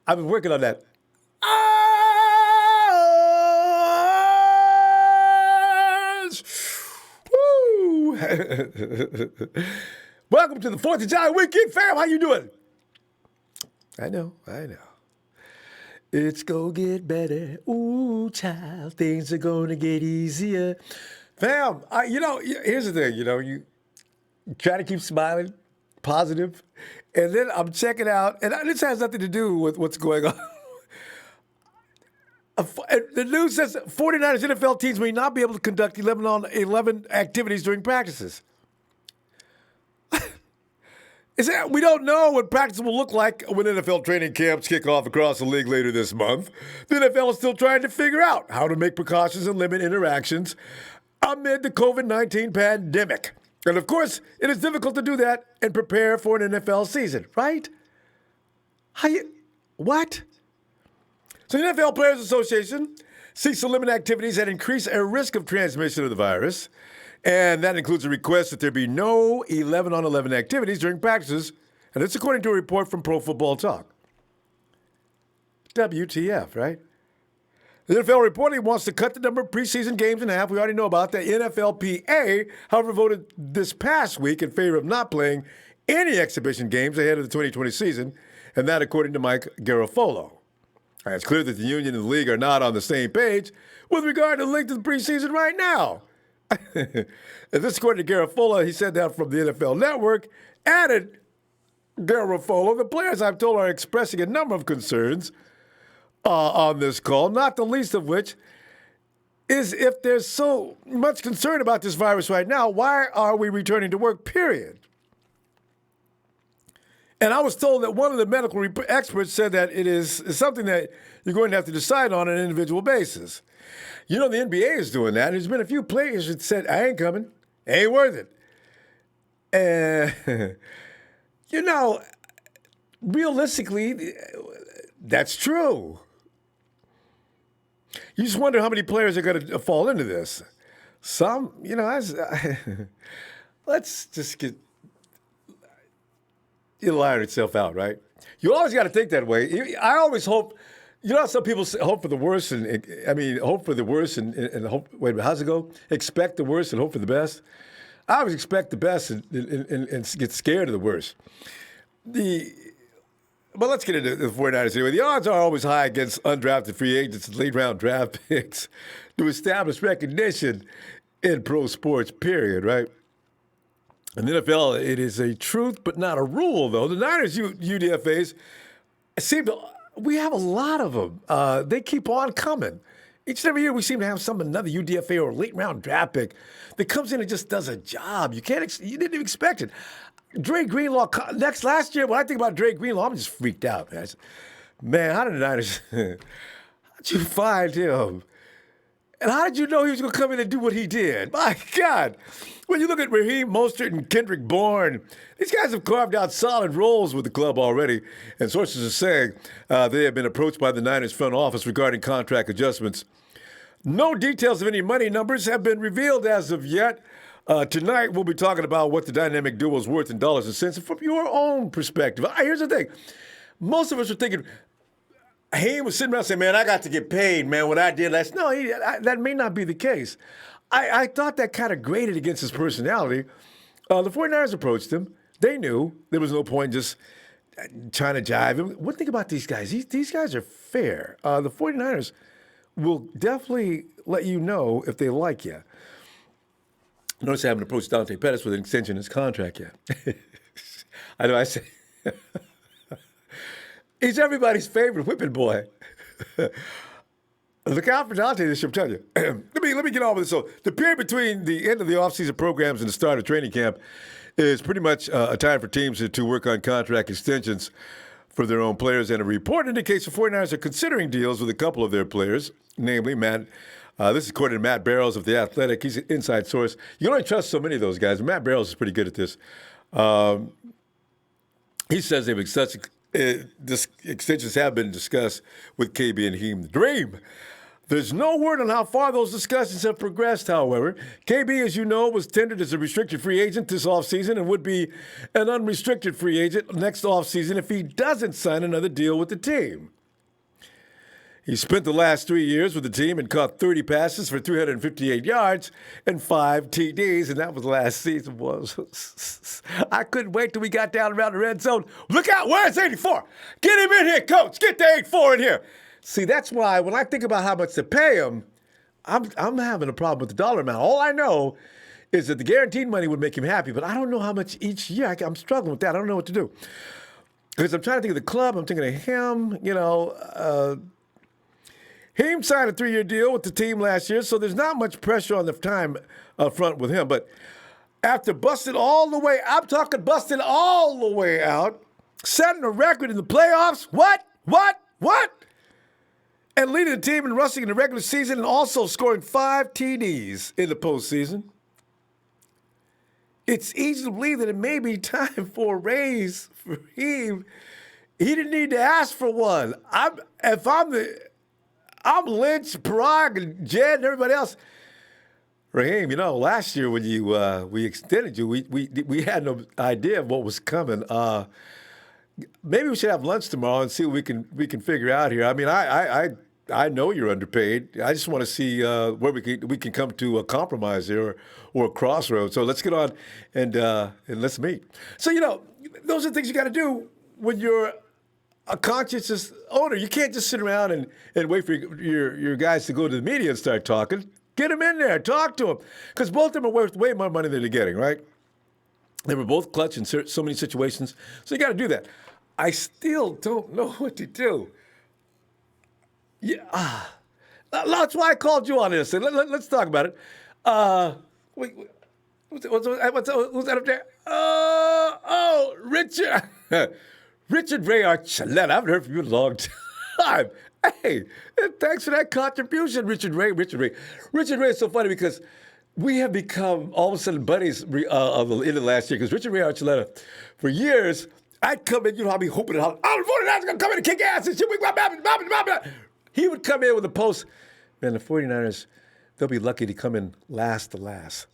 I've been working on that. Woo! Welcome to the 4th of July weekend, fam. How you doing? I know. It's gonna get better. Ooh, child, things are gonna get easier. Fam, here's the thing, you try to keep smiling, positive, and then I'm checking out, and this has nothing to do with what's going on. The news says 49ers NFL teams may not be able to conduct 11 on 11 activities during practices. We don't know what practice will look like when NFL training camps kick off across the league later this month. The NFL is still trying to figure out how to make precautions and limit interactions amid the COVID-19 pandemic. And of course, it is difficult to do that and prepare for an NFL season, right? What? So the NFL Players Association seeks to limit activities that increase a risk of transmission of the virus. And that includes a request that there be no 11 on 11 activities during practices. And it's according to a report from Pro Football Talk. WTF, right? The NFL reportedly wants to cut the number of preseason games in half. We already know about that. NFLPA, however, voted this past week in favor of not playing any exhibition games ahead of the 2020 season. And that according to Mike Garafolo. It's clear that the union and the league are not on the same page with regard to the length of the preseason right now. And this, according to Garafolo, he said that from the NFL Network, added Garafolo, the players, I'm told, are expressing a number of concerns on this call, not the least of which is if there's so much concern about this virus right now, why are we returning to work, period? And I was told that one of the medical experts said that it is something that you're going to have to decide on an individual basis. The NBA is doing that. There's been a few players that said, I ain't coming. Ain't worth it. And, realistically, that's true. You just wonder how many players are going to fall into this. Some, let's just it'll iron itself out, right? You always got to think that way. I always hope. Some people say hope for the worst, hope for the worst and hope. Wait a minute, how's it go? Expect the worst and hope for the best. I always expect the best and get scared of the worst. But let's get into the 49ers anyway. The odds are always high against undrafted free agents and late-round draft picks to establish recognition in pro sports, period, right? In the NFL, it is a truth but not a rule, though. The Niners UDFAs we have a lot of them. They keep on coming. Each and every year we seem to have another UDFA or late-round draft pick that comes in and just does a job. You didn't even expect it. Dre Greenlaw, last year, when I think about Dre Greenlaw, I'm just freaked out, man. Man, how did the Niners, how'd you find him? And how did you know he was going to come in and do what he did? My God. When you look at Raheem Mostert and Kendrick Bourne, these guys have carved out solid roles with the club already. And sources are saying they have been approached by the Niners front office regarding contract adjustments. No details of any money numbers have been revealed as of yet. Tonight, we'll be talking about what the dynamic duo is worth in dollars and cents. And from your own perspective, here's the thing. Most of us are thinking, Haim was sitting around saying, man, I got to get paid, man, what I did last. No, that may not be the case. I thought that kind of grated against his personality. The 49ers approached him. They knew there was no point just trying to jive him. One thing about these guys, these guys are fair. The 49ers will definitely let you know if they like you. Notice I haven't approached Dante Pettis with an extension in his contract yet. I know I say he's everybody's favorite whipping boy. Look out for Dante this year, I'm telling you. let me get on with this. So the period between the end of the offseason programs and the start of training camp is pretty much a time for teams to work on contract extensions for their own players. And a report indicates the 49ers are considering deals with a couple of their players, namely Matt. This is according to Matt Barrows of The Athletic. He's an inside source. You can only trust so many of those guys. Matt Barrows is pretty good at this. He says extensions have been discussed with KB and Hakeem. The dream. There's no word on how far those discussions have progressed, however. KB, as you know, was tendered as a restricted free agent this offseason and would be an unrestricted free agent next offseason if he doesn't sign another deal with the team. He spent the last 3 years with the team and caught 30 passes for 358 yards and 5 TDs, and that was last season. I couldn't wait till we got down around the red zone. Look out, where's 84? Get him in here, coach. Get the 84 in here. See, that's why when I think about how much to pay him, I'm having a problem with the dollar amount. All I know is that the guaranteed money would make him happy, but I don't know how much each year. I'm struggling with that. I don't know what to do. Because I'm trying to think of the club. I'm thinking of him, He signed a 3-year deal with the team last year, so there's not much pressure on the time up front with him. But after busting all the way, I'm talking busting all the way out, setting a record in the playoffs, what? And leading the team in rushing in the regular season and also scoring 5 TDs in the postseason. It's easy to believe that it may be time for a raise for him. He didn't need to ask for one. I'm Lynch, Parag, and Jed, and everybody else. Raheem, last year when we extended you, we had no idea of what was coming. Maybe we should have lunch tomorrow and see what we can figure out here. I mean, I know you're underpaid. I just want to see where we can come to a compromise here or a crossroads. So let's get on and let's meet. So those are things you got to do when you're a conscientious owner. You can't just sit around and wait for your guys to go to the media and start talking. Get them in there, talk to them, because both of them are worth way more money than they're getting, right? They were both clutch in so many situations, so you got to do that. I still don't know what to do. Yeah, that's why I called you on this. Let's talk about it. Wait, who's that up there? Richard. Richard Ray Archuleta. I haven't heard from you in a long time. Hey, thanks for that contribution, Richard Ray. Richard Ray is so funny because we have become all of a sudden buddies of the end of last year because Richard Ray Archuleta, for years, I'd come in, I'd be hoping and hollering, the 49ers are going to come in and kick ass and shit. He would come in with a post. Man, the 49ers, they'll be lucky to come in last to last.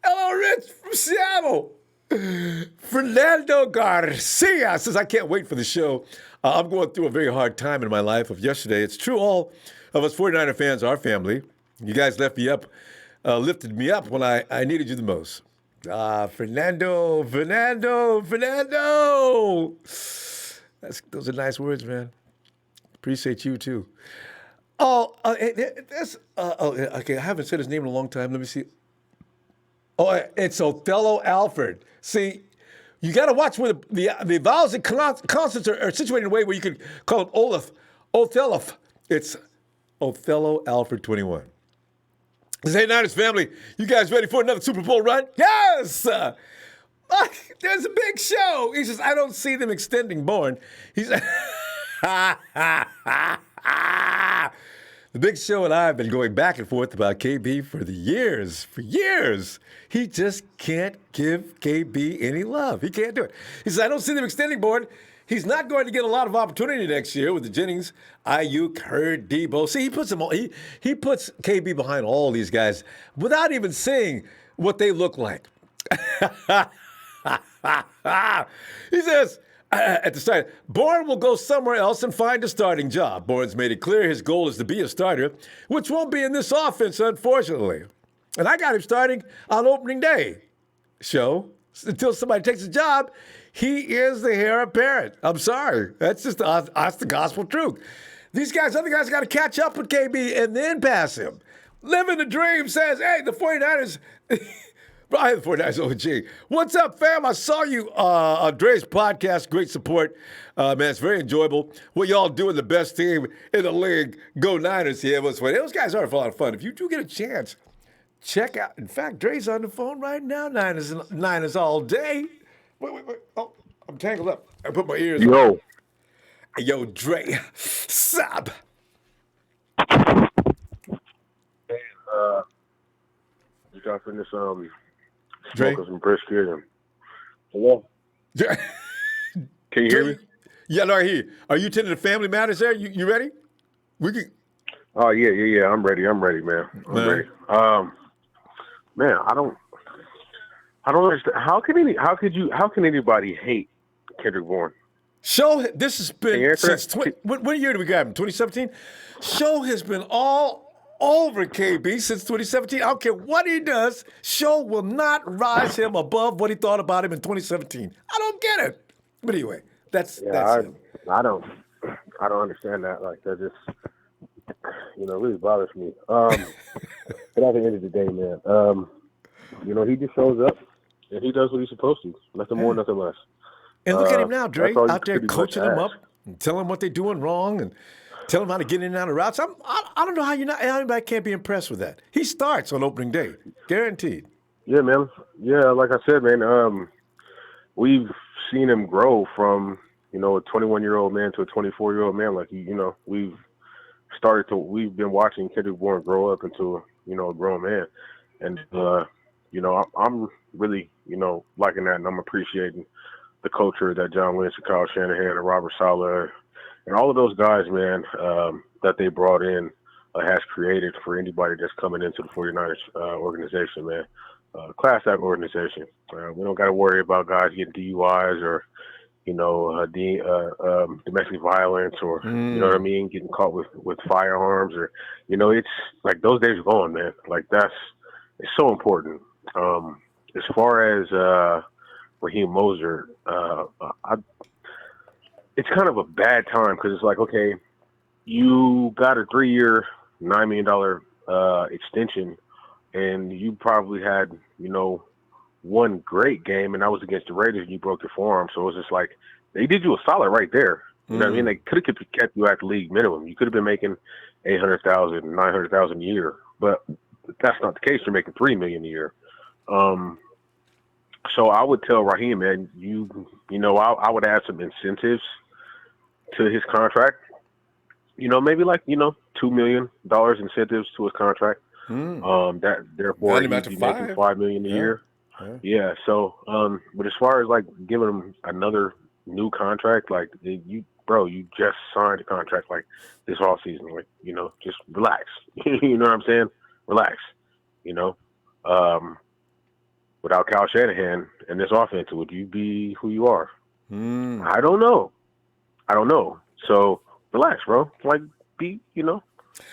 Hello, Rich from Seattle. Fernando Garcia says, I can't wait for the show. I'm going through a very hard time in my life of yesterday. It's true, all of us 49er fans are family. You guys lifted me up when I needed you the most. Fernando. Those are nice words, man. Appreciate you, too. Okay, I haven't said his name in a long time. Let me see. Oh, it's Othello Alfred. See, you got to watch where the vowels and consonants are situated in a way where you can call it Othello. It's Othello Alfred 21. Hey, Niners family, you guys ready for another Super Bowl run? Yes! There's a big show. He says, I don't see them extending Bourne. He said, the Big Show and I have been going back and forth about KB for years. He just can't give KB any love. He can't do it. He says, I don't see them extending Bourne. He's not going to get a lot of opportunity next year with the Jennings, Ayuk, Hurd, Debo. See, he puts them all. He puts KB behind all these guys without even seeing what they look like. He says, at the start, Bourne will go somewhere else and find a starting job. Bourne's made it clear his goal is to be a starter, which won't be in this offense, unfortunately. And I got him starting on opening day. Until somebody takes a job, he is the heir apparent. I'm sorry. That's the gospel truth. Other guys got to catch up with KB and then pass him. Living the dream says, hey, the 49ers... Brian, the 49ers OG. What's up, fam? I saw you on Dre's podcast. Great support. Man, it's very enjoyable. What y'all doing, the best team in the league. Go Niners. Yeah, those guys are a lot of fun. If you do get a chance, check out. In fact, Dre's on the phone right now. Niners all day. Wait. Oh, I'm tangled up. I put my ears on. Yo, Dre. Sup? Hey, just got finished Dre? smoking some brisket and hello. Can you hear me? Yeah, no, I hear you. Are you tending to family matters there? You ready? We could. Oh yeah. I'm ready, man. I'm ready. Man, I don't understand. How can anybody hate Kendrick Bourne? Show, this has Can you been answer since that? what year did we grab him? 2017. Show has been all over KB since 2017. I don't care what he does. Show will not rise him above what he thought about him in 2017. I don't get it. But anyway, that's Yeah, him. I don't understand that. Like that just really bothers me. But at the end of the day, man, he just shows up and he does what he's supposed to. Nothing more, nothing less. And look at him now, That's Dre, all you out there pretty much coaching them ask. up and telling them what they're doing wrong and telling them how to get in and out of routes. I don't know how anybody can't be impressed with that. He starts on opening day, guaranteed. Yeah, man. Yeah, like I said, man, we've seen him grow from, a 21-year-old man to a 24-year-old man. Like, we've been watching Kendrick Bourne grow up into, a grown man. And, I'm really, liking that, and I'm appreciating the culture that John Lynch and Kyle Shanahan and Robert Saleh and all of those guys, man, that they brought in has created for anybody that's coming into the 49ers organization, man. Class act organization. We don't got to worry about guys getting DUIs or, domestic violence or, you know what I mean, getting caught with firearms or, it's like those days are gone, man. Like it's so important. As far as Raheem Mostert, it's kind of a bad time because it's like, okay, you got a 3-year, $9 million extension, and you probably had, one great game, and that was against the Raiders, and you broke your forearm. So it was just like they did you a solid right there. You know what I mean? They could have kept you at the league minimum. You could have been making $800,000, $900,000 a year, but that's not the case. You're making $3 million a year. So I would tell Raheem, man, I would add some incentives to his contract. Maybe like, $2 million incentives to his contract. That therefore he'd be making $5 million a year. Yeah. So, but as far as like giving him another new contract, like you just signed a contract like this whole season. Like, just relax. You know what I'm saying? Relax. Without Kyle Shanahan and this offense, would you be who you are? I don't know. So relax, bro. Like be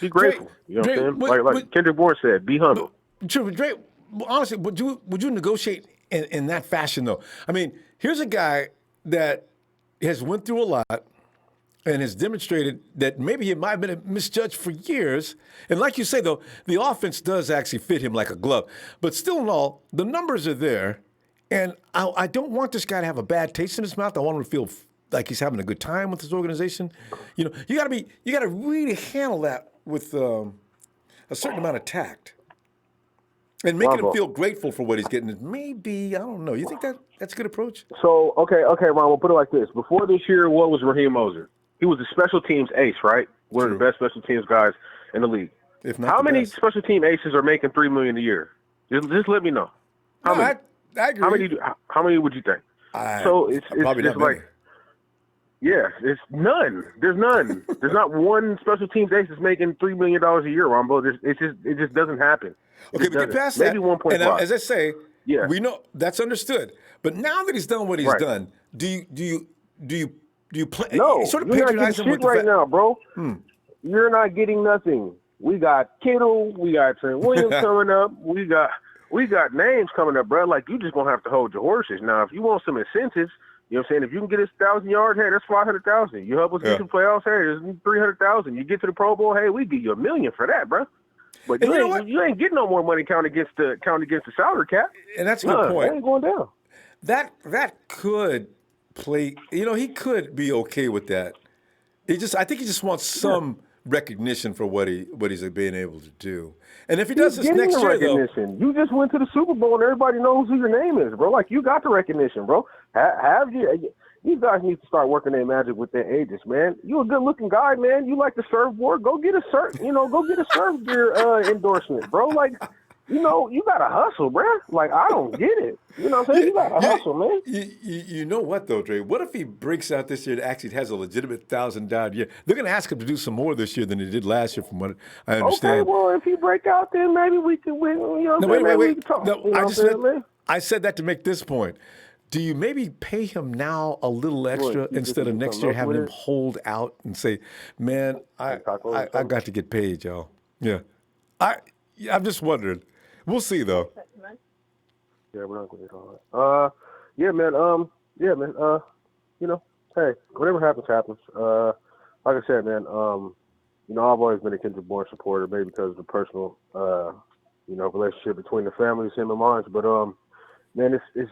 grateful. You know what I'm saying? Like Kendrick Bourne said, be humble. True, Dre. Honestly, would you negotiate in that fashion though? I mean, here's a guy that has went through a lot and has demonstrated that maybe he might have been misjudged for years. And like you say though, the offense does actually fit him like a glove. But still in all, the numbers are there, and I don't want this guy to have a bad taste in his mouth. I want him to feel like he's having a good time with his organization. You gotta really handle that with a certain amount of tact. And making him feel grateful for what he's getting is maybe, I don't know. You think that's a good approach? So, okay, Ron, we'll put it like this. Before this year, what was Raheem Mostert? He was a special teams ace, right? One of the best special teams guys in the league. If not How the many best. special team aces are making $3 million a year? Just let me know. How many? I agree. How many would you think? It's probably just not many. like, yeah, it's none. There's none. There's not one special teams ace that's making $3 million a year, Ronbo. It just doesn't happen. Okay, but get past that. Maybe 1.5. And as I say, yeah, we know that's understood. But now that he's done what he's done, do you play? No, sort of you're not patronize getting him shit right now, bro. You're not getting nothing. We got Kittle, we got Trent Williams coming up, we got names coming up, bro. Like you just gonna have to hold your horses. Now, if you want some incentives, you know what I'm saying? If you can get us 1,000 yards, hey, that's 500,000. You help us get to the playoffs, hey, there's 300,000. You get to the Pro Bowl, hey, we give you $1 million for that, bro. But you ain't getting no more money counted against the salary cap. And that's a good point. That ain't going down. That could play. He could be okay with that. I think he just wants some recognition for what he's being able to do. And if he does this next year, recognition. You just went to the Super Bowl and everybody knows who your name is, bro. Like you got the recognition, bro. These guys need to start working their magic with their agents, man. You a good looking guy, man. You like the surfboard? Go get a surf. Go get a surf gear endorsement, bro. Like you gotta hustle, bruh. Like, I don't get it. You know what I'm saying? You gotta hustle, man. You know what though, Dre? What if he breaks out this year and actually has a legitimate $1,000 year? They're going to ask him to do some more this year than they did last year, from what I Okay, understand. well, if he break out, then maybe we can win. You know what I'm saying? Maybe we can talk. No, You know what I'm saying, man? I said that to make this point. Do you maybe pay him now a little extra What, you just instead of do next something year else having with him it? hold out and say, "Man, Like tacos or I something? got to get paid, y'all." Yeah, I'm just wondering. We'll see though. Yeah, we're not gonna get all that. Yeah, man. Yeah, man. You know, hey, whatever happens, happens. Like I said, man. I've always been a Kendrick Bourne supporter, maybe because of the personal, relationship between the families, him and mine. But man, it's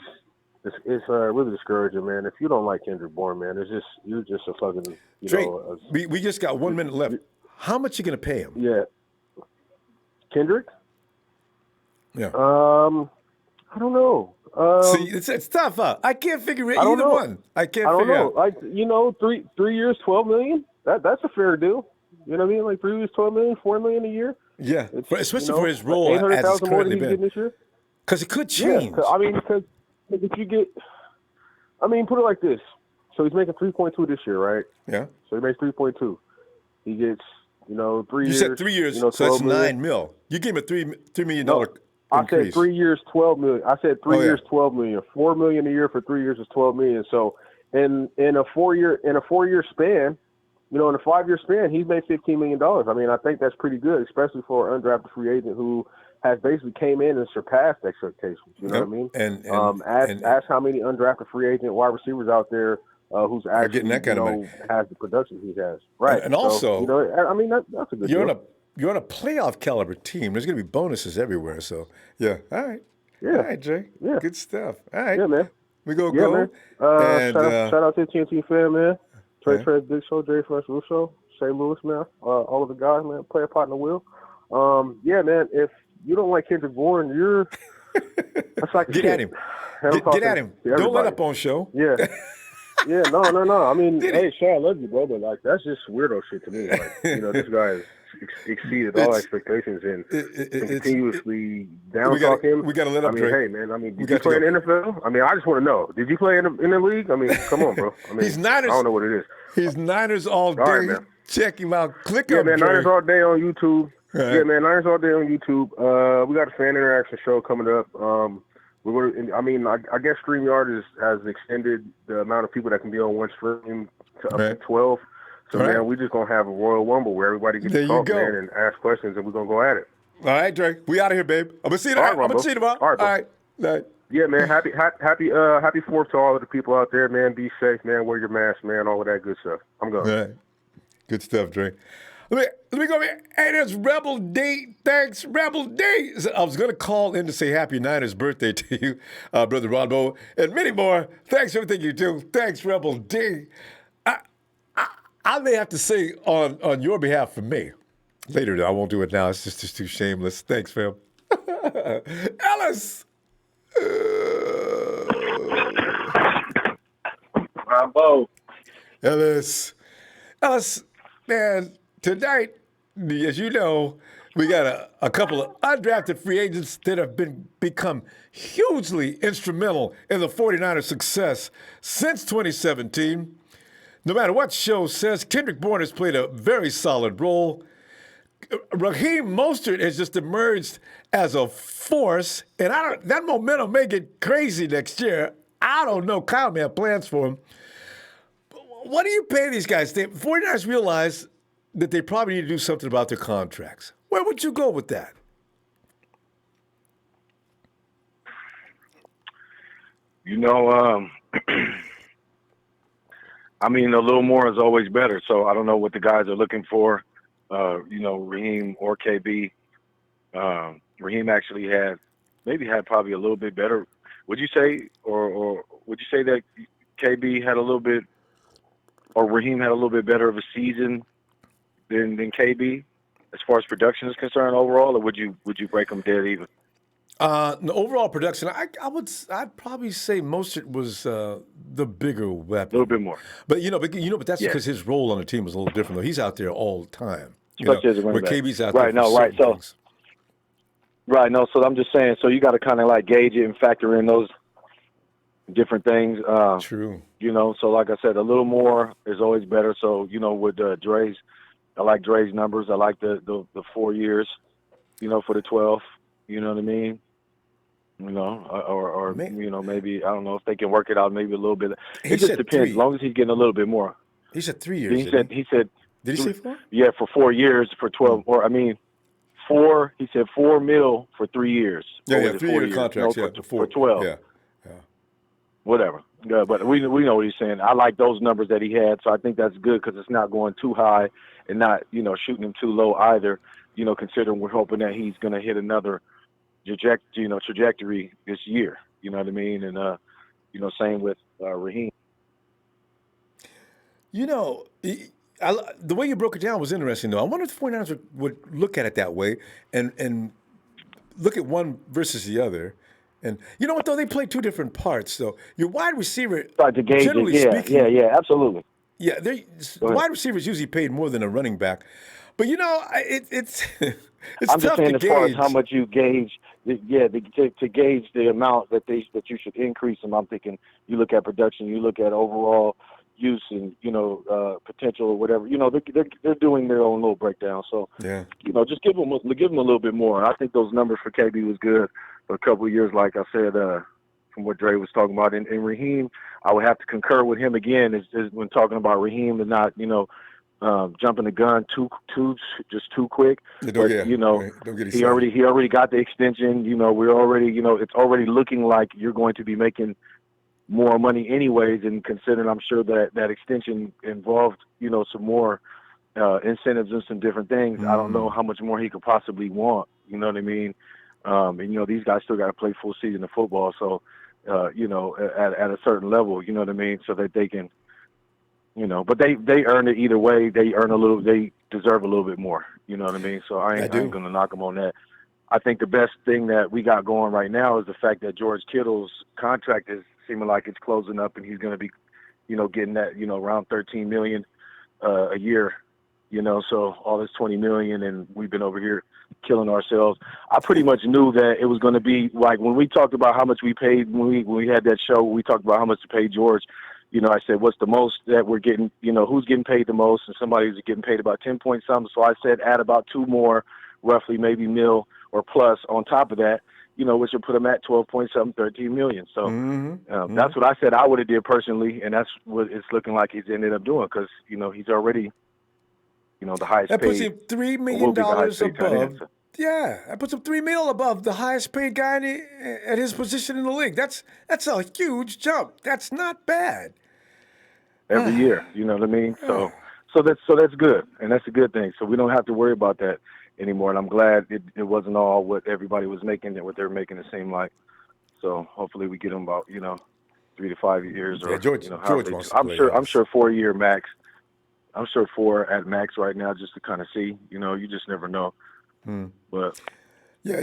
really discouraging, man. If you don't like Kendrick Bourne, man, you're just a fucking, Drake, we just got 1 minute left. How much you gonna pay him? Yeah, Kendrick. Yeah. I don't know. See, it's tough, huh? I can't figure it I don't either know. one. I can't I don't figure know. out. Like, 3 years, $12 million. That's a fair deal. You know what I mean? Like 3 years, $12 million, $4 million a year. Yeah, especially for his role as it's 800,000 more than currently he's getting been. this year. Because it could Yeah, change. because if you get, put it like this. So he's making 3.2 this year, right? Yeah. So he makes 3.2. He gets, 3 You years. said 3 years, so that's 12 million. $9 million. You gave him a $3 million No, I increase. said 3 years, 12 million. I said 3 years, 12 million. $4 million a year for 3 years is 12 million. So in a 4-year span, in a 5-year span, he's made $15 million. I mean, I think that's pretty good, especially for an undrafted free agent who has basically came in and surpassed expectations. You know what I mean? And ask how many undrafted free agent wide receivers out there who's actually getting that kind of money. has the production he has. Right. And also, that's a good you're deal. you're on a playoff caliber team. There's going to be bonuses everywhere. So yeah, all right, Yeah. all right, Jay. Yeah. Good stuff. All right, Yeah, man. we go. Man. And shout out to the TNT fan, man. Trey right. Trez, Big Show, Jay Fresh, Russo, St. Louis, man. All of the guys, man. Player partner will. Yeah, man. If you don't like Kendrick Bourne, that's like Get at him. Get at him. Don't let up on show. Yeah. Yeah, no. I mean, hey, Shay, I love you, bro, but like that's just weirdo shit to me. Like, this guy has exceeded all expectations and continuously down talk him. We got to let up. I mean, Drake. hey, man. I mean, did you play in the NFL? I mean, I just want to know. Did you play in the league? I mean, come on, bro. I mean, He's Niners. I don't know what it is. He's Niners all day. All right, man. Check him out. Click Yeah, up, man. Drake. Niners all day on YouTube. Right. Yeah, man. Niners all day on YouTube. We got a fan interaction show coming up. We're going to, I guess StreamYard has extended the amount of people that can be on one stream to up to 12. So, man, we're just going to have a Royal Rumble where everybody gets to talk, man, and ask questions, and we're going to go at it. All right, Drake. We out of here, babe. I'm going to see you tomorrow. I'm going to see you tomorrow. All right. All right. Yeah, man. Happy 4th to all of the people out there, man. Be safe, man. Wear your mask, man. All of that good stuff. I'm going. All right. Good stuff, Drake. Let me go here. Hey, there's Rebel D. Thanks, Rebel D. I was going to call in to say happy Niners birthday to you, Brother Ronbo, and many more. Thanks for everything you do. Thanks, Rebel D. I may have to say on your behalf for me. Later, I won't do it now. It's just too shameless. Thanks, fam. Ellis. Ronbo. Ellis, man. Tonight, as you know, we got a couple of undrafted free agents that have become hugely instrumental in the 49ers' success since 2017. No matter what show says, Kendrick Bourne has played a very solid role. Raheem Mostert has just emerged as a force, and that momentum may get crazy next year. I don't know. Kyle may have plans for him. What do you pay these guys? The 49ers realize that they probably need to do something about their contracts. Where would you go with that? I mean, a little more is always better. So I don't know what the guys are looking for. Raheem or KB. Raheem actually had probably a little bit better. Would you say, or would you say that KB had a little bit, or Raheem had a little bit better of a season than KB as far as production is concerned overall, or would you break them dead even? The overall production, I'd probably say Mostert was the bigger weapon. A little bit more. But that's because his role on the team was a little different though. He's out there all the time. Especially as a running where back. KB's out right, there. Right. So Right. No. So I'm just saying. So you got to kind of like gauge it and factor in those different things. True. So like I said, a little more is always better. So with Dre's, I like Dre's numbers. I like the 4 years. For the 12. You know what I mean? Or Man, maybe I don't know if they can work it out. Maybe a little bit. he It just said depends. As 3. long as he's getting a little bit more. He said 3 years, He didn't said. He said. he? Did he say 4? Yeah, for 4 years for 12. Or I mean, 4. He said $4 million for 3 years. Yeah, Or yeah, was it 4 3-year years? No, contracts. Yeah, for before. 12. Yeah, yeah. Whatever. Yeah, but we know what he's saying. I like those numbers that he had, so I think that's good because it's not going too high and not shooting him too low either. Considering we're hoping that he's going to hit another trajectory this year. You know what I mean? And same with Raheem. The way you broke it down was interesting, though. I wonder if the 49ers would look at it that way and look at one versus the other. And you know what, though? They play 2 different parts. So your wide receiver, Try to gauge it. generally Yeah, speaking, absolutely. yeah, the Go ahead. wide receiver is usually paid more than a running back. But it's it's I'm just tough to saying, as far as how gauge. much you gauge, to gauge the amount that you should increase them. I'm thinking you look at production, you look at overall use, and potential or whatever. They're doing their own little breakdown. So Yeah. just give them a little bit more. I think those numbers for KB was good for a couple of years, like I said, from what Dre was talking about. And Raheem, I would have to concur with him again is when talking about Raheem and not jumping the gun too quick. Yeah, But don't get he excited. already got the extension. We're already it's already looking like you're going to be making more money anyways. And considering I'm sure that extension involved some more incentives and some different things. I don't know how much more he could possibly want. You know what I mean? And these guys still got to play full season of football. So at a certain level, you know what I mean, so that they can. But they earn it either way. They deserve a little bit more. You know what I mean? So I I ain't do. gonna knock them on that. I think the best thing that we got going right now is the fact that George Kittle's contract is seeming like it's closing up, and he's gonna be, getting that, around $13 million a year. So all this $20 million, and we've been over here killing ourselves. I pretty much knew that it was going to be like when we talked about how much we paid when we had that show. We talked about how much to pay George. I said, what's the most that we're getting, who's getting paid the most? And somebody was getting paid about 10 point something. So I said, add about 2 more, roughly maybe mil or plus on top of that, which would put them at 12 point something, 13 million. So that's what I said I would have did personally. And that's what it's looking like he's ended up doing. Cause he's already, the highest That puts paid, him $3 or will million be the highest paid tight end. above. Yeah, that puts him $3 million above the highest paid guy at his position in the league. That's a huge jump. That's not bad. Every year, you know what I mean? So that's good, and that's a good thing. So we don't have to worry about that anymore. And I'm glad it wasn't all what everybody was making, what they're making it seem like. So hopefully we get them about 3 to 5 years, or Yeah, George wants to play. I'm sure 4 year max. I'm sure 4 at max right now, just to kind of see. You just never know. But Yeah,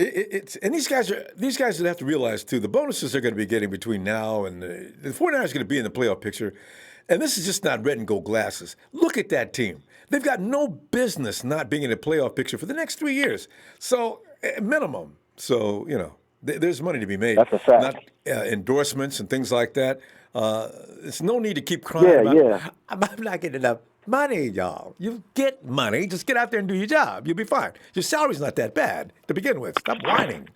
and these guys would have to realize too the bonuses they're going to be getting between now and the 49ers are going to be in the playoff picture. And this is just not red and gold glasses. Look at that team. They've got no business not being in the playoff picture for the next 3 years. So, minimum. So, there's money to be made. that's a fact. Not endorsements and things like that. There's no need to keep crying about, Yeah. I'm not getting enough money, y'all. You get money. Just get out there and do your job. You'll be fine. Your salary's not that bad to begin with. Stop whining.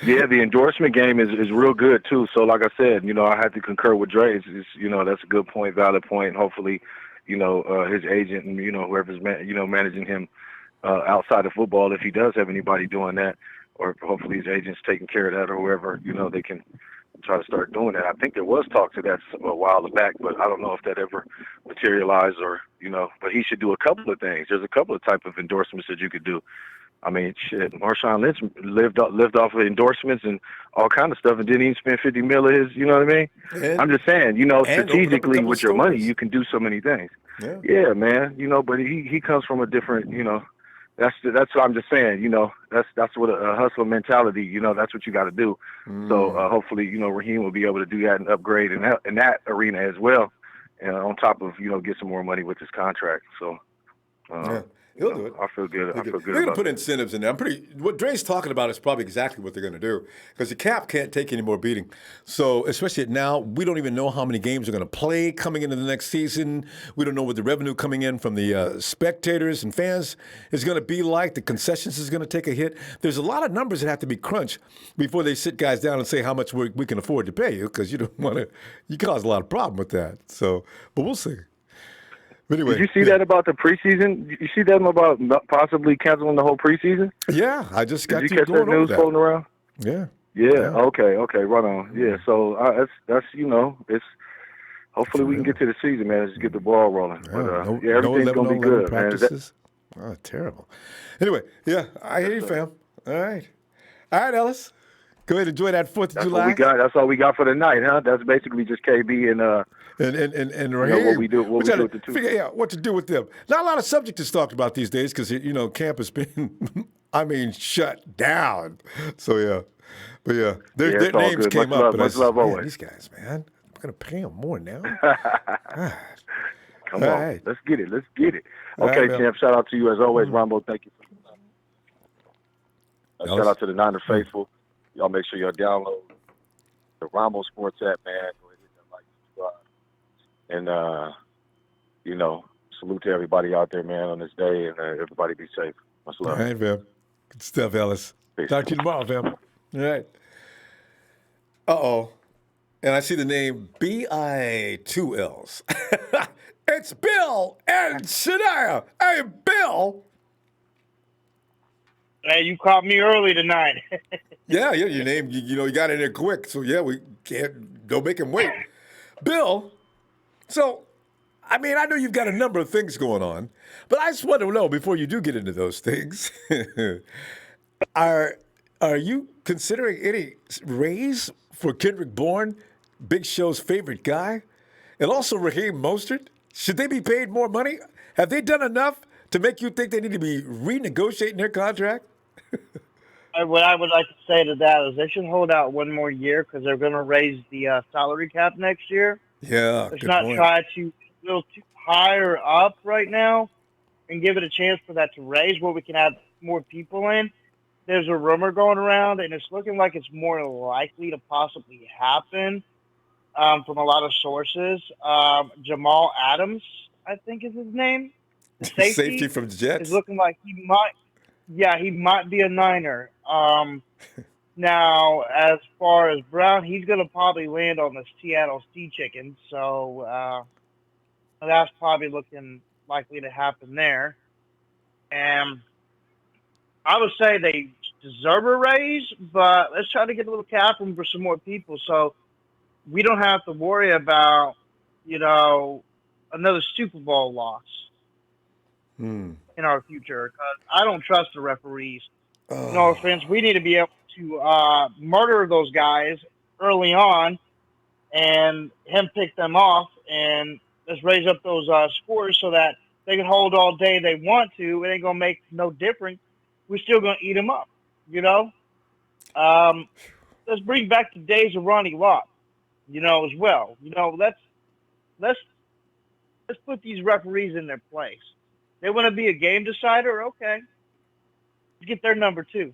Yeah, the endorsement game is real good too. So like I said, I had to concur with Dre. That's a good point, valid point. Hopefully, his agent and whoever's managing him outside of football, if he does have anybody doing that, or hopefully his agent's taking care of that, or whoever, they can try to start doing that. I think there was talk to that a while back, but I don't know if that ever materialized, or But he should do a couple of things. There's a couple of type of endorsements that you could do. I mean, shit, Marshawn Lynch lived off of endorsements and all kind of stuff, and didn't even spend $50 million of his. You know what I mean? And, I'm just saying, strategically with your money, stores. you can do so many things. Yeah. Man. But he comes from a different. That's what I'm just saying. That's what a hustler mentality. That's what you got to do. So hopefully, Raheem will be able to do that and upgrade in that arena as well, and on top of get some more money with his contract. So. Yeah. He'll do it. I feel good. I feel good They're going to about put it. incentives in there. What Dre's talking about is probably exactly what they're going to do because the cap can't take any more beating. So, especially now, we don't even know how many games are going to play coming into the next season. We don't know what the revenue coming in from the spectators and fans is going to be like. The concessions is going to take a hit. There's a lot of numbers that have to be crunched before they sit guys down and say how much we can afford to pay you because you don't want to. You cause a lot of problem with that. So, but we'll see. But anyway, Did you see that about the preseason? You see that about possibly canceling the whole preseason? Yeah, I just got Did you you catch going that over news that. floating around? Yeah. Yeah. Okay. Right on. Yeah. So that's it's. Hopefully we can get to the season, man. Just get the ball rolling. But no everything's 11 gonna be on 11 good, man. practices. Oh, terrible. Anyway, yeah, I hear you, fam. All right, Ellis. Go ahead, enjoy that 4th of That's July. what we got. That's all we got for the night, huh? That's basically just KB and Raheem. what we do with the two. Figure out what to do with them. Not a lot of subject is talked about these days because camp has been, shut down. So yeah, but yeah, their all names good. came Much up, love, but I much said, love man, always. these guys, man, I'm gonna pay them more now. Come All on, right. let's get it. Okay, right, champ. Shout out to you as always, Ronbo. Thank you. Shout out to the Niner faithful. Y'all make sure y'all download the Ronbo Sports app, man. Go ahead and hit that like, subscribe, and salute to everybody out there, man, on this day, and everybody be safe. Much All love. right, fam. Good stuff, Ellis. Peace. Talk to you tomorrow, fam. All right. Uh-oh. And I see the name B-I 2 L's. It's Bill and Shania. Hey, Bill. Hey, you caught me early tonight. Yeah, your name, you got in there quick. So, yeah, we don't make him wait. Bill, so, I know you've got a number of things going on, but I just want to know, before you do get into those things, are you considering any raise for Kendrick Bourne, Big Show's favorite guy, and also Raheem Mostert? Should they be paid more money? Have they done enough to make you think they need to be renegotiating their contract? What I would like to say to that is they should hold out one more year because they're going to raise the salary cap next year. Yeah, Let's good not point. try to go too higher up right now and give it a chance for that to raise where we can have more people in. There's a rumor going around, and it's looking like it's more likely to possibly happen from a lot of sources. Jamal Adams, I think is his name. The Safety from the Jets? is looking like he might be a Niner. Now, as far as Brown, he's going to probably land on the Seattle Sea Chickens, so that's probably looking likely to happen there. And I would say they deserve a raise, but let's try to get a little cap room for some more people so we don't have to worry about, another Super Bowl loss in our future. 'Cause I don't trust the referees. No offense, we need to be able to murder those guys early on and him pick them off and let's raise up those scores so that they can hold all day they want to. It ain't going to make no difference. We're still going to eat them up, Let's bring back the days of Ronnie Lott, as well. Let's put these referees in their place. They want to be a game decider, okay. Let's get their number two.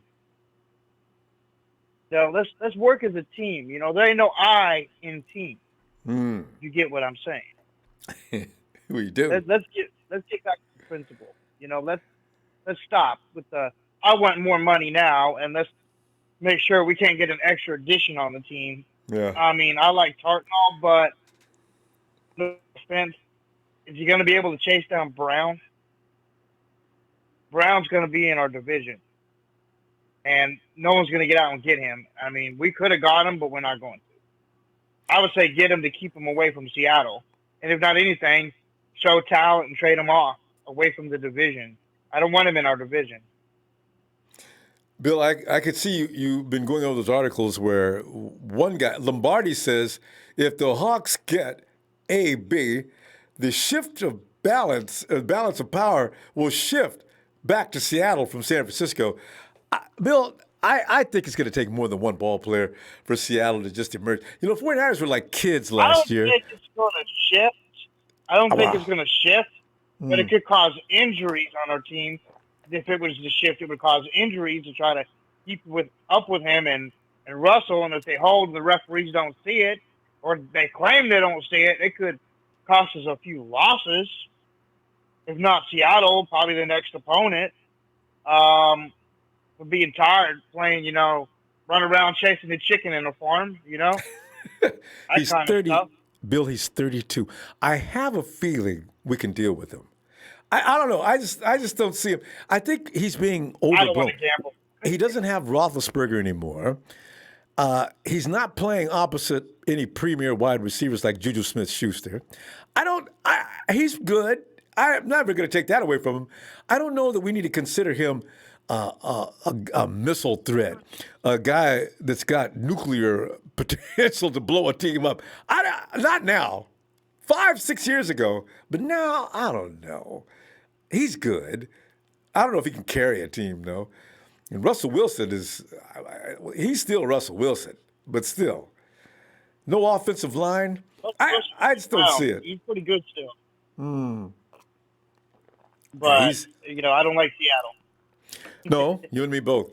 So let's work as a team. There ain't no I in team. You get what I'm saying? We do. Let's get back to the principle. Let's stop with the I want more money now, and let's make sure we can't get an extra addition on the team. Yeah. I like Tartnall, but no offense, is he going to be able to chase down Brown? Brown's going to be in our division, and no one's going to get out and get him. We could have got him, but we're not going to. I would say get him to keep him away from Seattle, and if not anything, show talent and trade him off away from the division. I don't want him in our division. Bill, I could see you've been going over those articles where one guy, Lombardi, says if the Hawks get A, B, the shift of balance of power will shift back to Seattle from San Francisco. Bill, I think it's going to take more than one ball player for Seattle to just emerge. 49ers were like kids last year. I don't think it's going to shift. but it could cause injuries on our team. If it was the shift, it would cause injuries to try to keep up with him and Russell. And if they hold, the referees don't see it, or they claim they don't see it, it could cost us a few losses. If not Seattle, probably the next opponent. For being tired, playing, run around chasing the chicken in a farm, He's kind 30. of stuff. Bill, he's 32. I have a feeling we can deal with him. I don't know. I just don't see him. I think he's being overblown. I don't want to gamble. He doesn't have Roethlisberger anymore. He's not playing opposite any premier wide receivers like Juju Smith-Schuster. He's good. I'm never going to take that away from him. I don't know that we need to consider him a missile threat, a guy that's got nuclear potential to blow a team up. Not now. 5-6 years ago. But now, I don't know. He's good. I don't know if he can carry a team, though. And Russell Wilson he's still Russell Wilson, but still. No offensive line. I just don't see it. He's pretty good still. But, I don't like Seattle. No, you and me both.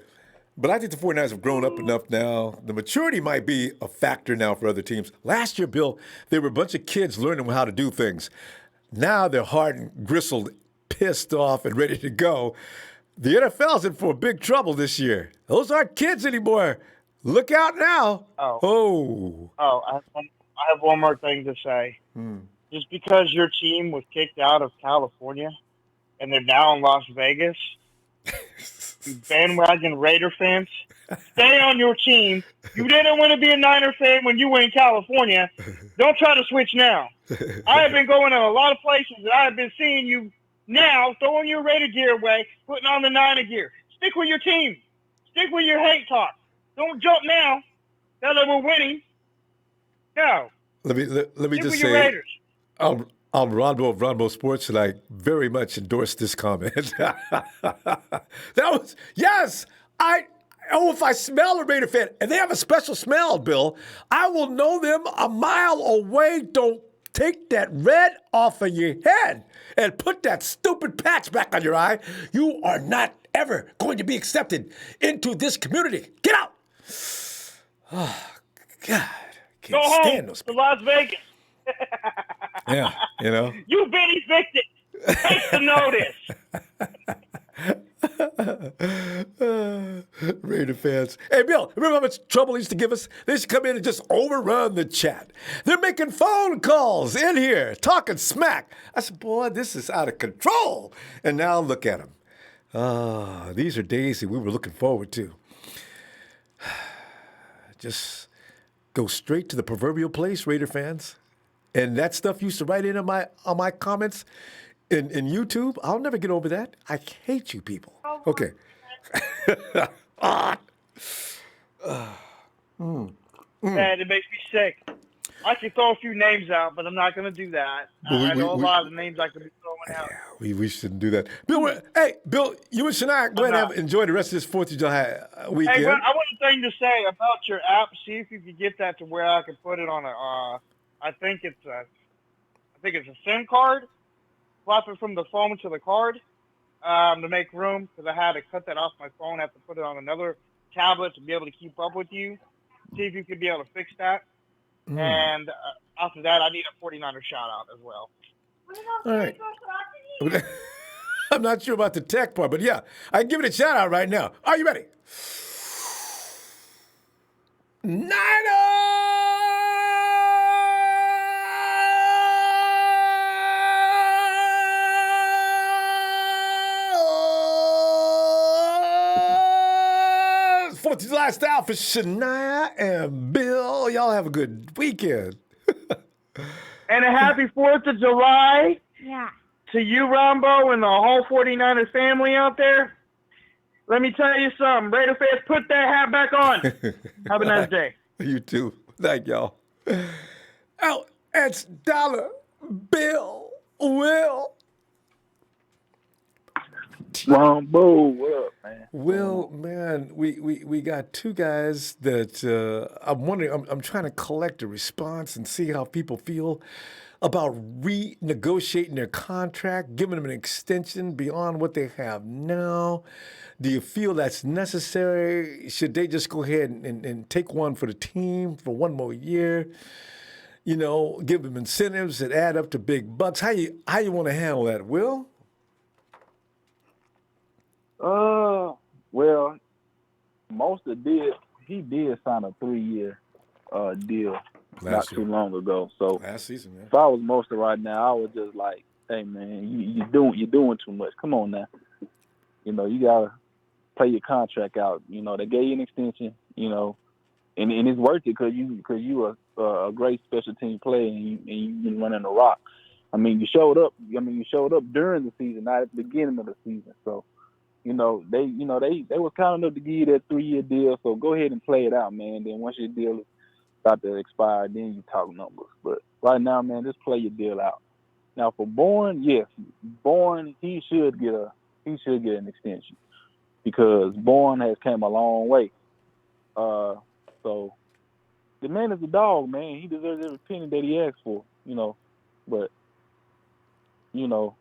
But I think the 49ers have grown up enough now. The maturity might be a factor now for other teams. Last year, Bill, they were a bunch of kids learning how to do things. Now they're hardened, gristled, pissed off, and ready to go. The NFL's in for big trouble this year. Those aren't kids anymore. Look out now. I have one more thing to say. Just because your team was kicked out of California and they're now in Las Vegas, you bandwagon Raider fans, stay on your team. You didn't want to be a Niner fan when you were in California. Don't try to switch now. I have been going to a lot of places and I have been seeing you now throwing your Raider gear away, putting on the Niner gear. Stick with your team. Stick with your hate talk. Don't jump now that we're winning. No. Let me just with your say, Raiders. I'm Ronbo of Ronbo Sports, and I very much endorse this comment. Yes, if I smell a Raider fan, and they have a special smell, Bill, I will know them a mile away. Don't take that red off of your head and put that stupid patch back on your eye. You are not ever going to be accepted into this community. Get out. Oh, God. Can't Go stand home those to people. Las Vegas. Yeah, You've been evicted. Take the notice. Raider fans. Hey, Bill, remember how much trouble he used to give us? They used to come in and just overrun the chat. They're making phone calls in here, talking smack. I said, boy, this is out of control. And now look at them. These are days that we were looking forward to. Just go straight to the proverbial place, Raider fans. And that stuff used to write in on my comments in YouTube. I'll never get over that. I hate you people. Okay. Man, it makes me sick. I could throw a few names out, but I'm not going to do that. I know a lot of the names I could be throwing out. We shouldn't do that. Bill, Bill, you and Shania, go ahead and enjoy the rest of this 4th of July weekend. Hey, I want a thing to say about your app. See if you could get that to where I can put it on I think it's a SIM card. Swap it from the phone to the card to make room, because I had to cut that off my phone. I have to put it on another tablet to be able to keep up with you. See if you could be able to fix that. And after that, I need a 49er shout-out as well. All right. I'm not sure about the tech part, but yeah, I can give it a shout-out right now. Are you ready? Fourth of July style for Shania and Bill. Y'all have a good weekend. And a happy 4th of July. Yeah. To you, Ronbo, and the whole 49ers family out there. Let me tell you something. Raider fans, put that hat back on. Have a nice day. You too. Thank y'all. Oh, it's Dollar Bill Will. Ronbo, what up, man? What's going Well, on? man, we got two guys that I'm wondering. I'm trying to collect a response and see how people feel about renegotiating their contract, giving them an extension beyond what they have now. Do you feel that's necessary? Should they just go ahead and take one for the team for one more year? Give them incentives that add up to big bucks. How you want to handle that, Will? Well, he did sign a 3-year deal not Last too year, long ago. So last season, yeah. if I was Mostert right now, I was just like, hey man, you're doing too much. Come on now. You gotta play your contract out. They gave you an extension, and it's worth it because you a great special team player and you've been running the rock. I mean, you showed up. You showed up during the season, not at the beginning of the season. So, they was kind enough to give you that 3-year deal. So go ahead and play it out, man. Then once your deal is about to expire, then you talk numbers. But right now, man, just play your deal out. Now for Bourne, yes, Bourne he should get an extension because Bourne has came a long way. So the man is a dog, man. He deserves every penny that he asks for, But you know,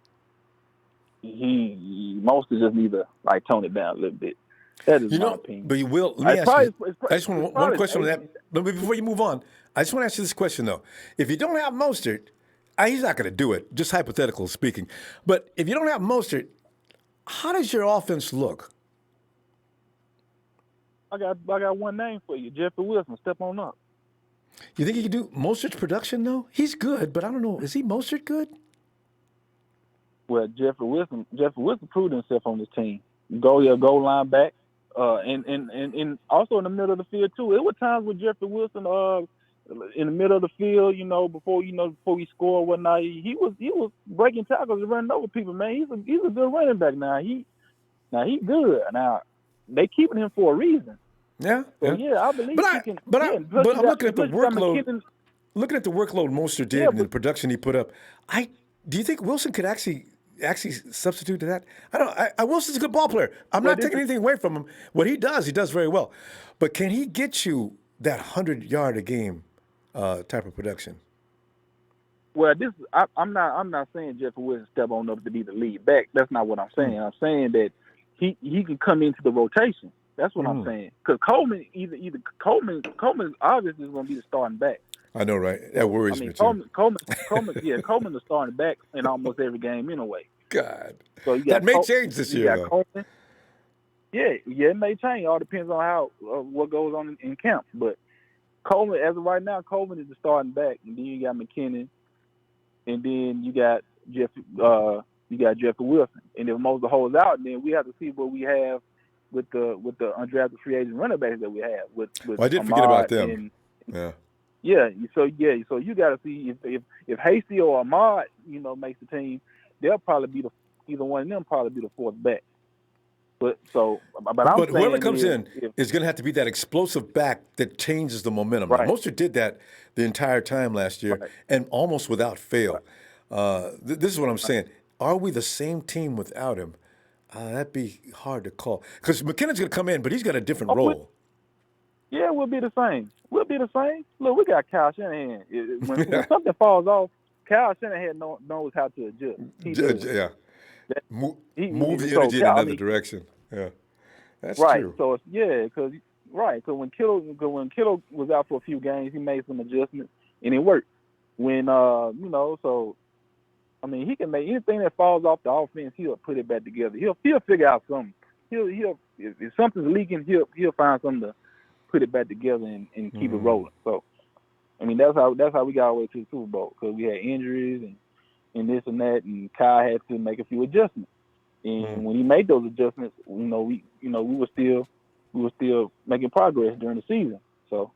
he mostly just need to like tone it down a little bit. That is my opinion. But you will. Let me It's ask you. probably, it's, I just it's want one probably his question on that. agent. But before you move on, I just want to ask you this question though. If you don't have Mostert, he's not going to do it. Just hypothetical speaking. But if you don't have Mostert, how does your offense look? I got one name for you, Jeffrey Wilson. Step on up. You think he can do Mostert's production though? He's good, but I don't know. Is he Mostert good? Well, Jeffrey Wilson proved himself on this team. Goal line back, and also in the middle of the field too. It were times with Jeffrey Wilson in the middle of the field, before we score or whatnot. He was breaking tackles and running over people. Man, he's a good running back now. He's good now. They keeping him for a reason. Yeah. So Yeah. I believe he can. But I'm looking at the plus you got workload. Looking at the workload Mostert did Yeah, and the production he put up, do you think Wilson could actually substitute to that? Wilson's a good ball player. I'm not taking anything away from him. What he does very well. But can he get you that 100-yard a game type of production? Well, I'm not saying Jeffrey Wilson step on up to be the lead back. That's not what I'm saying. I'm saying that he can come into the rotation. That's what I'm saying. Because Coleman Coleman obviously is going to be the starting back. I know, right? That worries me too. Coleman's the starting back in almost every game anyway. God, so you that got may change this year. You got Coleman. Yeah, it may change. All depends on how what goes on in camp. But Coleman, as of right now, Coleman is the starting back, and then you got McKinnon, and then you got Jeffrey Wilson. And if Mostert holds out, then we have to see what we have with the undrafted free agent running backs that we have. With I did forget about them. Yeah. So you got to see if Hasty or Ahmad, makes the team, they'll probably be either one of them probably be the fourth back. But whoever comes in is going to have to be that explosive back that changes the momentum. Right. Mostert did that the entire time last year, and almost without fail. Right. This is what I'm saying. Are we the same team without him? That'd be hard to call. Because McKinnon's going to come in, but he's got a different role. We'll be the same. Look, we got Kyle Shanahan. When something falls off, Kyle Shanahan knows how to adjust. Move the energy in another direction. Yeah, that's true. So because when Kittle was out for a few games, he made some adjustments and it worked. When he can make anything that falls off the offense, he'll put it back together. He'll figure out something. If something's leaking, he'll find something to put it back together and keep it rolling. So, that's how we got our way to the Super Bowl, because we had injuries and this and that, and Kyle had to make a few adjustments. And when he made those adjustments, we were still making progress during the season. So,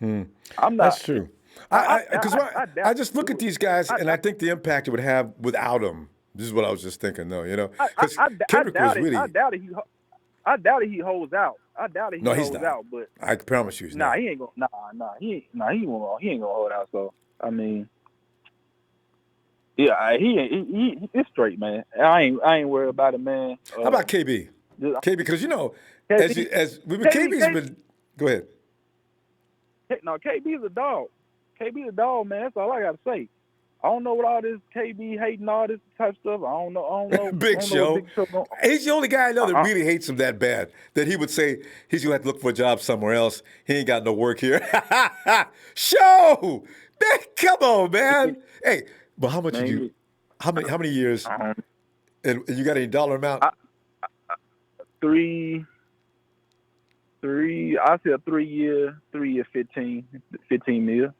I'm not. That's true. I just look at these guys and I think the impact it would have without them. This is what I was just thinking, though. Because Kendrick was really. I doubt it. He holds out. He's not. Out, but I promise you, he's not. He ain't gonna. He ain't gonna hold out. So Yeah, it's straight, man. I ain't worried about it, man. How about KB? Just- KB, because KB, KB's been. Go ahead. no, KB's a dog. KB's a dog, man. That's all I gotta say. I don't know what all this KB hating all this type of stuff. I don't know. Big I don't know Show. what Big Show going. He's the only guy I know that really hates him that bad. That he would say he's gonna have to look for a job somewhere else. He ain't got no work here. Show, man, come on, man. Hey, but how much did you? How many years? And you got any dollar amount? Three. I said 3 year, 15 mil.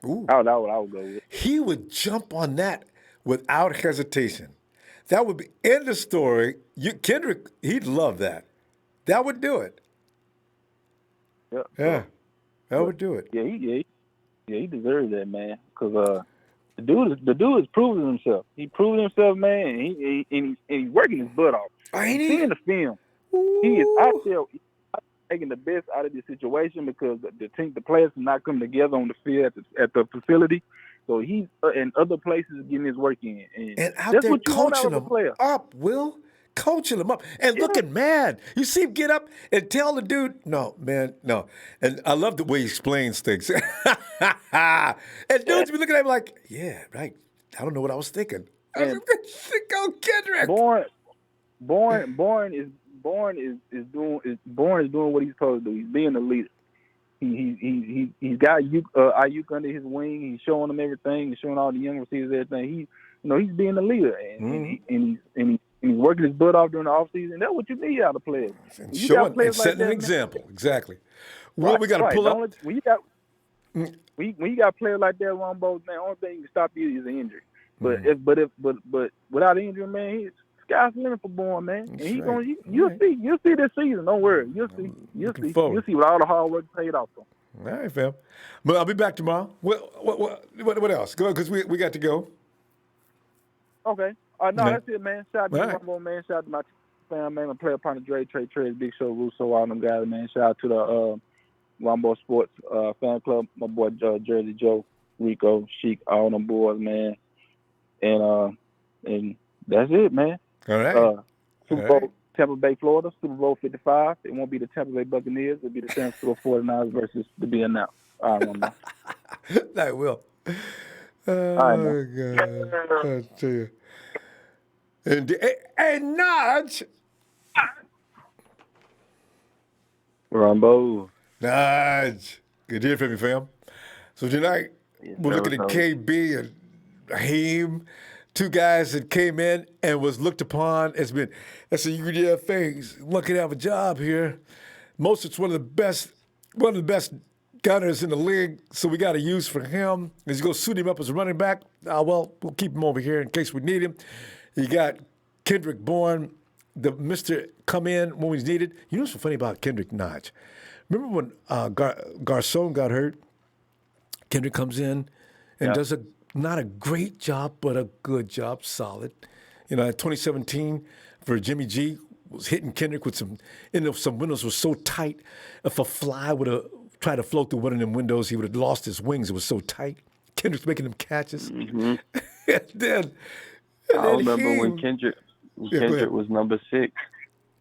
Ooh. That's what I would go with. He would jump on that without hesitation. That would be end of story. Kendrick, he'd love that. That would do it. Yep. Yeah, that would do it. Yeah, he deserves that, man. Because the dude is proving himself. He proved himself, man, and he's working his butt off. Ain't he? Seeing the film, he is out there taking the best out of the situation because the players are not coming together on the field at the facility. So he's in other places getting his work in. And out that's there what you want out coaching of a him player. up, Will. Coaching him up and looking mad. You see him get up and tell the dude, no, man, no. And I love the way he explains things. And dudes be looking at him like, yeah, right. I don't know what I was thinking. Go Kendrick. Bourne is doing what he's supposed to do. He's being a leader. He's got Ayuk under his wing. He's showing them everything. He's showing all the young receivers everything. He's being a leader, and he's working his butt off during the offseason. That's what you need out of players. And showing and setting an example. Exactly. Well, we got to pull up. When you got players like that, Ronbo, man, the only thing you can stop you is an injury. But without injury, man, sky's the limit for Bourne, man. And you'll see this season. Don't worry, you'll see what all the hard work paid off for. All right, fam. But I'll be back tomorrow. What else? Go because we got to go. Okay. That's it, man. Shout out to Ronbo, man. Shout out to my fam, man. My player partner Dre, Trey, Big Show, Russo, all them guys, man. Shout out to the Ronbo Sports fan club. My boy Jersey Joe, Rico, Sheik, all them boys, man. And that's it, man. All right. Super Bowl, Tampa Bay, Florida, Super Bowl 55. It won't be the Tampa Bay Buccaneers. It'll be the San Francisco 49ers versus to be announced. All right, man. That will. Oh, right, God. I tell you. And Nudge. Ronbo. Nudge. Good to hear from you, fam. So tonight, we're looking at KB and Raheem, two guys that came in and was looked upon as a UDFA. He's lucky to have a job here. Mostert's one of the best gunners in the league, so we got a use for him. He's going to suit him up as a running back. We'll keep him over here in case we need him. You got Kendrick Bourne, the Mr. come in when he's needed. You know what's so funny about Kendrick Notch? Remember when Garcon got hurt? Kendrick comes in and does not a great job, but a good job, solid. In 2017, for Jimmy G, was hitting Kendrick with some windows were so tight. If a fly would have tried to float through one of them windows, he would have lost his wings. It was so tight. Kendrick's making them catches. Mm-hmm. I remember when Kendrick was number 6.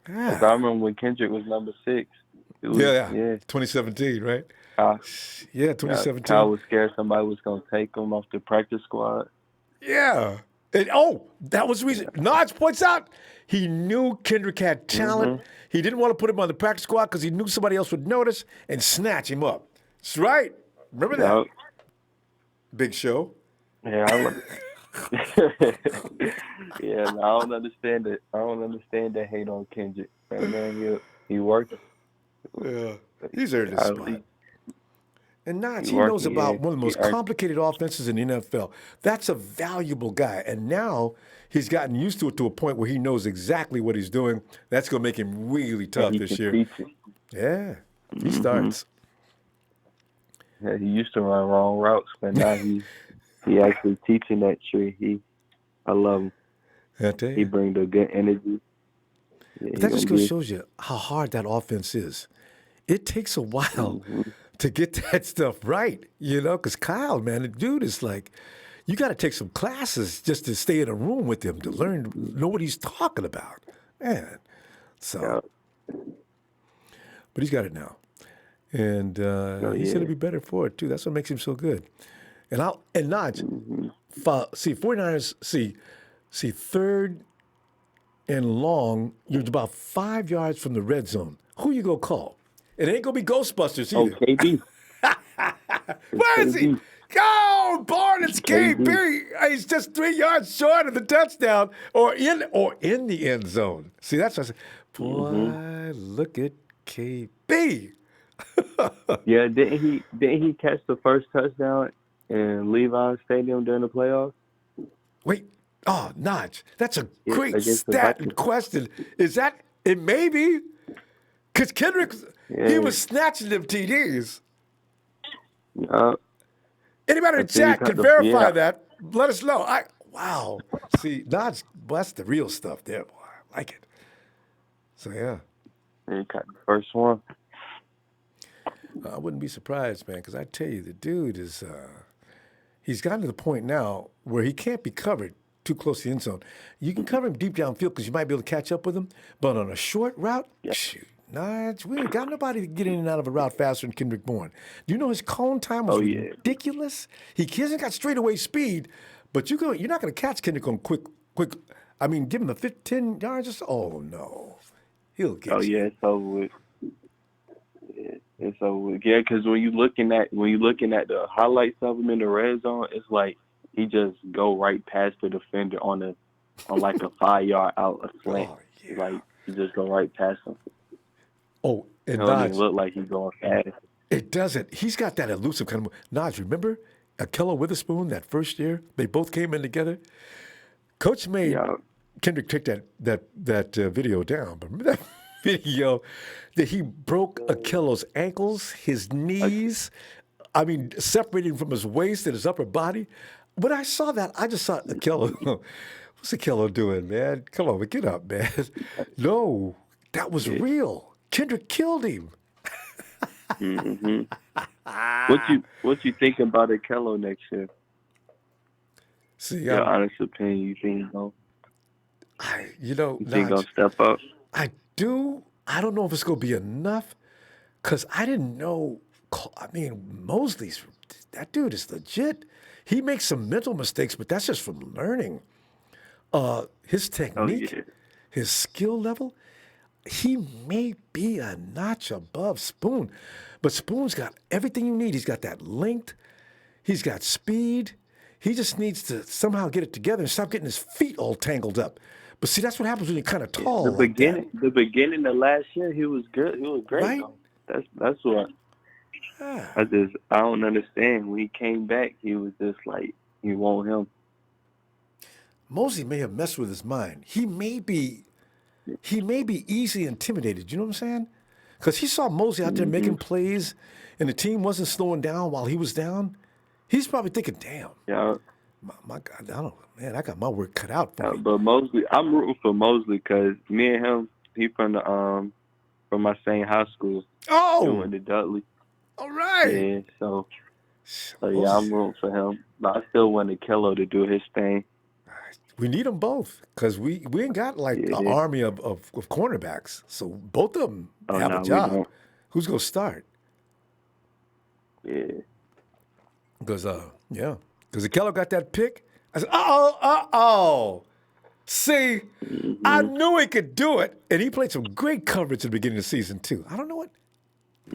I remember when Kendrick was number 6. Was, 2017, right? 2017. Kyle was scared somebody was going to take him off the practice squad. Yeah. And, that was the reason. Nodge points out he knew Kendrick had talent. Mm-hmm. He didn't want to put him on the practice squad because he knew somebody else would notice and snatch him up. That's right. Remember that? Big Show. Yeah, I remember. I don't understand it. I don't understand the hate on Kendrick. That man, he worked. Yeah, he's earned his spot. And Notch, he knows about one of the most complicated offenses in the NFL. That's a valuable guy. And now he's gotten used to it to a point where he knows exactly what he's doing. That's going to make him really tough this year. Yeah, he starts. Yeah, he used to run wrong routes, but now he actually teaching that tree. I love him. I tell you. He brings a good energy. Yeah, but that just shows you how hard that offense is. It takes a while to get that stuff right, because Kyle, man, the dude is like, you got to take some classes just to stay in a room with him to know what he's talking about, man. So, but he's got it now, and he's going to be better for it too. That's what makes him so good. And Naj, 49ers, see, third and long, you're about 5 yards from the red zone. Who you gonna call? It ain't gonna be Ghostbusters either. Oh, KB. Where is he? Go, Bourne, it's KB. He's just 3 yards short of the touchdown, or in the end zone. See, that's what I said. Boy, look at KB. Yeah, didn't he catch the first touchdown in Levi Stadium during the playoffs? Wait, Naj, that's a great against the stat Vikings. and question. Is that it? Maybe because Kendrick, he was snatching them TDs. Anybody in think chat he can got verify that. Let us know. Wow. See, Naj, that's the real stuff there, boy. I like it. So yeah, He caught the first one. I wouldn't be surprised, man, because I tell you, the dude is. He's gotten to the point now where he can't be covered too close to the end zone. You can cover him deep downfield because you might be able to catch up with him, but on a short route, shoot, Naj, we ain't got nobody to get in and out of a route faster than Kendrick Bourne. Do you know his cone time was ridiculous? He hasn't got straightaway speed, but you're not going to catch Kendrick on quick. I mean, give him the 10 yards. Oh no, he'll get you. Oh yeah, it's over with. It's over with. Yeah, because when you're looking at the highlights of him in the red zone, it's like he just go right past the defender on like a 5 yard out a slant. Oh, yeah. Like he just go right past him. Oh, and It don't even Naj, look like he's going fast. it doesn't. He's got that elusive kind of. Naj, remember Akello Witherspoon that first year? They both came in together. Coach made Kendrick take that video down, but remember that video that he broke Akello's ankles, his knees, separating from his waist and his upper body. When I saw that, I just thought, Akello, what's Akello doing, man? Come on, get up, man. No, that was real. Kendrick killed him. What you think about Akello next year? See, Your honest opinion, you think he's gonna step up? I do. I don't know if it's going to be enough because I didn't know. Mosley's, that dude is legit. He makes some mental mistakes, but that's just from learning. His technique, his skill level, he may be a notch above Spoon. But Spoon's got everything you need. He's got that length. He's got speed. He just needs to somehow get it together and stop getting his feet all tangled up. But see, that's what happens when you're kind of tall. The beginning of last year, he was good. He was great. Right? Though. That's what I don't understand. When he came back, he was just like, you want him. Mosley may have messed with his mind. He may be easily intimidated. You know what I'm saying? Because he saw Mosley out there making plays, and the team wasn't slowing down while he was down. He's probably thinking, "Damn, my God, I got my work cut out for me." But Mosley, I'm rooting for Mosley because me and him, he from my same high school. Oh, he went to Dudley. All right. Yeah, so yeah, I'm rooting for him. But I still want Akello to do his thing. We need them both because we ain't got like an army of cornerbacks. So both of them have a job. Who's gonna start? Yeah. Because Akello got that pick. I said, uh-oh. See, I knew he could do it. And he played some great coverage at the beginning of the season, too. I don't know what.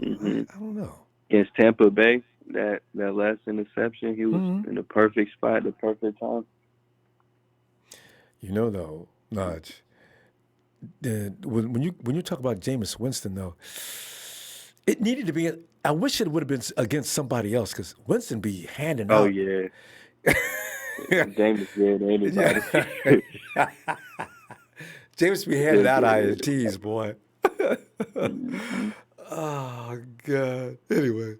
I don't know. Against Tampa Bay, that last interception, he was in the perfect spot at the perfect time. You know, though, Naj, when you talk about Jameis Winston, though, it needed to be. I wish it would have been against somebody else because Winston be handing out. Oh yeah, Jameis anybody. Jameis be handing out INTs, boy. Oh God. Anyway,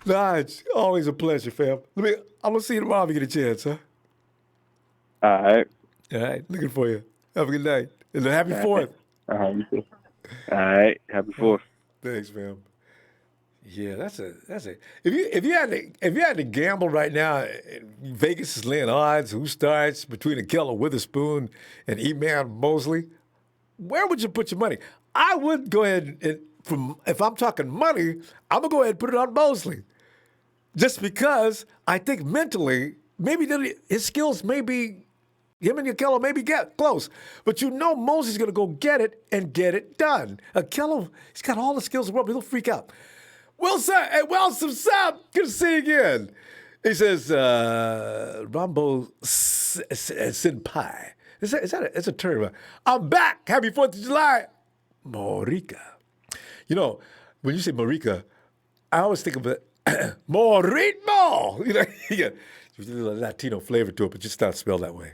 Naj, always a pleasure, fam. I'm gonna see you tomorrow if you get a chance, huh? All right. All right. Looking for you. Have a good night. And a happy 4th. All right. Happy 4th. Thanks, fam. Yeah, that's a. If you had to gamble right now, Vegas is laying odds. Who starts between Ahkello Witherspoon and E-Man Mosley? Where would you put your money? I would go ahead and if I'm talking money, I'm gonna go ahead and put it on Mosley, just because I think mentally maybe his skills may be. Him and Ahkello maybe get close, but Mosley's going to go get it and get it done. Ahkello, he's got all the skills in the world, but he'll freak out. Wilson, hey, Wilson, Sam, good to see you again. He says, Ronbo Senpai. It's a term. I'm back. Happy 4th of July. Morica. When you say Morica, I always think of it, Morito. There's a little Latino flavor to it, but just not spelled that way.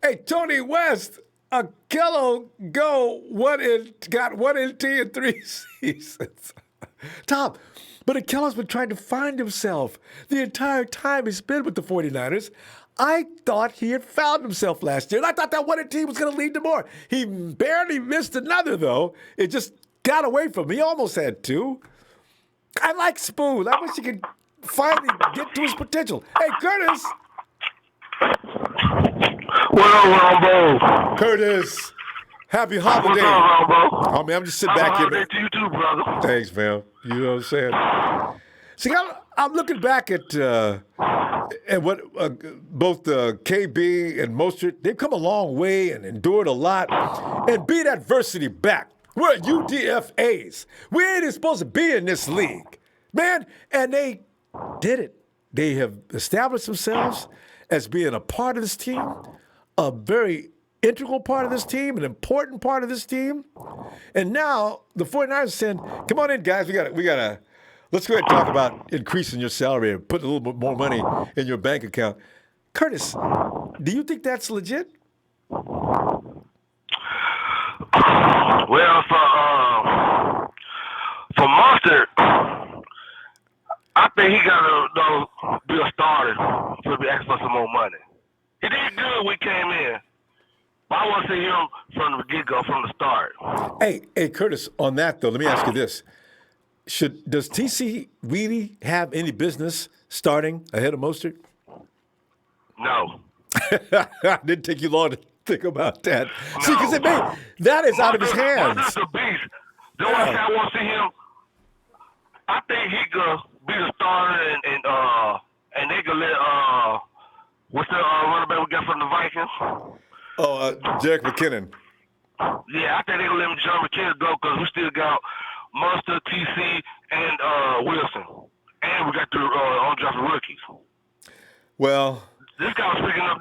Hey, Tony West, Ahkello got 1 NT in 3 seasons. Tom, but Ahkello's been trying to find himself the entire time he's been with the 49ers. I thought he had found himself last year, and I thought that 1 NT was going to lead to more. He barely missed another, though. It just got away from him. He almost had 2. I like Spoon. I wish he could finally get to his potential. Hey, Curtis. What up, Ronbo? Curtis, happy holiday. What's up, Ronbo? Oh, man, I'm just sitting back here. Happy holiday to you too, brother. Thanks, man. You know what I'm saying? See, I'm looking back at what both KB and Mostert, they've come a long way and endured a lot and beat adversity back. We're UDFAs. We ain't even supposed to be in this league, man. And they did it. They have established themselves as being a part of this team, a very integral part of this team, an important part of this team. And now the 49ers saying, come on in, guys. We gotta let's go ahead and talk about increasing your salary and putting a little bit more money in your bank account. Curtis, do you think that's legit? Well, for Mostert, I think he gotta be a starter to be asking for some more money. He did good when he came in. But I want to see him from the get-go, from the start. Hey, Curtis, on that, though, let me ask you this. Does TC really have any business starting ahead of Mostert? No. Didn't take you long to think about that. No. See, because that is out of his hands. Mostert's a beast. The only thing I want to see him, I think he could be the starter and they could let, what's the running back we got from the Vikings? Jerick McKinnon. Yeah, I think they gonna let John McKinnon go because we still got Mostert, TC, and Wilson, and we got the undrafted rookies. Well, this guy's picking up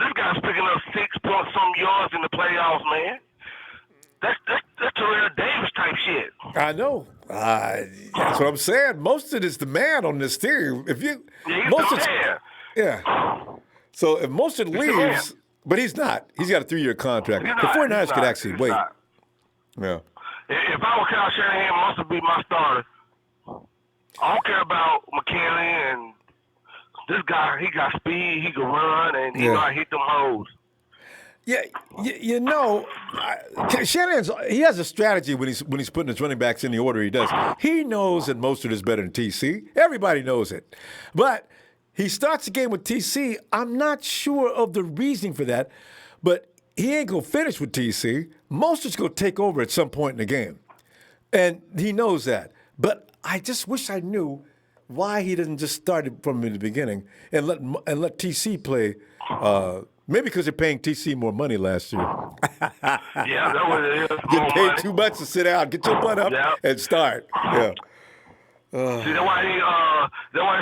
6 point some yards in the playoffs, man. That's Terrell Davis type shit. I know. That's what I'm saying. Mostert is the man on this team. He's the man. Yeah. So if Mostert leaves. But he's not. He's got a 3-year contract. The 49ers could actually wait. Yeah. If I were Kyle Shanahan, Mostert be my starter. I don't care about McKinley and this guy. He got speed. He can run, and he know how to hit them hoes. Yeah, Shanahan's he has a strategy when he's putting his running backs in the order he does. He knows that Mostert is better than TC. Everybody knows it, but. He starts the game with TC. I'm not sure of the reasoning for that, but he ain't going to finish with TC. Mostert's going to take over at some point in the game, and he knows that. But I just wish I knew why he didn't just start it from the beginning and let TC play. Maybe because they're paying TC more money last year. Yeah, that was it. Get paid too much to sit down, get your butt up, and start. Yeah. See, that's why he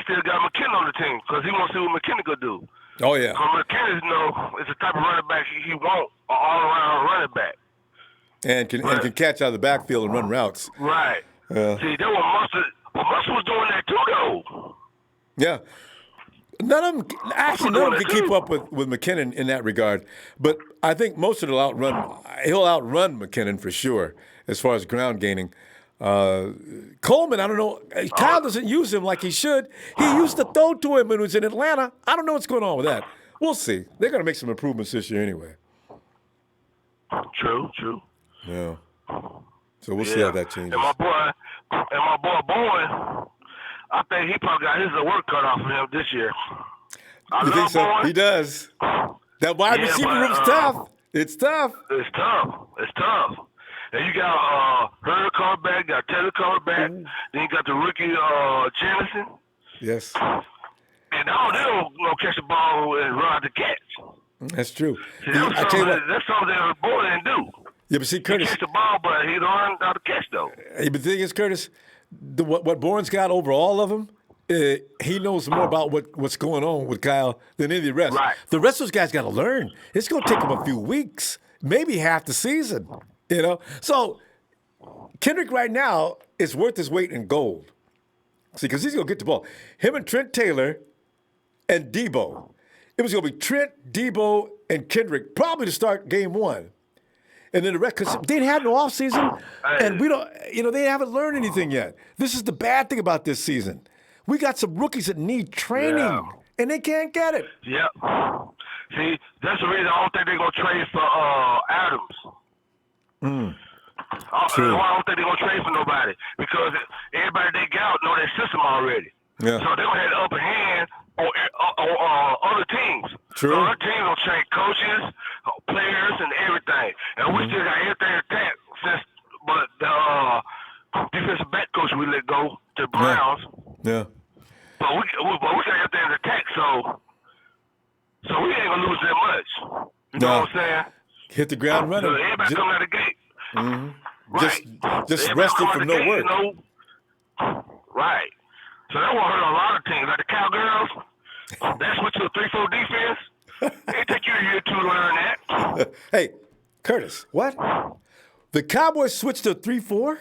still got McKinnon on the team, because he wants to see what McKinnon could do. Oh, yeah. Because McKinnon, is the type of running back he wants, an all-around running back. And can catch out of the backfield and run routes. Right. See, that was Mostert was doing that too, though. Yeah. None of them can keep up with McKinnon in that regard. But I think Mostert he'll outrun McKinnon for sure as far as ground gaining. Coleman, I don't know. Kyle doesn't use him like he should. He used to throw to him when he was in Atlanta. I don't know what's going on with that. We'll see. They're going to make some improvements this year anyway. True. Yeah. So we'll see how that changes. And my boy Bourne, I think he probably got his work cut off of him this year. You think so? Bourne. He does. That wide receiver room's tough. It's tough. It's tough. And you got Hurd coming back, got Taylor coming back, then you got the rookie Jennison. Yes. And all they don't catch the ball and run out the catch. That's true. See, I tell you what. That's something that Bourne didn't do. Yeah, but see, Curtis. He catch the ball, but he don't run out the catch, though. But the thing is, Curtis, what Bourne's got over all of them, he knows more about what's going on with Kyle than any of the rest. Right. The rest of those guys got to learn. It's going to take them a few weeks, maybe half the season. So Kendrick right now is worth his weight in gold. See, because he's going to get the ball. Him and Trent Taylor and Debo. It was going to be Trent, Debo, and Kendrick probably to start game one. And then the rest, because they had no offseason, and we don't, they haven't learned anything yet. This is the bad thing about this season. We got some rookies that need training, and they can't get it. Yep. See, that's the reason I don't think they're going to trade for Adams. True. I don't think they're going to trade for nobody because everybody they got know their system already. Yeah. So they don't have the upper hand on other teams. True. So other teams will change coaches, players, and everything. And we still got everything intact but the defensive back coach we let go to the Browns. Yeah. But we got everything intact, so we ain't going to lose that much. You know what I'm saying? Hit the ground running. So everybody coming out the gate. Mm-hmm. Right. Just Everybody resting coming from out no the work. gate, Right. So that will hurt a lot of teams. Like the Cowgirls, that's what your 3-4 defense. It take you a year to learn that. Hey, Curtis, what? The Cowboys switched to 3-4?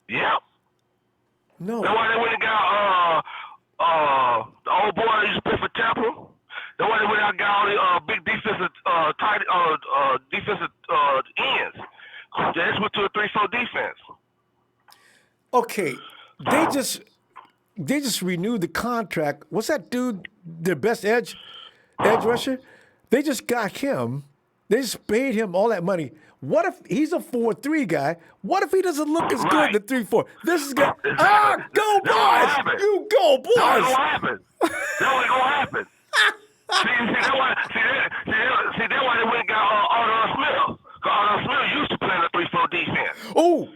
Yep. No. That's why they went and got the old boy that used to play for Temple. That's why they went and got all the big defensive defensive ends. They switched to a 3-4 defense. Okay, they just renewed the contract. What's that dude? Their best edge rusher? They just got him. They just paid him all that money. What if he's a 4-3 guy? What if he doesn't look as good in the 3-4? This is good. Go boys! You go boys! That's what's gonna happen. That's what's gonna happen. That's why they went and got Arnold Smith. Because Arnold Smith used to play in a 3-4 defense. Oh,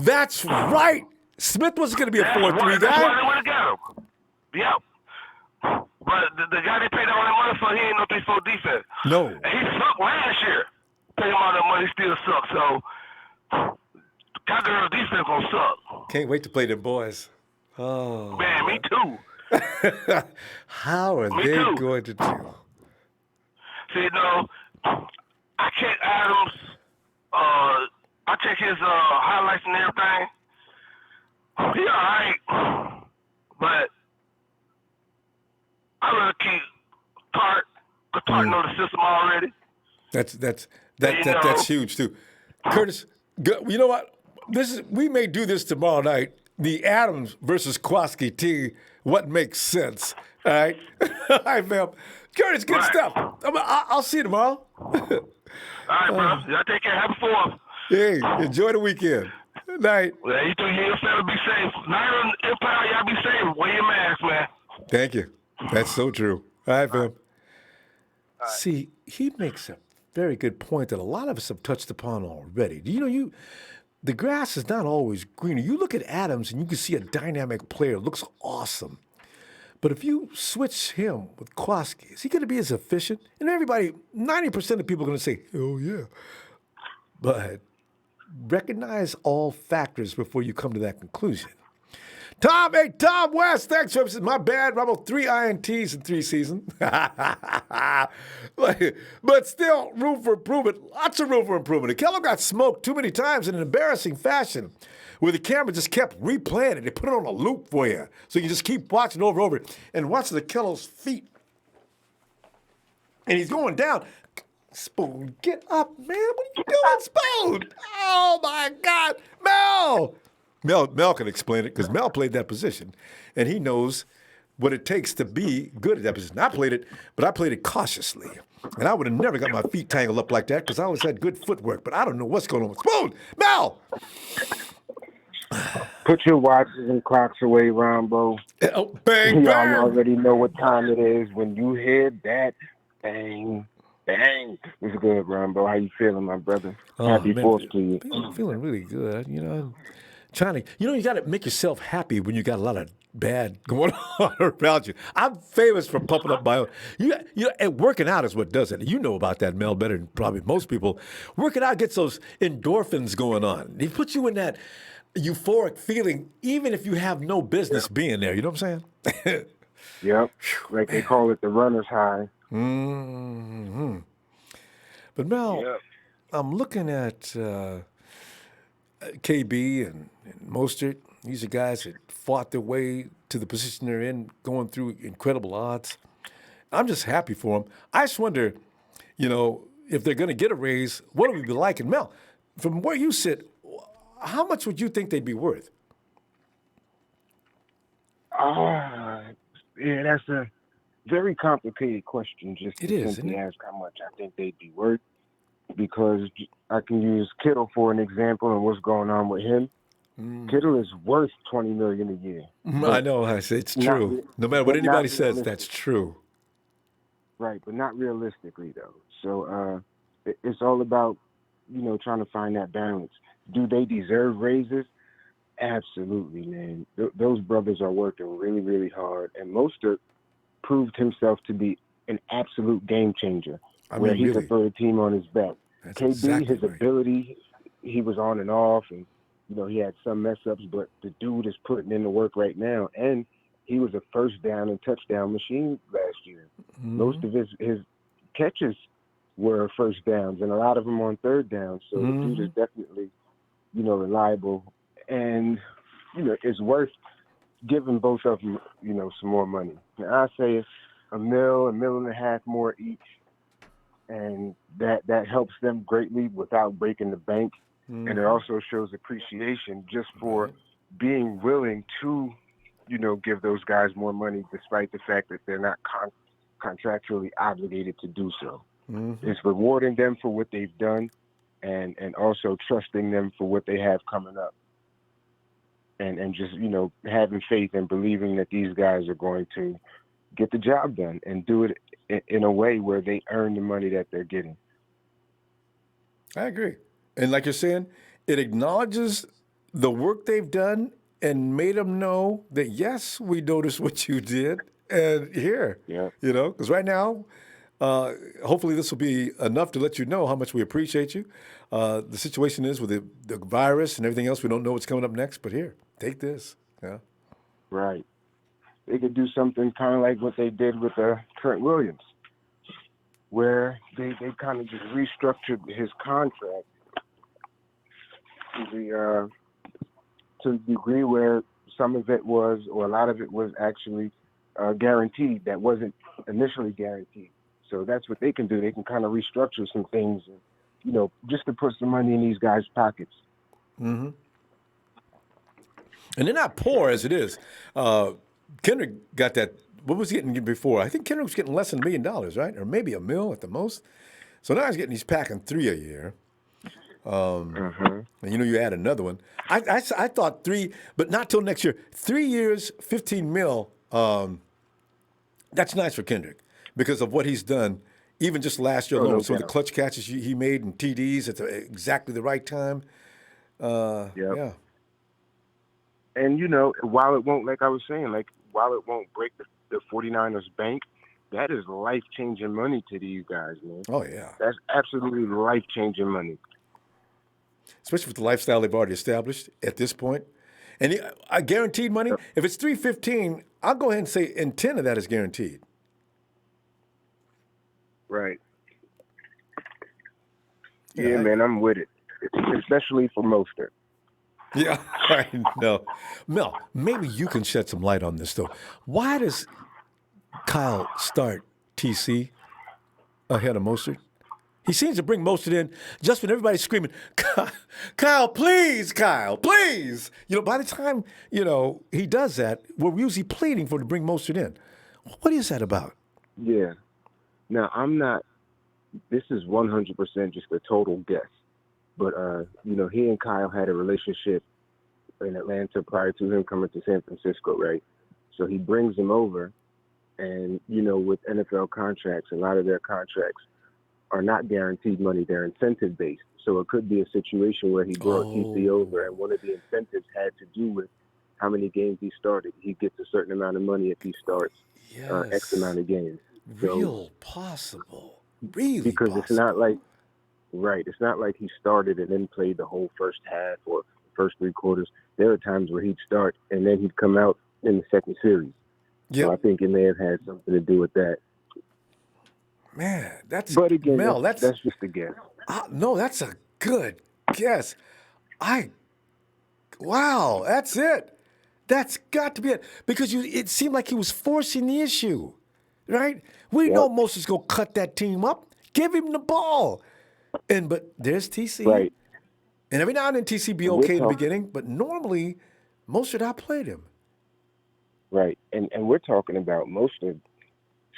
that's right. Smith wasn't going to be a 4-3 guy. That's why they went and got him. Yep. But the guy they paid all that money for, he ain't no 3-4 defense. No. And he sucked last year. Paid him all that money, still sucks. So, Cowgirls defense gonna suck. Can't wait to play them boys. Oh. Man, me too. How are they going to do? See, no, I check Adams. I check his highlights and everything. He all right, but I rather keep Tart. Because Tart know the system already. That's huge too. Curtis, you know what? We may do this tomorrow night. The Adams versus Kwaski T. What makes sense? All right, all right, fam. Curtis, good stuff. I'll see you tomorrow. All right, bro. Y'all take care. Have a 4th. Hey, enjoy the weekend. Good night. Well, you two here, fella, be safe. Night on Empire, y'all be safe. Wear your mask, man. Thank you. That's so true. All right, fam. See, he makes a very good point that a lot of us have touched upon already. The grass is not always greener. You look at Adams and you can see a dynamic player. Looks awesome. But if you switch him with Kwaski, is he going to be as efficient? And everybody, 90% of people are going to say, oh, yeah. But recognize all factors before you come to that conclusion. Tom West, thanks for this. My bad, Ronbo, 3 INTs in 3 seasons. But still, room for improvement. Lots of room for improvement. Akello got smoked too many times in an embarrassing fashion where the camera just kept replaying it. They put it on a loop for you. So you just keep watching over and over and watching Akello's feet. And he's going down. Spoon, get up, man. What are you doing, Spoon? Oh, my God. Mel can explain it because Mel played that position, and he knows what it takes to be good at that position. I played it, but I played it cautiously. And I would have never got my feet tangled up like that because I always had good footwork. But I don't know what's going on with Spoon. Mel! Put your watches and clocks away, Ronbo. Oh, bang, Y'all bang! already know what time it is. When you hear that bang, bang. It's good, Ronbo. How you feeling, my brother? Happy 4th to you. Feeling really good. You know, trying to, you got to make yourself happy when you got a lot of bad going on around you. I'm famous for pumping up my own. And working out is what does it. You know about that, Mel, better than probably most people. Working out gets those endorphins going on. It puts you in that euphoric feeling, even if you have no business being there. You know what I'm saying? Yep. Like they call it the runner's high. Mm-hmm. But Mel, I'm looking at KB and Mostert. These are guys that fought their way to the position they're in, going through incredible odds. I'm just happy for them. I just wonder, if they're going to get a raise, what would it be like? And Mel, from where you sit, how much would you think they'd be worth? Yeah, that's a very complicated question. Just it to is, simply ask how much I think they'd be worth, because I can use Kittle for an example and what's going on with him. Kittle is worth $20 million a year. I know. It's true. No matter what anybody says, that's true. Right, but not realistically though. So it's all about trying to find that balance. Do they deserve raises? Absolutely, man. Those brothers are working really, really hard, and Mostert proved himself to be an absolute game changer. He's a third team on his back. That's KB, exactly his right. ability, he was on and off, and he had some mess ups, but the dude is putting in the work right now, and he was a first down and touchdown machine last year. Mm-hmm. Most of his catches were first downs, and a lot of them on third down. So the dude is definitely, reliable, and it's worth giving both of them, some more money. Now, I say it's $1 million, $1.5 million more each, and that helps them greatly without breaking the bank. And it also shows appreciation just for being willing to, give those guys more money, despite the fact that they're not contractually obligated to do so. Mm-hmm. It's rewarding them for what they've done, and also trusting them for what they have coming up. And just, having faith and believing that these guys are going to get the job done and do it in a way where they earn the money that they're getting. I agree. And like you're saying, it acknowledges the work they've done and made them know that, yes, we noticed what you did. And here, because right now, hopefully this will be enough to let you know how much we appreciate you. The situation is with the virus and everything else, we don't know what's coming up next, but here, take this. Yeah. Right. They could do something kind of like what they did with Trent Williams, where they kind of just restructured his contract to the degree where some of it was, or a lot of it was actually guaranteed that wasn't initially guaranteed. So that's what they can do. They can kind of restructure some things, just to put some money in these guys' pockets. Mm-hmm. And they're not poor as it is. Kendrick got that. What was he getting before? I think Kendrick was getting less than $1 million, right? Or maybe $1 million at the most. So now he's packing 3 a year. And you add another one. I thought 3, but not till next year. 3 years, $15 million. That's nice for Kendrick because of what he's done. Even just last year alone, some of the clutch catches he made and TDs at exactly the right time. Yeah. And while it won't, like I was saying, while it won't break the 49ers bank, that is life-changing money to these guys, man. Oh yeah, that's absolutely life-changing money. Especially with the lifestyle they've already established at this point. And guaranteed money, if it's $315, I'll go ahead and say 10 of that is guaranteed. Right. Yeah, man, I'm with it, especially for Mostert. Yeah, I know. Mel, maybe you can shed some light on this, though. Why does Kyle start TC ahead of Mostert? He seems to bring Mostert in just when everybody's screaming, Kyle, please, Kyle, please. By the time, he does that, we're usually pleading for him to bring Mostert in. What is that about? Yeah. Now, this is 100% just a total guess. But, he and Kyle had a relationship in Atlanta prior to him coming to San Francisco, right? So he brings him over. And, with NFL contracts, a lot of their contracts are not guaranteed money. They're incentive-based. So it could be a situation where he brought TC over, and one of the incentives had to do with how many games he started. He gets a certain amount of money if he starts X amount of games. Real possible. Really because possible. It's not like, right, it's not like he started and then played the whole first half or first three quarters. There are times where he'd start and then he'd come out in the second series. Yep. So I think it may have had something to do with that. Man, but again, Mel, that's just a guess. No, that's a good guess. Wow, that's it. That's got to be it. Because it seemed like he was forcing the issue, right? We know Mostert's going to cut that team up. Give him the ball. But there's TC. Right. And every now and then TC be okay in the beginning, but normally Mostert outplayed him. Right. And we're talking about Mostert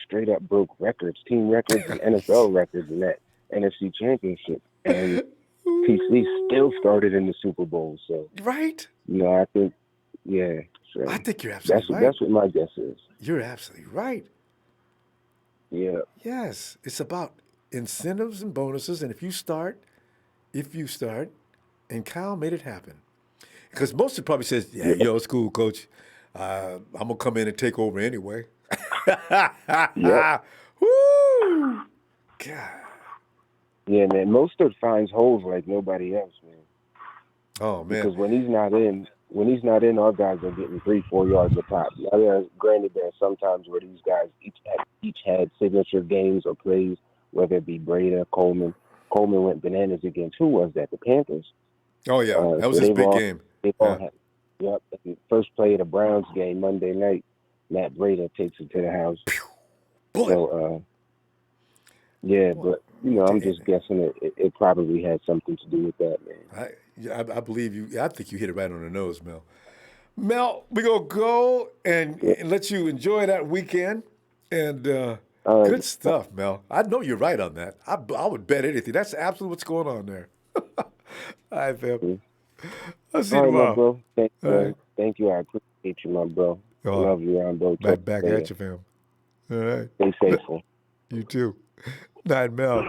straight up broke records, team records and NFL records in that NFC Championship. And TC still started in the Super Bowl. So right. I think, So I think you're absolutely right. That's what my guess is. You're absolutely right. Yeah. Yes. It's about incentives and bonuses. And if you start, and Kyle made it happen. Because Mostert probably says, it's cool, coach. I'm going to come in and take over anyway. Yeah. Woo! God. Yeah, man. Mostert finds holes like nobody else, man. Oh, man. Because when he's not in, our guys are getting 3-4 yards a pop. Now, granted, there are sometimes where these guys each had signature games or plays, whether it be Breda, Coleman. Coleman went bananas against, who was that? The Panthers? Oh, yeah. That was his big game. They all had, the first play of the Browns game Monday night, Matt Breda takes it to the house. Boy. So, but, I'm just guessing it probably had something to do with that, man. I believe you. I think you hit it right on the nose, Mel. Mel, we're going to go and let you enjoy that weekend. And good stuff, Mel. I know you're right on that. I would bet anything. That's absolutely what's going on there. All right, fam. I'll see you tomorrow. Bro. Thank you. I appreciate you, my bro. I love you, Ronbo. Back at you, fam. All right. Stay faithful. You too. Night, Mel.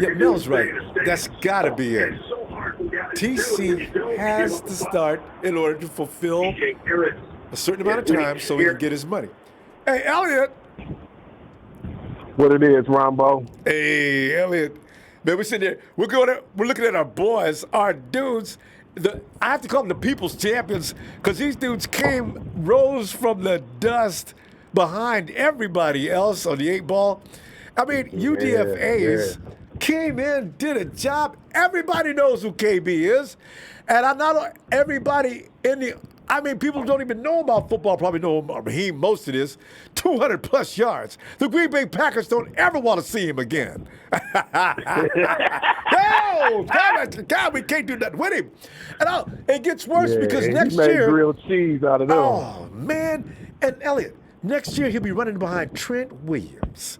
Yeah, Mel's right. That's got to be it. TC has to start in order to fulfill a certain amount of time so he can get his money. Hey, Elliot. What it is, Ronbo? Hey, Elliot. Man, we're sitting there. We're looking at our boys, our dudes. I have to call them the people's champions because these dudes rose from the dust behind everybody else on the 8 ball. I mean, UDFAs came in, did a job. Everybody knows who KB is. And I not everybody people who don't even know about football probably know who Raheem Mostert is. 200-plus yards. The Green Bay Packers don't ever want to see him again. No! God, we can't do nothing with him. And it gets worse because next year... He made grilled cheese out of them. Oh, man. And Elliot, next year he'll be running behind Trent Williams.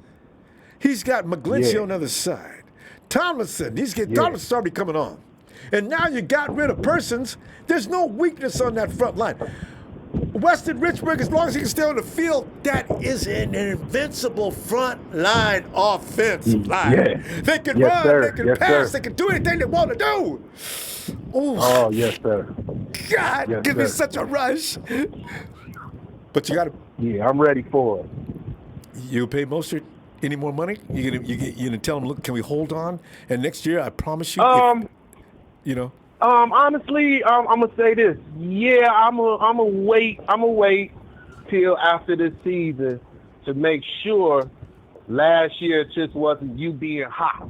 He's got McGlinchey on the other side. Tomlinson, Tomlinson's already coming on. And now you got rid of Persons. There's no weakness on that front line. Weston Richburg, as long as he can stay on the field, that is an invincible front line offensive line. Yeah. They can run, they can pass, they can do anything they want to do. Ooh. Oh, yes, sir. God, give me such a rush. But you got to... Yeah, I'm ready for it. You pay Mostert any more money? You gonna tell him, look, can we hold on? And next year, I promise you... Honestly, I'm gonna say this. Yeah, I'm gonna wait till after this season to make sure last year just wasn't you being hot.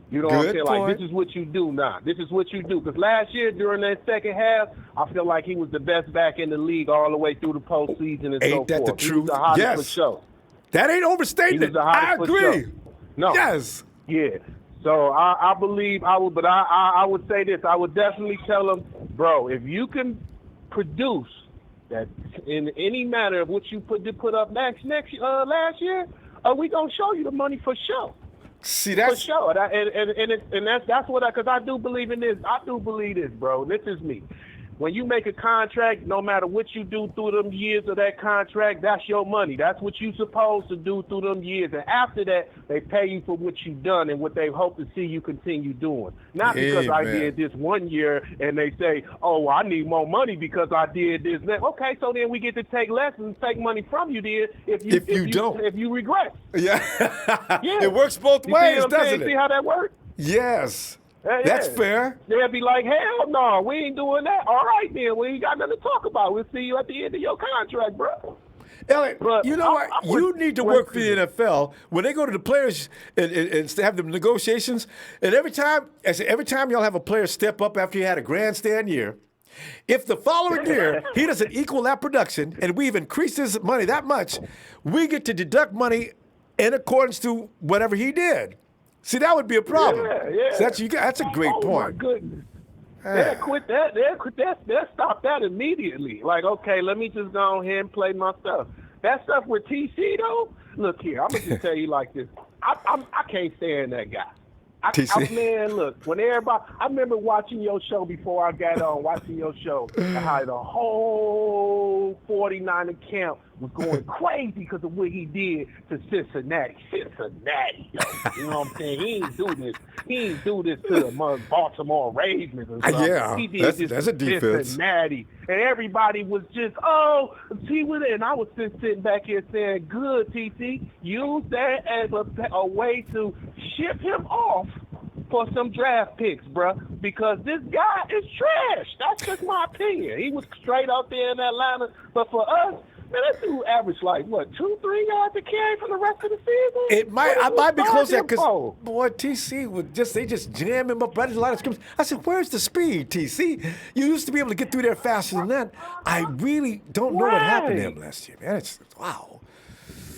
You know what I'm saying? Like, this is what you do now. This is what you do. Because last year during that second half, I feel like he was the best back in the league all the way through the postseason and so forth. Ain't that the truth? He was the hottest for sure. That ain't overstating it. I agree. No. Yes. Yeah. So I believe I would, but I would say this. I would definitely tell him, bro, if you can produce that in any matter of what you put up last year, we gonna show you the money for sure. See, For that's sure, and that's what because I do believe in this. I do believe this, bro. This is me. When you make a contract, no matter what you do through them years of that contract, that's your money. That's what you supposed to do through them years. And after that, they pay you for what you've done and what they hope to see you continue doing. Not because I did this 1 year and they say, oh, I need more money because I did this. Okay, so then we get to take less and take money from you then if you regret. Yeah. Yeah. It works both You ways, see what I'm doesn't saying? it? See how that works? Yes. Yeah. That's fair. They'll be like, hell no, we ain't doing that. All right, then. We ain't got nothing to talk about. We'll see you at the end of your contract, bro. Elliot, But you know what? You need to work for the NFL when they go to the players and have the negotiations. And every time y'all have a player step up after he had a grandstand year, if the following year he doesn't equal that production and we've increased his money that much, we get to deduct money in accordance to whatever he did. See, that would be a problem. Yeah. So that's a great point. Oh, my goodness. They'll quit that. They'll stop that immediately. Like, okay, let me just go ahead and play my stuff. That stuff with TC, though, look here, I'm going to just tell you like this. I can't stand that guy. Man, look, when everybody, I remember watching your show before I got on, watching your show, and how the whole 49er camp was going crazy because of what he did to Cincinnati. Yo. You know what I'm saying? He ain't do this to the Baltimore Ravens or something. Yeah, he did that's a defense. Cincinnati. And everybody was just, he with it. And I was just sitting back here saying, good, TC. Use that as a way to ship him off for some draft picks, bruh, because this guy is trash. That's just my opinion. He was straight out there in Atlanta. But for us, man, that dude averaged like, 2-3 yards a carry for the rest of the season? I might be close to that because, boy, TC they just jam him up right at the line of scrimmage. I said, where's the speed, TC? You used to be able to get through there faster than that. I really don't know what happened to him last year, man. Wow.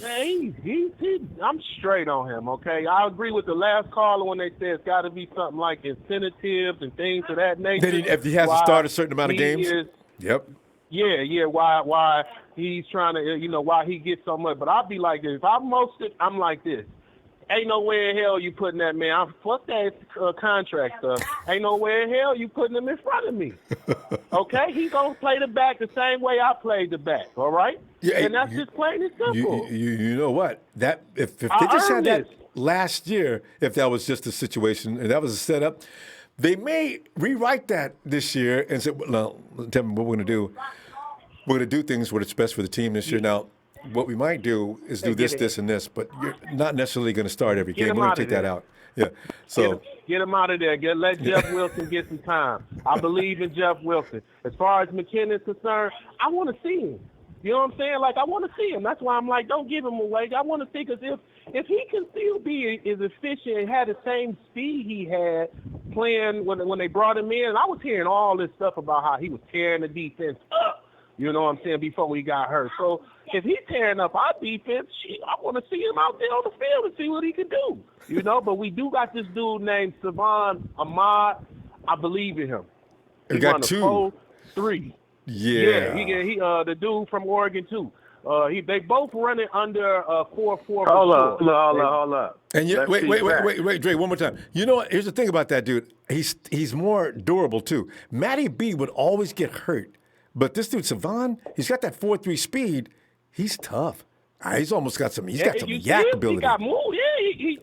I'm straight on him, okay? I agree with the last caller when they said it's got to be something like incentives and things of that nature. Then if he has to start a certain amount of games? Yep. Yeah, why he's trying to, why he gets so much. But I'll be like this. If I'm Mostert, I'm like this. Ain't no way in hell you putting that man. Fuck that contract stuff. Ain't no way in hell you putting him in front of me. Okay? He going to play the back the same way I played the back, all right? Yeah, and that's just plain and simple. You know what? That if they just had that last year, if that was just a situation and that was a setup, they may rewrite that this year and say, well, tell me what we're going to do. We're going to do things where it's best for the team this year. Now, what we might do is do this, and this, but you're not necessarily going to start every game. We're going to take that out. Yeah. So get him out of there. Let Jeff Wilson get some time. I believe in Jeff Wilson. As far as McKinnon's concerned, I want to see him. You know what I'm saying? Like, I want to see him. That's why I'm like, don't give him away. I want to see, because if he can still be as efficient and have the same speed he had playing when they brought him in, I was hearing all this stuff about how he was tearing the defense up. You know what I'm saying, before he got hurt. So if he's tearing up our defense, I want to see him out there on the field and see what he can do. You know, but we do got this dude named Savon Ahmad. I believe in him. He got two. 4-3. Yeah. He the dude from Oregon too. They both running under 4-4. Hold up. And wait, Dre, one more time. You know what? Here's the thing about that dude. He's more durable too. Matty B would always get hurt. But this dude, Savon, he's got that 4-3 speed. He's tough. He's almost got some. He's got some yak ability. He got move.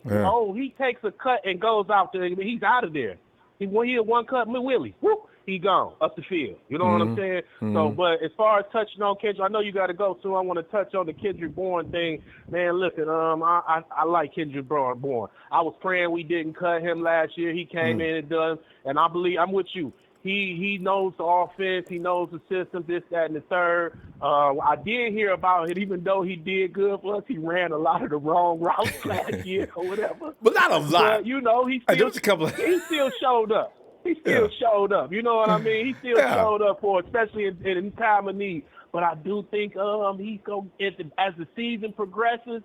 Yeah. He takes a cut and goes out there. He's out of there. He a one cut Willie. Whoop, he gone up the field. You know what I'm saying? Mm-hmm. So, but as far as touching on Kendrick, I know you got to go soon. I want to touch on the Kendrick Bourne thing. Man, look, I like Kendrick Bourne. I was praying we didn't cut him last year. He came in and done, and I believe I'm with you. He knows the offense. He knows the system, this, that, and the third. I did hear about it. Even though he did good for us, he ran a lot of the wrong routes last year or whatever. But not a lot. But, he still showed up. He still showed up. You know what I mean? He still showed up for, especially in time of need. But I do think he's going as the season progresses,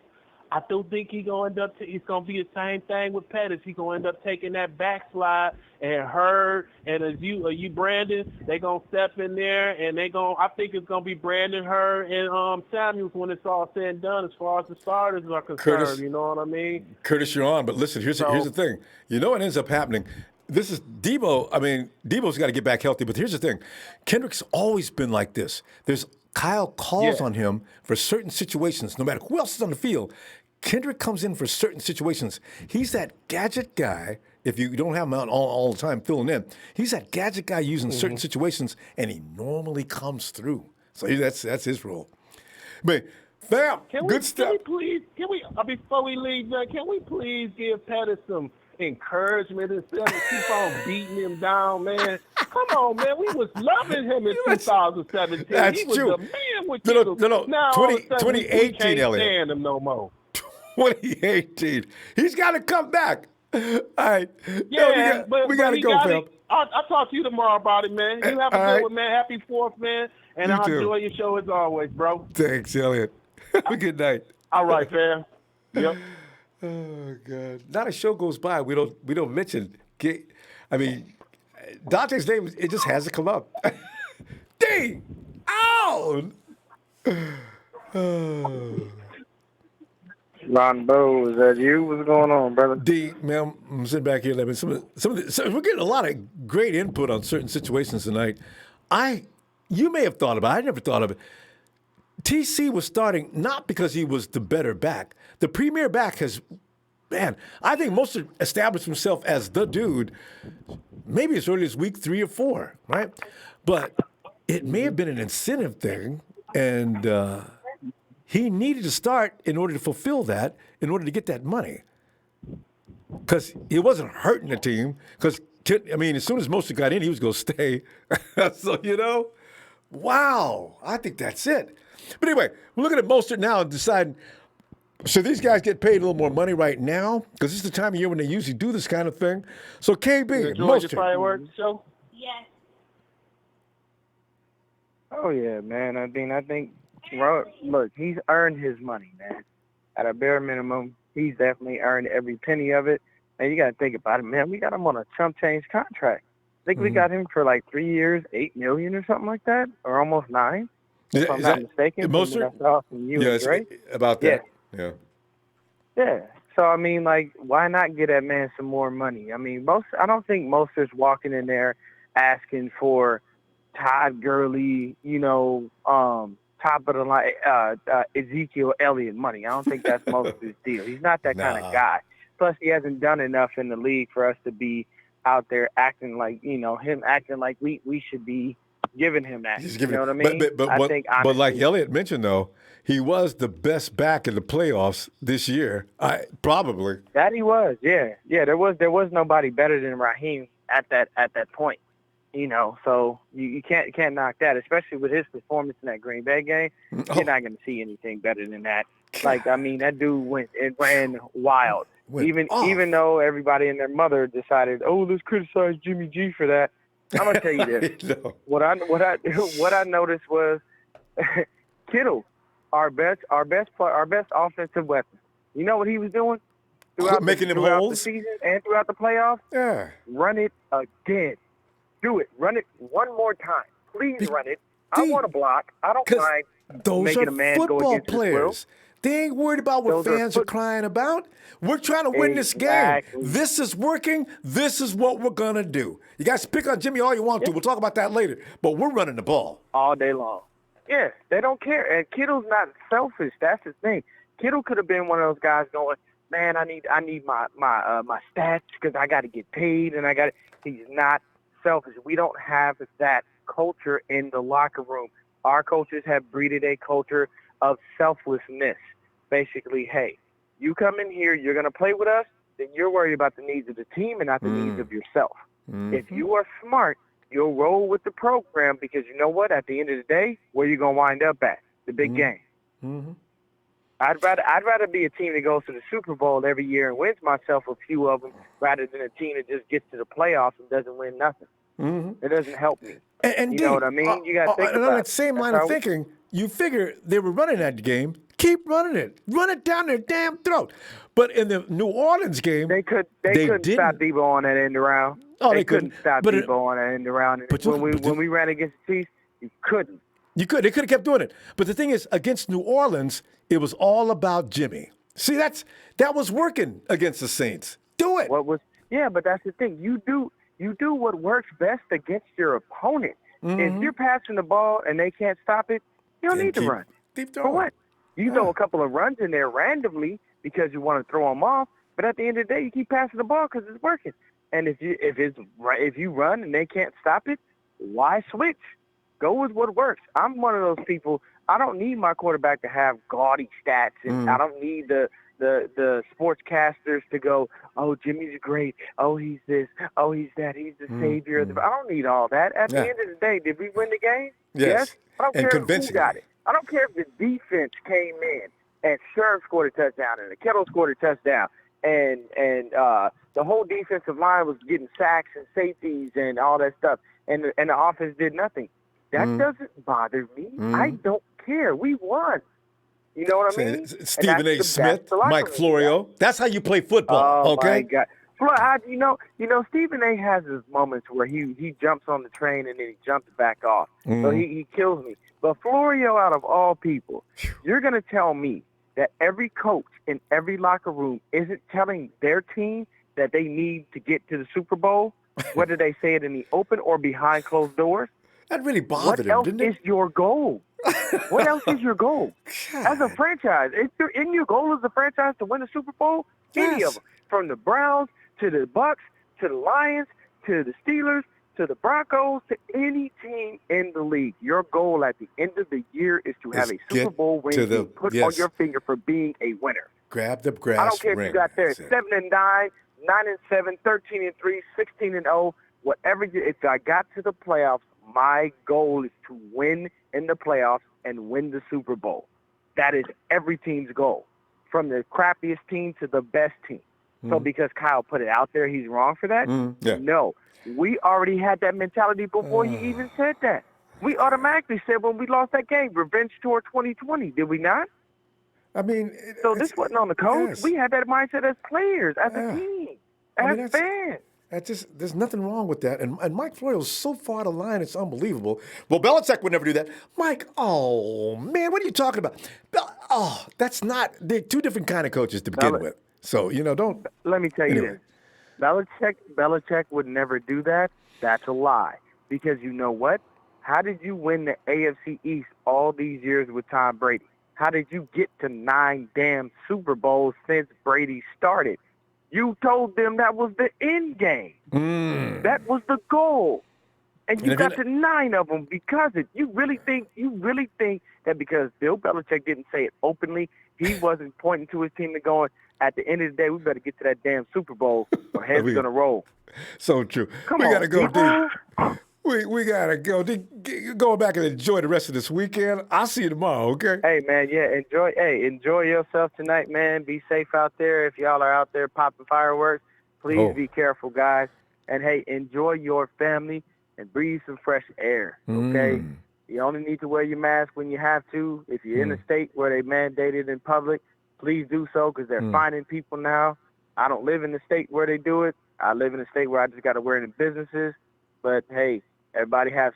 I do think he's going to it's going to be the same thing with Pettis. He's going to end up taking that backslide, and Hurd and you Brandon, they going to step in there, and I think it's going to be Brandon, Hurd, and Samuels when it's all said and done as far as the starters are concerned. Curtis, you know what I mean? Curtis, you're on, but listen, here's the thing. You know what ends up happening? This is Debo. I mean, Debo's got to get back healthy, but here's the thing. Kendrick's always been like this. Kyle calls on him for certain situations, no matter who else is on the field. Kendrick comes in for certain situations. He's that gadget guy, if you don't have him out all the time filling in, he's that gadget guy using certain situations, and he normally comes through. So that's his role. But, fam, good stuff. Before we leave, can we please give Pettis some encouragement instead of keep on beating him down, man? Come on, man. We was loving him in 2017. That's he was true. a man with you. No. Now, 2018, we can't Elliot. stand him no more. 2018. He's got to come back. All right. Yeah, we got to go, fam. I'll talk to you tomorrow about it, man. You have a good one, man. Happy 4th, man. And I'll enjoy your show as always, bro. Thanks, Elliot. Have a good night. All right, fam. Yep. Oh God! Not a show goes by we don't mention. I mean, Dante's name, it just has to come up. D. Out. Ronbo, is that you? What's going on, brother? D, man, I'm sitting back here. We're getting a lot of great input on certain situations tonight. You may have thought about it. I never thought of it. TC was starting not because he was the better back. The premier back I think Mostert established himself as the dude maybe as early as week 3 or 4, right? But it may have been an incentive thing, and he needed to start in order to fulfill that, in order to get that money. Because it wasn't hurting the team. Because, as soon as Mostert got in, he was going to stay. So, wow, I think that's it. But anyway, we're looking at Mostert now and deciding, should these guys get paid a little more money right now? Because this is the time of year when they usually do this kind of thing. So, KB, enjoy the Mostert. fireworks show? Yes. Oh, yeah, man. I think, look, he's earned his money, man. At a bare minimum, he's definitely earned every penny of it. And you got to think about it, man. We got him on a chump change contract. I think we got him for like 3 years, $8 million or something like that, or almost 9. If I'm not mistaken. Mostert? That's awesome. It's about that. Yeah. Yeah. So, why not get that man some more money? I don't think Mostert's walking in there asking for Todd Gurley, top of the line, Ezekiel Elliott money. I don't think that's Mostert's deal. He's not that kind of guy. Plus, he hasn't done enough in the league for us to be out there acting like, him acting like we should be giving him that. You know what I mean? But like Elliott mentioned, though, he was the best back in the playoffs this year. Probably. That he was, yeah. Yeah, there was nobody better than Raheem at that point. So you can't knock that, especially with his performance in that Green Bay game. You're not going to see anything better than that. That dude ran wild. Even though everybody and their mother decided, let's criticize Jimmy G for that. I'm gonna tell you this. No. What I noticed was Kittle, our best offensive weapon. You know what he was doing throughout the season and throughout the playoffs? Yeah. Run it again. Do it. Run it one more time. Please run it. I want to block. I don't mind making a man go against his will. They ain't worried about what fans are crying about. We're trying to win this game. This is working. This is what we're going to do. You guys pick on Jimmy all you want to. We'll talk about that later. But we're running the ball. All day long. Yeah, they don't care. And Kittle's not selfish. That's the thing. Kittle could have been one of those guys going, man, I need my stats because I got to get paid. He's not selfish. We don't have that culture in the locker room. Our coaches have breeded a culture of selflessness. Basically, hey, you come in here, you're going to play with us, then you're worried about the needs of the team and not the needs of yourself. If you are smart, you'll roll with the program because you know what? At the end of the day, where you going to wind up at? The big game. I'd rather be a team that goes to the Super Bowl every year and wins myself a few of them rather than a team that just gets to the playoffs and doesn't win nothing. It doesn't help me. And you know what I mean? You got to think about on that same line of thinking, you figure they were running that game Keep running it. Run it down their damn throat. But in the New Orleans game, They couldn't didn't. stop Debo on that end around. Oh, they couldn't stop But Debo on that end around. When we ran against the Chiefs, you couldn't. They could have kept doing it. But the thing is, against New Orleans, it was all about Jimmy. See, that was working against the Saints. Do it. But that's the thing. You do what works best against your opponent. If you're passing the ball and they can't stop it, you don't need to run. For what? You throw a couple of runs in there randomly because you want to throw them off, but at the end of the day, you keep passing the ball because it's working. And if you run and they can't stop it, why switch? Go with what works. I'm one of those people. I don't need my quarterback to have gaudy stats, and I don't need the sportscasters to go, oh, Jimmy's great. Oh, he's this. Oh, he's that. He's the savior. I don't need all that. At the end of the day, did we win the game? Yes. I don't care who got it. I don't care if the defense came in and Sherm scored a touchdown and the Kettle scored a touchdown and the whole defensive line was getting sacks and safeties and all that stuff, and the offense did nothing. That doesn't bother me. I don't care. We won. You know what I mean? Stephen A. Smith, Mike Florio. That's how you play football, okay? Oh, my God. You know, Stephen A. has his moments where he jumps on the train and then he jumps back off. So he kills me. But Florio, out of all people, you're going to tell me that every coach in every locker room isn't telling their team that they need to get to the Super Bowl, whether they say it in the open or behind closed doors? That really bothered him, didn't it? What else is your goal? What else is your goal? As a franchise, isn't your goal as a franchise to win the Super Bowl? Any of them. From the Browns to the Bucks to the Lions to the Steelers to the Broncos to any team in the league. Your goal at the end of the year is to have a Super Bowl ring you put on your finger for being a winner. Grab the grass. I don't care if you got there 7-9, 9-7, 13-3, 16-0, whatever. If I got to the playoffs, my goal is to win in the playoffs and win the Super Bowl. That is every team's goal, from the crappiest team to the best team. So because Kyle put it out there, he's wrong for that? No. We already had that mentality before he even said that. We automatically said when we lost that game, revenge tour 2020. Did we not? I mean, so this wasn't on the coach. Yes. We had that mindset as players, as a team, as fans. There's nothing wrong with that. And Mike Florio's so far the line, it's unbelievable. Well, Belichick would never do that. Mike, oh, man, what are you talking about? They're two different kind of coaches to begin with. So, don't. Let me tell you this. Belichick would never do that. That's a lie. Because you know what? How did you win the AFC East all these years with Tom Brady? How did you get to 9 damn Super Bowls since Brady started? You told them that was the end game. That was the goal. And you got to 9 of them because you really think that because Bill Belichick didn't say it openly, he wasn't pointing to his team and going, at the end of the day, we better get to that damn Super Bowl or heads going to roll. So true. We got to go, D. We got to go. D, go back and enjoy the rest of this weekend. I'll see you tomorrow, okay? Hey, man, enjoy yourself tonight, man. Be safe out there. If y'all are out there popping fireworks, please be careful, guys. And, hey, enjoy your family and breathe some fresh air, okay? You only need to wear your mask when you have to. If you're in a state where they mandate it in public, please do so because they're finding people now. I don't live in the state where they do it. I live in a state where I just got to wear it in businesses. But, hey, everybody have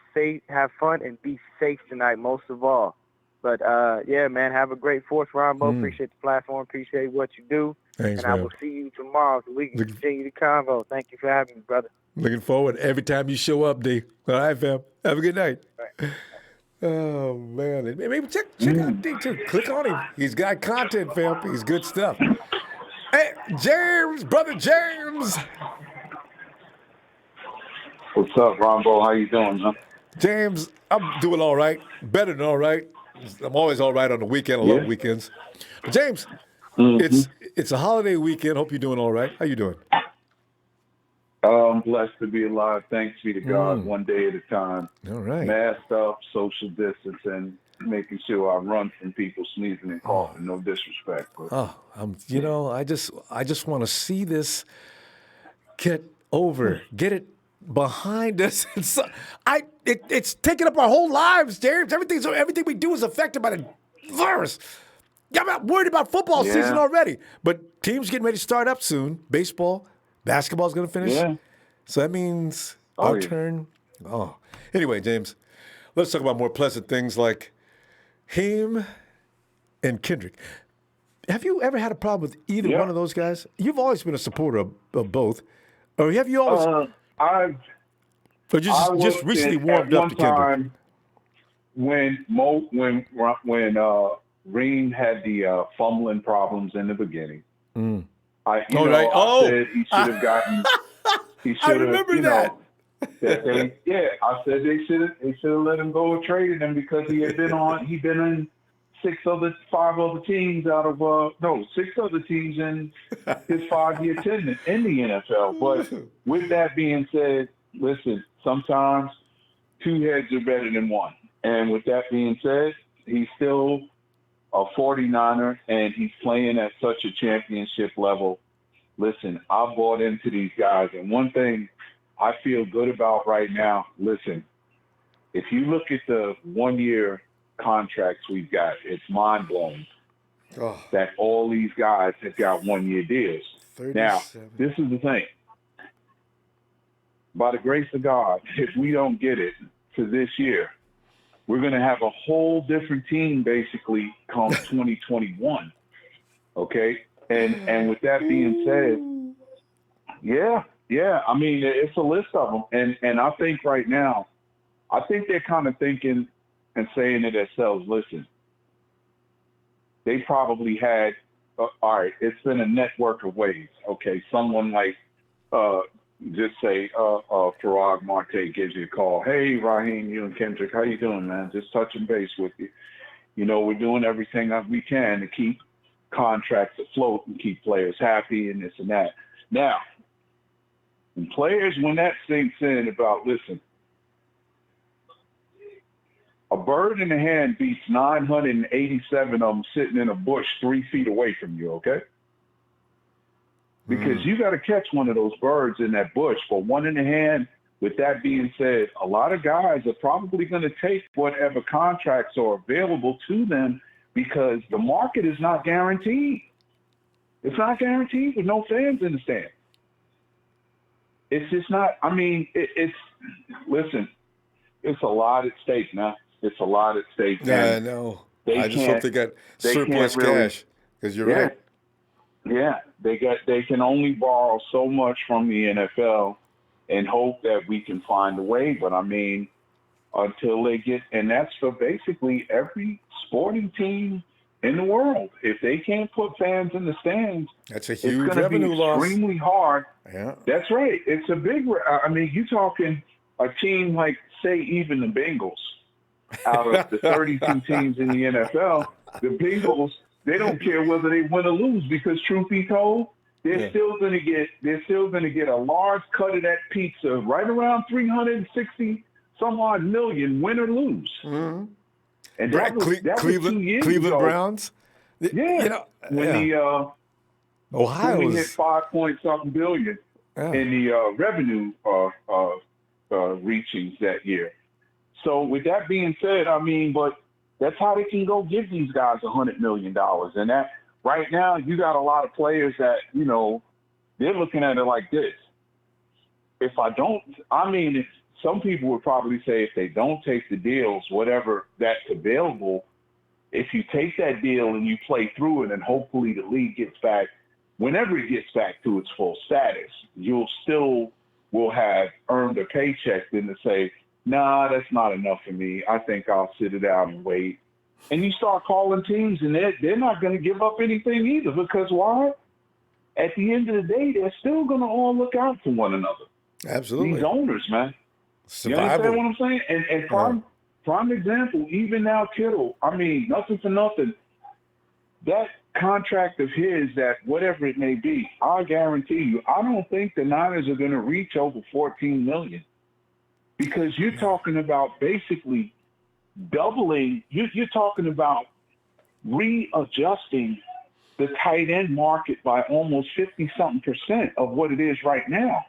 fun, and be safe tonight most of all. But, yeah, man, have a great 4th, Ronbo. Appreciate the platform. Appreciate what you do. Thanks, and I will see you tomorrow so we can continue the convo. Thank you for having me, brother. Looking forward every time you show up, D. All right, fam. Have a good night. Right. Oh, man. Maybe check out D, too. Click on him. He's got content, fam. He's good stuff. Hey, James, brother James. What's up, Ronbo? How you doing, man? James, I'm doing all right. Better than all right. I'm always all right on the weekend. I love weekends. But James, it's a holiday weekend. Hope you're doing all right. How you doing? I'm blessed to be alive. Thanks be to God, one day at a time. All right. Masked up, social distancing, making sure I run from people sneezing and coughing. No disrespect. But. I just want to see this get over, get it behind us. It's taking up our whole lives, James. Everything we do is affected by the virus. Yeah, I'm not worried about football Yeah. season already. But teams getting ready to start up soon. Baseball, basketball's going to finish. Yeah. So that means Oh, our yeah. turn. Oh. Anyway, James, let's talk about more pleasant things like Haim and Kendrick. Have you ever had a problem with either one of those guys? You've always been a supporter of both. Or have you always I or just was recently at warmed up one to Kendrick? time when Reem had the fumbling problems in the beginning. I said he should have gotten. He I should have. remember that. I said they should have let him go and traded him because he had been on. He'd been in 5 other teams out of 6 other teams in his 5-year tenure in the NFL. But with that being said, listen, sometimes 2 heads are better than 1. And with that being said, he's still a 49er and he's playing at such a championship level. Listen, I bought into these guys, and one thing I feel good about right now, listen, if you look at the 1-year contracts we've got, it's mind-blowing that all these guys have got 1-year deals. 37. Now, this is the thing. By the grace of God, if we don't get it for this year, we're going to have a whole different team basically come 2021, okay? And with that being said, yeah. I mean, it's a list of them. And I think right now, I think they're kind of thinking and saying to themselves, listen, they probably had, all right, it's been a network of ways. Okay, someone like, just say, Farag Marte gives you a call. Hey, Raheem, you and Kendrick, how you doing, man? Just touching base with you. You know, we're doing everything that we can to keep contracts afloat and keep players happy and this and that. Now, and players, when that sinks in about, listen, a bird in the hand beats 987 of them sitting in a bush 3 feet away from you, okay? Because you got to catch one of those birds in that bush. For 1 in the hand, with that being said, a lot of guys are probably going to take whatever contracts are available to them because the market is not guaranteed. It's not guaranteed with no fans in the stand. It's just not, I mean, listen, it's a lot at stake now. It's a lot at stake. Yeah, I know. I just hope they got surplus cash because you're right. Yeah, they can only borrow so much from the NFL and hope that we can find a way. But I mean, until they get, and that's for basically every sporting team in the world. If they can't put fans in the stands, that's a huge revenue loss. It's extremely hard. Yeah, that's right. It's a big. I mean, you're talking a team like, say, even the Bengals. Out of the 32 teams in the NFL, the Bengals, they don't care whether they win or lose because, truth be told, they're still going to get a large cut of that pizza, right around 360 some odd million, win or lose. Mm-hmm. And that was 2 years Cleveland ago. Browns. Yeah, when the Ohio hit 5-point-something billion in the revenue reachings that year. So with that being said, I mean, but that's how they can go give these guys $100 million. And that right now, you got a lot of players that, you know, they're looking at it like this. If some people would probably say if they don't take the deals, whatever that's available, if you take that deal and you play through it and hopefully the league gets back, whenever it gets back to its full status, you'll still will have earned a paycheck than to say, nah, that's not enough for me. I think I'll sit it out and wait. And you start calling teams, and they're not going to give up anything either because why? At the end of the day, they're still going to all look out for one another. Absolutely. These owners, man. Survival. You understand what I'm saying? And prime example, even now Kittle, I mean, nothing for nothing. That contract of his, that whatever it may be, I guarantee you, I don't think the Niners are going to reach over $14 million. Because you're talking about basically doubling, you're talking about readjusting the tight end market by almost 50-something% of what it is right now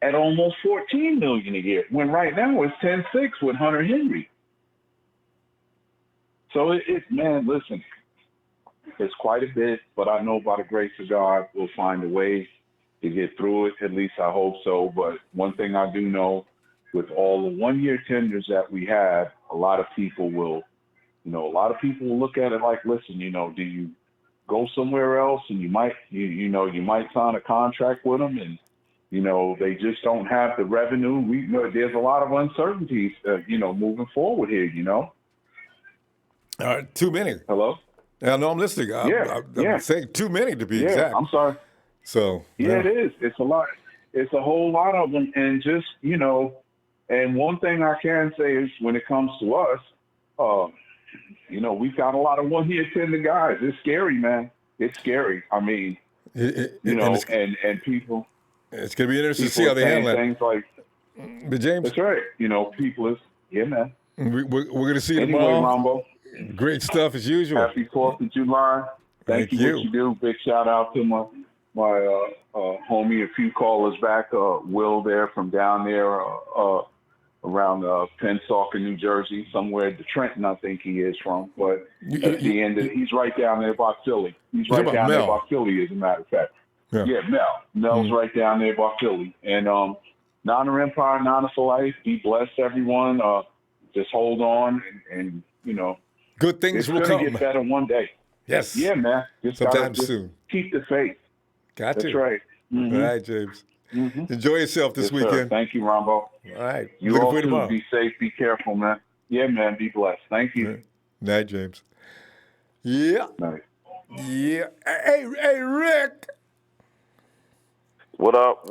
at almost $14 million a year, when right now it's 10.6 with Hunter Henry. So man, listen, it's quite a bit, but I know by the grace of God, we'll find a way to get through it. At least I hope so. But one thing I do know, with all the one-year tenders that we have, a lot of people will look at it like, listen, do you go somewhere else and you might sign a contract with them and, they just don't have the revenue. There's a lot of uncertainties, moving forward here, Too many. Hello? Yeah, no, I'm listening. I'm saying too many to be exact. I'm sorry. So it is. It's a lot. It's a whole lot of them. And just, and one thing I can say is when it comes to us, we've got a lot of one-year tender guys. It's scary, man. It's scary. I mean, and people. It's going to be interesting to see how they handle it. Things like, but James. That's right. People is, man. We're going to see you anyway, tomorrow. Ronbo. Great stuff as usual. Happy 4th of July. Thank you. What you do. Big shout out to my homie, a few callers back, Will there from down there around Pensacola, New Jersey, somewhere to Trenton, I think he is from. But at the end of he's right down there by Philly. He's right down there by Philly, as a matter of fact. Yeah, Mel. Mel's right down there by Philly. And Nana Empire, Nana for life. Be blessed, everyone. Just hold on and good things will come. It's going to get better one day. Yes. Yeah, man. Sometime soon. Keep the faith. Got That's to. right. Mm-hmm. All right, James. Mm-hmm. Enjoy yourself this weekend. Sir. Thank you, Ronbo. All right. You all too. Be safe. Be careful, man. Yeah, man. Be blessed. Thank you. Right. Night, James. Yeah. Night. Yeah. Hey, Rick. What up,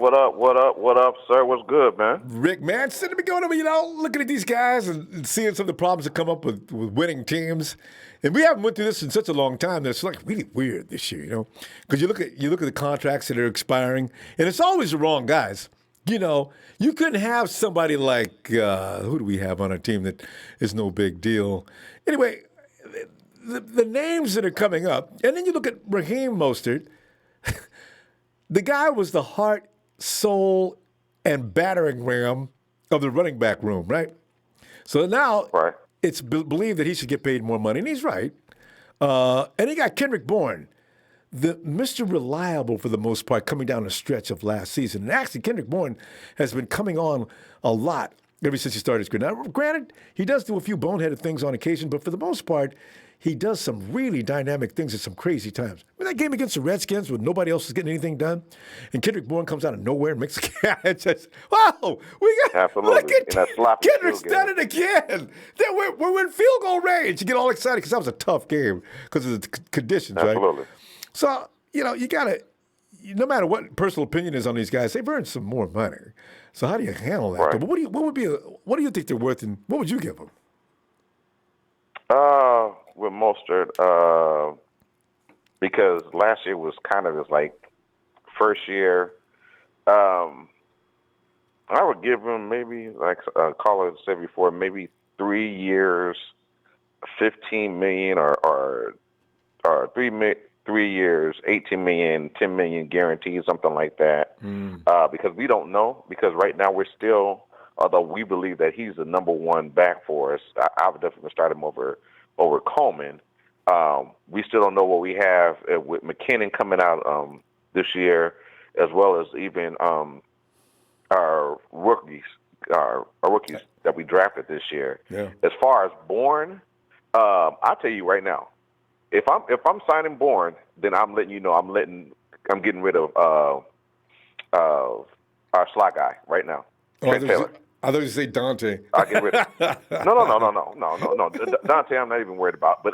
sir? What's good, man? Rick, man, sitting me going over, looking at these guys and seeing some of the problems that come up with winning teams. And we haven't went through this in such a long time that it's like really weird this year, Because you look at the contracts that are expiring, and it's always the wrong guys. You couldn't have somebody like, who do we have on our team that is no big deal? Anyway, the names that are coming up, and then you look at Raheem Mostert. The guy was the heart, soul, and battering ram of the running back room, right? So now it's believed that he should get paid more money, and he's right. And you got Kendrick Bourne, the Mr. Reliable for the most part, coming down the stretch of last season. And actually, Kendrick Bourne has been coming on a lot ever since he started his career. Now, granted, he does do a few boneheaded things on occasion, but for the most part, he does some really dynamic things at some crazy times. That game against the Redskins when nobody else is getting anything done, and Kendrick Bourne comes out of nowhere and makes a catch. Wow, we got absolutely. Kendrick's done it again. Then we're in field goal range. You get all excited because that was a tough game because of the conditions, absolutely. Right? So you gotta, no matter what personal opinion is on these guys, they've earned some more money. So how do you handle that? Right. But what do you think they're worth, and what would you give them? With Mostert, because last year was kind of his first year. I would give him maybe caller said before, maybe 3 years, $15 million, or 3 years, $18 million, $10 million guaranteed, something like that. Because we don't know. Because right now we're still, although we believe that he's the number one back for us, I would definitely start him over Coleman. We still don't know what we have with McKinnon coming out this year, as well as even our rookies that we drafted this year. Yeah. As far as Bourne, I'll tell you right now, if I'm signing Bourne, then I'm letting you know I'm getting rid of our slot guy right now, Trent Taylor. I thought you say Dante. I'll get rid of him. No. Dante, I'm not even worried about. But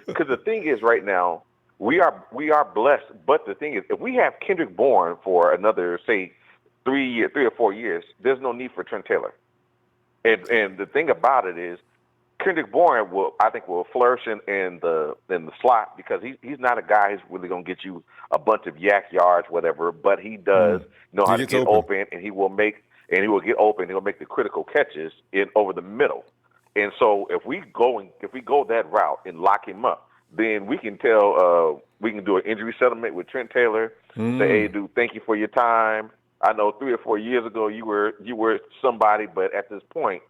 because the thing is, right now we are blessed. But the thing is, if we have Kendrick Bourne for another, say, 3 or 4 years, there's no need for Trent Taylor. And the thing about it is, Kendrick Bourne will flourish in the slot because he's not a guy who's really going to get you a bunch of yak yards, whatever. But he does know how to get open, and he will get open. He'll make the critical catches over the middle. And so if we go that route and lock him up, then we can tell we can do an injury settlement with Trent Taylor. Say, hey, dude, thank you for your time. I know 3 or 4 years ago you were somebody, but at this point,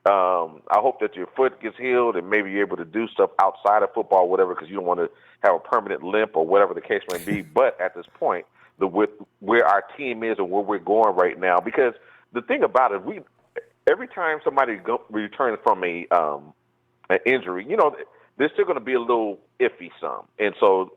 I hope that your foot gets healed and maybe you're able to do stuff outside of football or whatever because you don't want to have a permanent limp or whatever the case may be. But at this point, with where our team is and where we're going right now, because the thing about it, every time somebody returns from an injury, they're still going to be a little iffy some. And so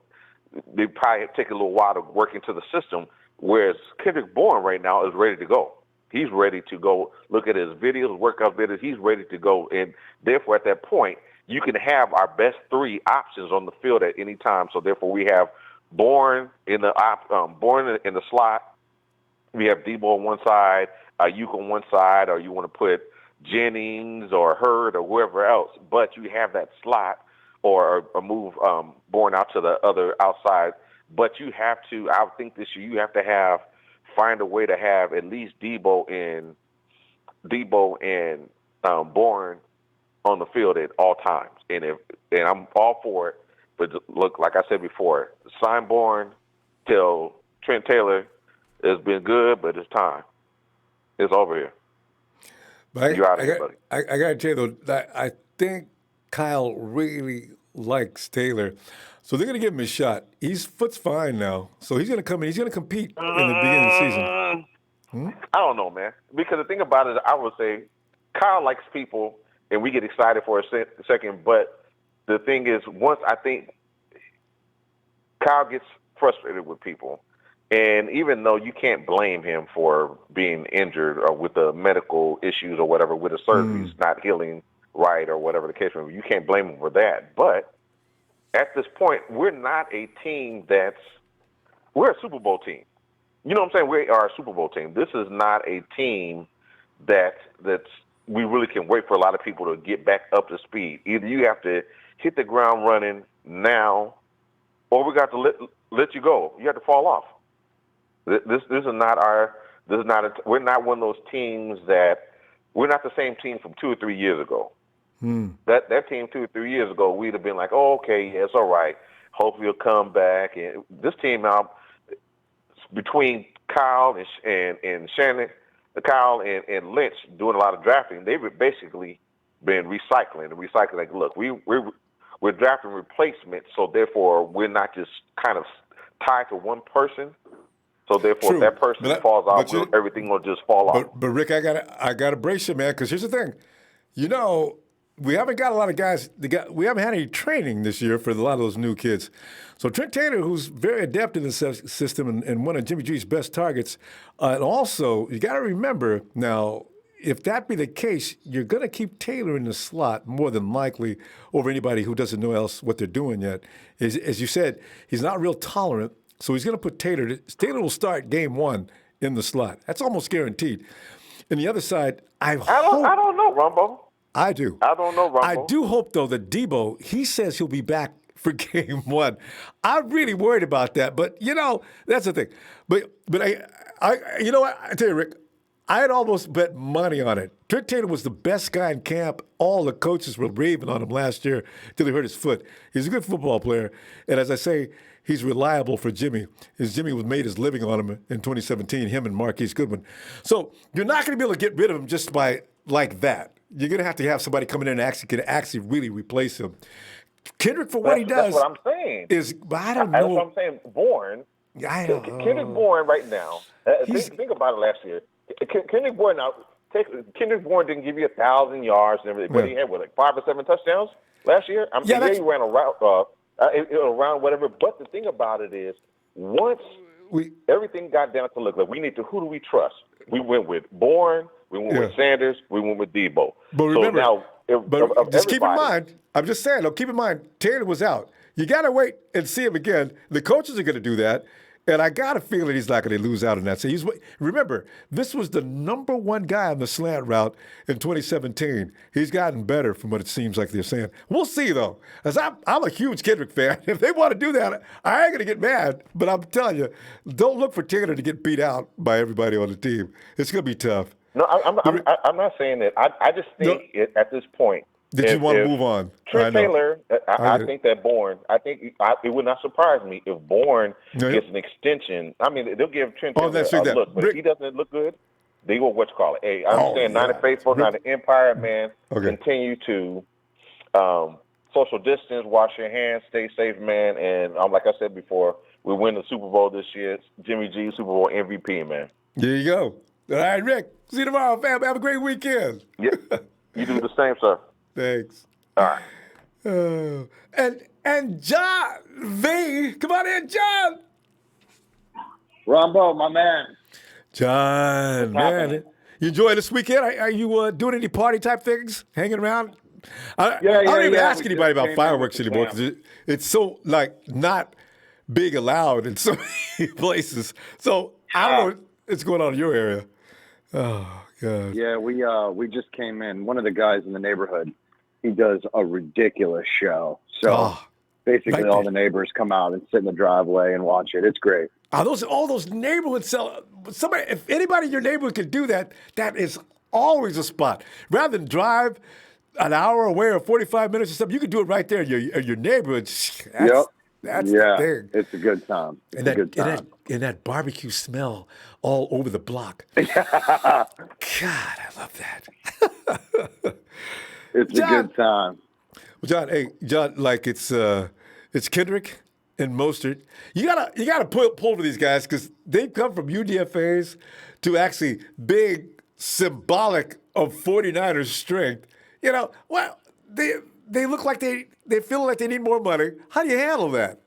they probably take a little while to work into the system, whereas Kendrick Bourne right now is ready to go. He's ready to go look at his videos, workout videos. He's ready to go. And therefore, at that point, you can have our best three options on the field at any time. So therefore, we have Bourne in the slot. We have Debo on one side, Ayuk on one side, or you want to put Jennings or Hurd or whoever else. But you have that slot or move Bourne out to the other outside. But you have to, I think this year, you have to find a way to have at least Debo and Bourne on the field at all times. And I'm all for it. But look, like I said before, sign Bourne till Trent Taylor has been good, but it's time. It's over here. But You're out of here, buddy. I got to tell you, though, that I think Kyle really likes Taylor. So they're going to give him a shot. His foot's fine now. So he's going to come in. He's going to compete in the beginning of the season. I don't know, man. Because the thing about it, I would say Kyle likes people, and we get excited for a second. But the thing is, once I think Kyle gets frustrated with people, and even though you can't blame him for being injured or with the medical issues or whatever, with the surgeries not healing right or whatever the case may be, you can't blame him for that. But at this point, we're not a team we're a Super Bowl team. You know what I'm saying? We are a Super Bowl team. This is not a team that's we really can wait for a lot of people to get back up to speed. Either you have to hit the ground running now, or we got to let you go. You have to fall off. This is not we're not one of those teams we're not the same team from 2 or 3 years ago. That team 2 or 3 years ago, we'd have been like, oh, okay, yeah, it's all right. Hopefully he'll come back. And this team now, between Kyle and Shannon, Kyle and Lynch doing a lot of drafting, they've basically been recycling. Like, look, we're drafting replacements, so therefore we're not just kind of tied to one person. So therefore, if that person falls off, everything will just fall off. But Rick, I gotta brace you, man, because here's the thing. We haven't got a lot of guys. We haven't had any training this year for a lot of those new kids. So Trent Taylor, who's very adept in the system and one of Jimmy G's best targets, and also you got to remember now, if that be the case, you're going to keep Taylor in the slot more than likely over anybody who doesn't know else what they're doing yet. As you said, he's not real tolerant, so he's going to put Taylor. Taylor will start game one in the slot. That's almost guaranteed. And the other side, I don't know, Ronbo. I do. I don't know, Ronbo. I do hope, though, that Debo, he says he'll be back for game one. I'm really worried about that, but, that's the thing. But you know what? I tell you, Rick, I had almost bet money on it. Trent Taylor was the best guy in camp. All the coaches were raving on him last year until he hurt his foot. He's a good football player, and as I say, he's reliable for Jimmy. Jimmy made his living on him in 2017, him and Marquise Goodwin. So you're not going to be able to get rid of him just by like that. You're going to have somebody coming in and can actually really replace him. Kendrick, for what he does, that's what I'm saying. I don't know. That's what I'm saying. Bourne, Kendrick Bourne right now. Think about it last year. Kendrick Bourne Kendrick Bourne didn't give you 1,000 yards and everything, but he had 5 or 7 touchdowns last year. He ran a route, around whatever. But the thing about it is, once everything got down to look like who do we trust? We went with Bourne. We went with Sanders. We went with Debo. But remember, just keep in mind, I'm just saying, keep in mind, Taylor was out. You got to wait and see him again. The coaches are going to do that. And I got a feeling he's not going to lose out on that. So remember, this was the number one guy on the slant route in 2017. He's gotten better from what it seems like they're saying. We'll see, though. As I'm a huge Kendrick fan. If they want to do that, I ain't going to get mad. But I'm telling you, don't look for Taylor to get beat out by everybody on the team. It's going to be tough. No, I'm not saying that. I just think at this point, Did you want to move on? Trent Taylor, I think that Bourne, it would not surprise me if Bourne gets an extension. I mean, they'll give Trent Taylor a look, but if he doesn't look good, Hey, I understand Niner Faithful, Niner Empire, man. Okay. Continue to social distance, wash your hands, stay safe, man. And like I said before, we win the Super Bowl this year. Jimmy G, Super Bowl MVP, man. There you go. All right, Rick. See you tomorrow, fam. Have a great weekend. Yep. You do the same, sir. Thanks. All right. And John V. Come on in, John. Ronbo, my man. John, man. You enjoying this weekend? Are you doing any party type things? Hanging around? I don't even ask anybody about fireworks anymore because it's so not big allowed in so many places. So I don't know what's going on in your area. Oh God. Yeah, we just came in. One of the guys in the neighborhood, he does a ridiculous show. So basically, all the neighbors come out and sit in the driveway and watch it. It's great. All those neighborhoods if anybody in your neighborhood can do that, that is always a spot. Rather than drive an hour away or 45 minutes or something, you can do it right there in your neyborhood. That's the thing. It's a good time. It's a good time. And that barbecue smell all over the block. God, I love that. It's a good time. Well, John, it's Kendrick and Mostert. You gotta pull for these guys because they've come from UDFAs to actually big symbolic of 49ers strength. They look like they feel like they need more money. How do you handle that?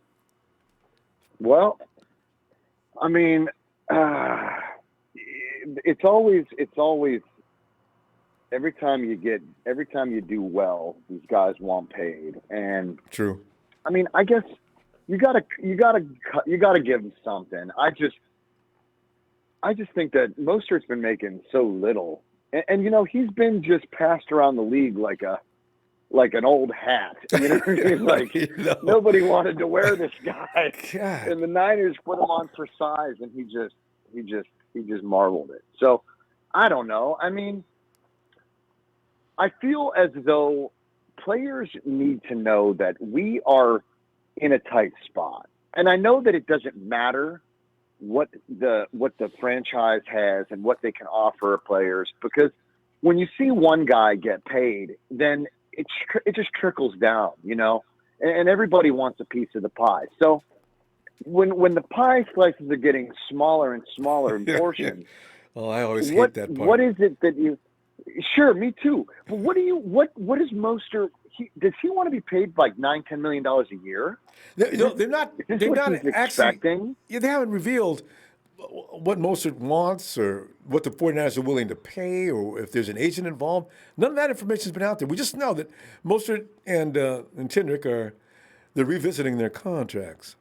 Well, I mean, it's always every time you do well, these guys want paid. And true. I mean, I guess you gotta give them something. I just think that Mostert's been making so little, and he's been just passed around the league like an old hat. You know what I mean? Like nobody wanted to wear this guy, and the Niners put him on for size, and he just marveled it. So I don't know. I mean, I feel as though players need to know that we are in a tight spot, and I know that it doesn't matter what the franchise has and what they can offer players, because when you see one guy get paid, then it just trickles down, and everybody wants a piece of the pie. So when the pie slices are getting smaller and smaller in portions, oh, I always hate that part. What is it that you? Sure, me too. But what is Mostert? Does he want to be paid like $9-10 million a year? They're not. They're not actually expecting. Yeah, they haven't revealed what Mostert wants or what the 49ers are willing to pay or if there's an agent involved. None of that information has been out there. We just know that Mostert and Kendrick they're revisiting their contracts.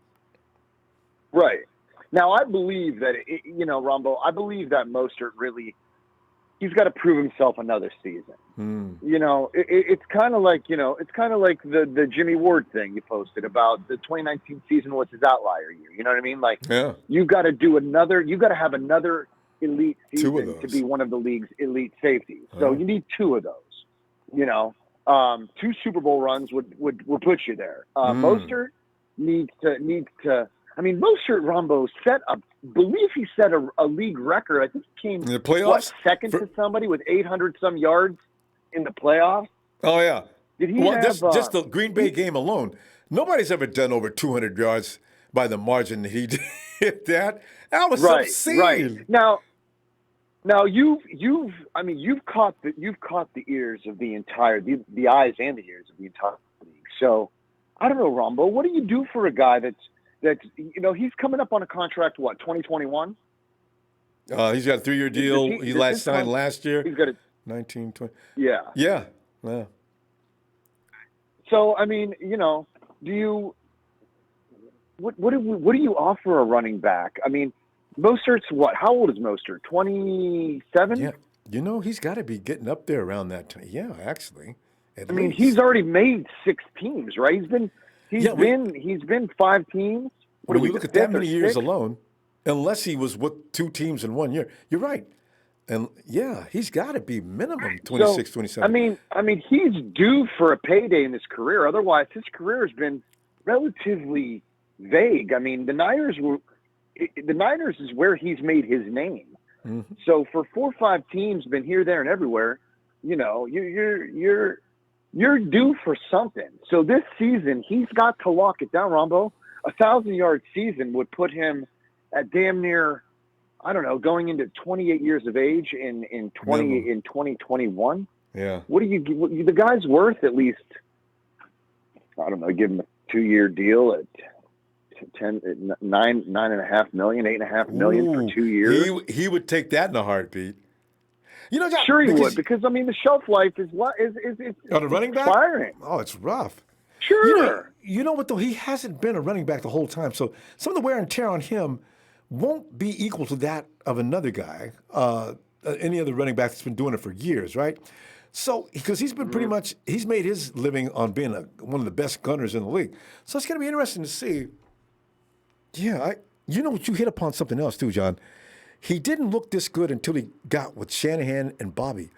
Right. Now, I believe that, Ronbo, I believe that Mostert really, he's got to prove himself another season. It's kind of like, the Jimmy Ward thing you posted about the 2019 season was his outlier year. You know what I mean? You got to have another elite season to be one of the league's elite safeties. So you need two of those, 2 Super Bowl runs would put you there. Mostert needs to, Mostert, Ronbo believe he set a league record. I think he came in the playoffs, second to somebody with 800 some yards in the playoffs. Oh yeah. Did he just the Green Bay game alone? Nobody's ever done over 200 yards by the margin that he did. That was obscene. Right. Now you've caught the ears of the entire the eyes and the ears of the entire league. So I don't know, Ronbo. What do you do for a guy that's he's coming up on a contract, 2021? He's got a 3-year deal. He signed last year. He's got a 19, 20. Yeah. Yeah. So, do you what do you offer a running back? Mostert's what? How old is Mostert? 27? Yeah. He's got to be getting up there around that time. Yeah, actually. He's already made 6 teams, right? He's been 5 teams. When you look at that many years alone, unless he was with 2 teams in 1 year, you're right. And he's got to be minimum 26, 27. He's due for a payday in his career. Otherwise, his career has been relatively vague. The Niners is where he's made his name. Mm-hmm. So for 4 or 5 teams, been here, there, and everywhere, you're due for something. So this season, he's got to lock it down, Ronbo. 1,000-yard season would put him at damn near, I don't know, going into 28 years of age in 2021. Yeah. The guy's worth at least, I don't know, give him a 2-year deal at $9.5 million, $8.5 million for 2 years. He would take that in a heartbeat. John, sure he would, because I mean the shelf life is on a running back. Expiring. Oh, it's rough. Sure. You know what though? He hasn't been a running back the whole time, so some of the wear and tear on him won't be equal to that of another guy, any other running back that's been doing it for years, right? So, because he's been pretty much, he's made his living on being one of the best gunners in the league. So it's going to be interesting to see. Yeah, what you hit upon something else too, John. He didn't look this good until he got with Shanahan and Bobby.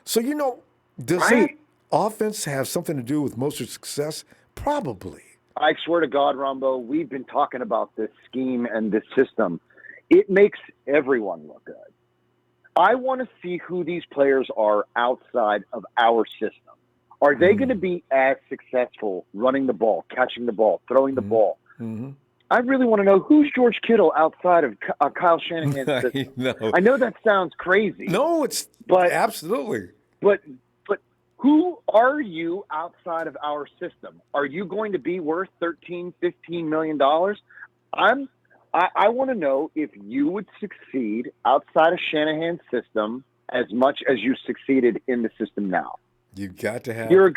So, does that offense have something to do with Mostert's success? Probably. I swear to God, Ronbo, we've been talking about this scheme and this system. It makes everyone look good. I want to see who these players are outside of our system. Are they going to be as successful running the ball, catching the ball, throwing the ball? Mm-hmm. I really want to know who's George Kittle outside of Kyle Shanahan's system. I know that sounds crazy. No, but absolutely. But who are you outside of our system? Are you going to be worth $13, $15 million? I want to know if you would succeed outside of Shanahan's system as much as you succeeded in the system now. You got to have. You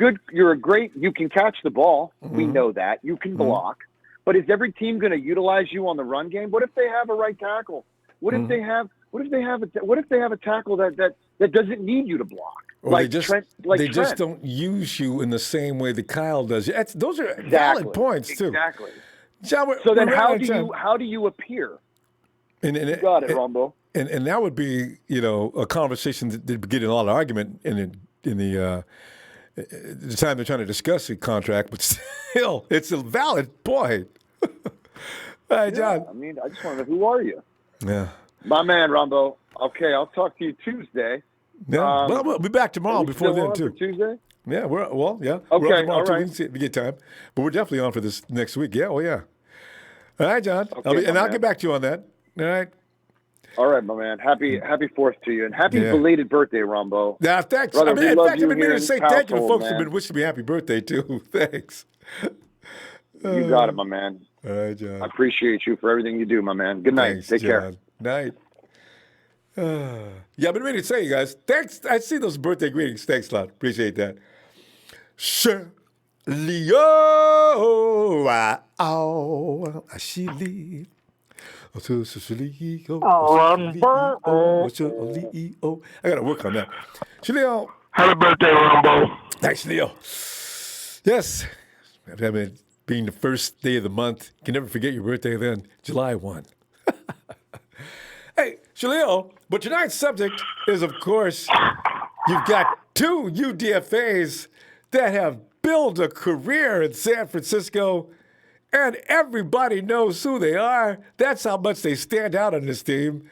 can catch the ball. Mm-hmm. We know that. You can block. But is every team going to utilize you on the run game? What if they have a right tackle? What if they have a tackle that doesn't need you to block? Or they just don't use you in the same way that Kyle does. Those are valid points too. Exactly. John, so then how do you appear? You got it, Ronbo. And that would be, a conversation that would get in a lot of argument in the time they're trying to discuss the contract, but still, it's a valid point. All right, John. I mean, I just want to know, who are you? Yeah. My man, Ronbo. Okay, I'll talk to you Tuesday. Yeah, we'll be back tomorrow before then, too. Tuesday? Yeah, we're Okay, on tomorrow, all right. We get time. But we're definitely on for this next week. Yeah, yeah. All right, John. Okay, I'll get back to you on that. All right. All right, my man. Happy 4th to you, and happy belated birthday, Rombo. Yeah, thanks. Brother, in fact, I've been meaning to say thank you to folks who've been wishing me happy birthday too. Thanks. You got it, my man. All right, John. I appreciate you for everything you do, my man. Good night. Thanks, Take John. care. Night. I've been meaning to say, you guys, thanks. I see those birthday greetings. Thanks a lot. Appreciate that. Sure. Leo, I she leave. I gotta work on that. Leo. Happy birthday, Ronbo. Thanks, Leo. Yes. I mean, being the first day of the month, you can never forget your birthday then, July 1. Hey, Shalil, but tonight's subject is, of course, you've got 2 UDFAs that have built a career in San Francisco, and everybody knows who they are. That's how much they stand out on this team.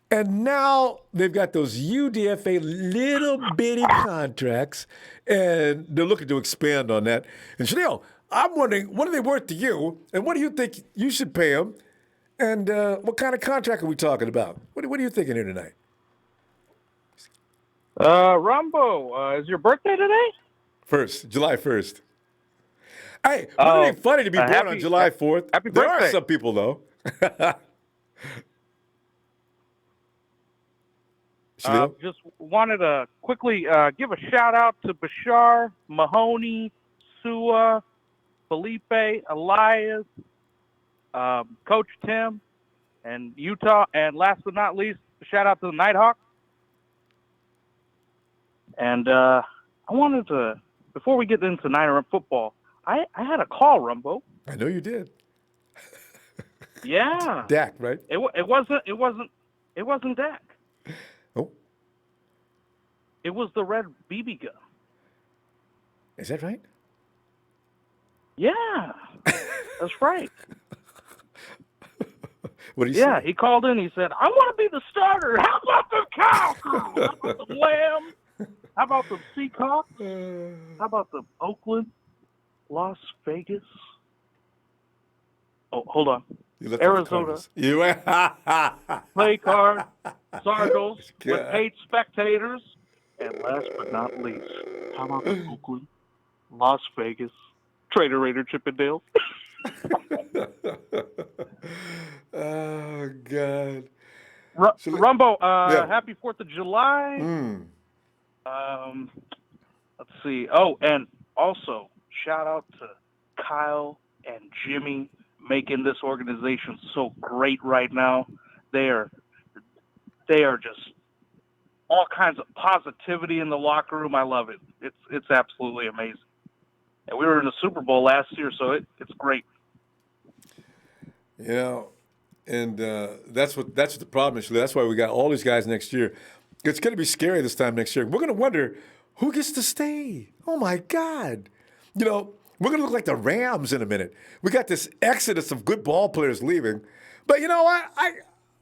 And now they've got those UDFA little bitty contracts, and they're looking to expand on that. And Shalil, I'm wondering, what are they worth to you, and what do you think you should pay them? And what kind of contract are we talking about? What are you thinking here tonight? Rombo, is your birthday today? July 1st. Hey, wouldn't it be funny to be born on July 4th? Happy there birthday. Are some people, though. Just wanted to quickly give a shout-out to Bashar, Mahoney, Sua, Felipe, Elias, Coach Tim, and Utah. And last but not least, a shout-out to the Nighthawks. And I wanted to, before we get into Niner football, I had a call, Rumbo. I know you did. Yeah. Dak, right? It wasn't Dak. Oh. It was the red BB gun. Is that right? Yeah. That's right. What did he Yeah, say? he called in. He said, "I want to be the starter. How about the cow crew? How about the Lambs? How about the Seahawks? How about the Oakland, Las Vegas? Oh, hold on. You left out the Arizona, Cardinals. You play card, Sargos with God. paid spectators. And last but not least, how about the Oakland, Las Vegas, Trader Raider Chippendales?" Oh God. Rumbo, Yeah. happy 4th of July. Mm. Let's see. Oh, and also, shout out to Kyle and Jimmy making this organization so great right now. They are just all kinds of positivity in the locker room. I love it. It's absolutely amazing. And we were in the Super Bowl last year, so it's great. You know, and that's what the problem is. That's why we got all these guys next year. It's going to be scary this time next year. We're going to wonder who gets to stay. Oh my God! You know, we're going to look like the Rams in a minute. We got this exodus of good ball players leaving, but you know what? I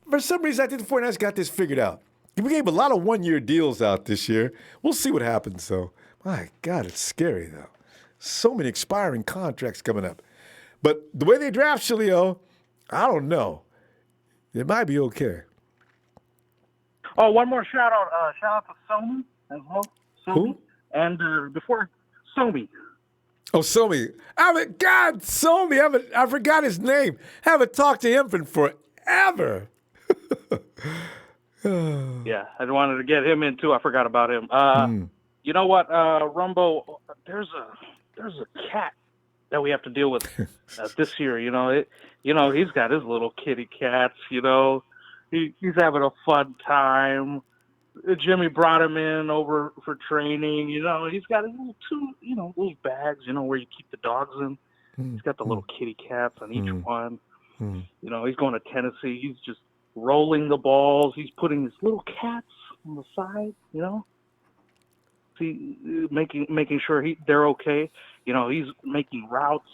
for some reason I think the 49ers got this figured out. We gave a lot of one-year deals out this year. We'll see what happens, though. My God, it's scary though. So many expiring contracts coming up. But the way they draft Shalio, I don't know. It might be okay. Oh, one more shout out to Somi as well. Who? And before Somi. Oh, Somi. Somi. I forgot his name. Haven't talked to him in forever. Yeah, I wanted to get him in too. I forgot about him. You know what, Rumbo? There's a cat that we have to deal with this year. He's got his little kitty cats. He's having a fun time. Jimmy brought him in over for training. He's got his little bags. Where you keep the dogs in. He's got the little kitty cats on each one. He's going to Tennessee. He's just rolling the balls. He's putting his little cats on the side. Making sure they're okay. He's making routes,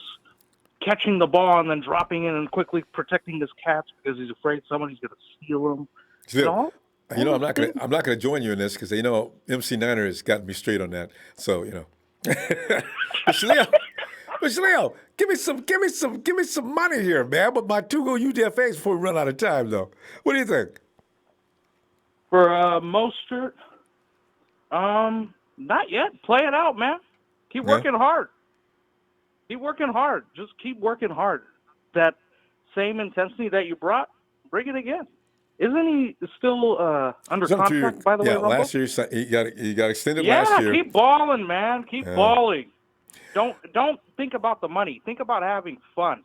catching the ball and then dropping in and quickly protecting his cats because he's afraid somebody's going to steal them. I'm not gonna join you in this because MC Niner has gotten me straight on that. So but Shaleo, give me some money here, man. But my 2 go UDFAs before we run out of time, though. What do you think? For Mostert, not yet. Play it out, man. Keep working hard. Keep working hard. Just keep working hard. That same intensity that you brought, bring it again. Isn't he still under contract, by the way, Rumble? Last year he got extended last year. Yeah, keep balling, man. Keep balling. Don't think about the money. Think about having fun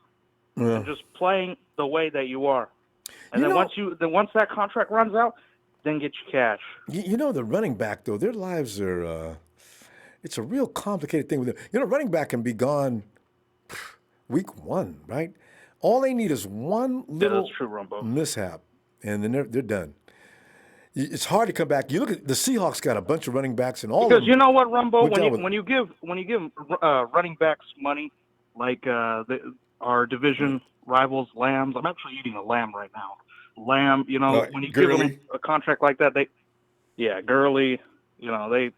and just playing the way that you are. And once that contract runs out, then get your cash. The running back though, their lives are it's a real complicated thing with them. Running back can be gone week 1, right? All they need is one little mishap, and then they're done. It's hard to come back. You look at the Seahawks got a bunch of running backs and all. Because you know what, Rumbo, when you give running backs money like our division rivals, Lambs. I'm actually eating a lamb right now. Lamb, when you give them a contract like that, Gurley, it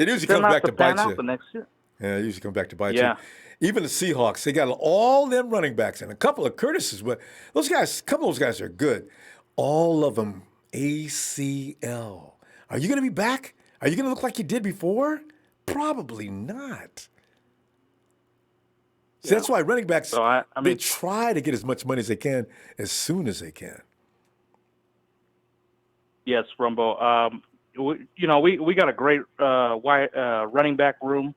usually comes back to bite you the next year. Yeah, it usually comes back to bite you. Even the Seahawks, they got all them running backs and a couple of Curtises, but a couple of those guys are good. All of them ACL. Are you going to be back? Are you going to look like you did before? Probably not. So that's why running backs, they try to get as much money as they can as soon as they can. Yes, Rumbo. We got a great running back room.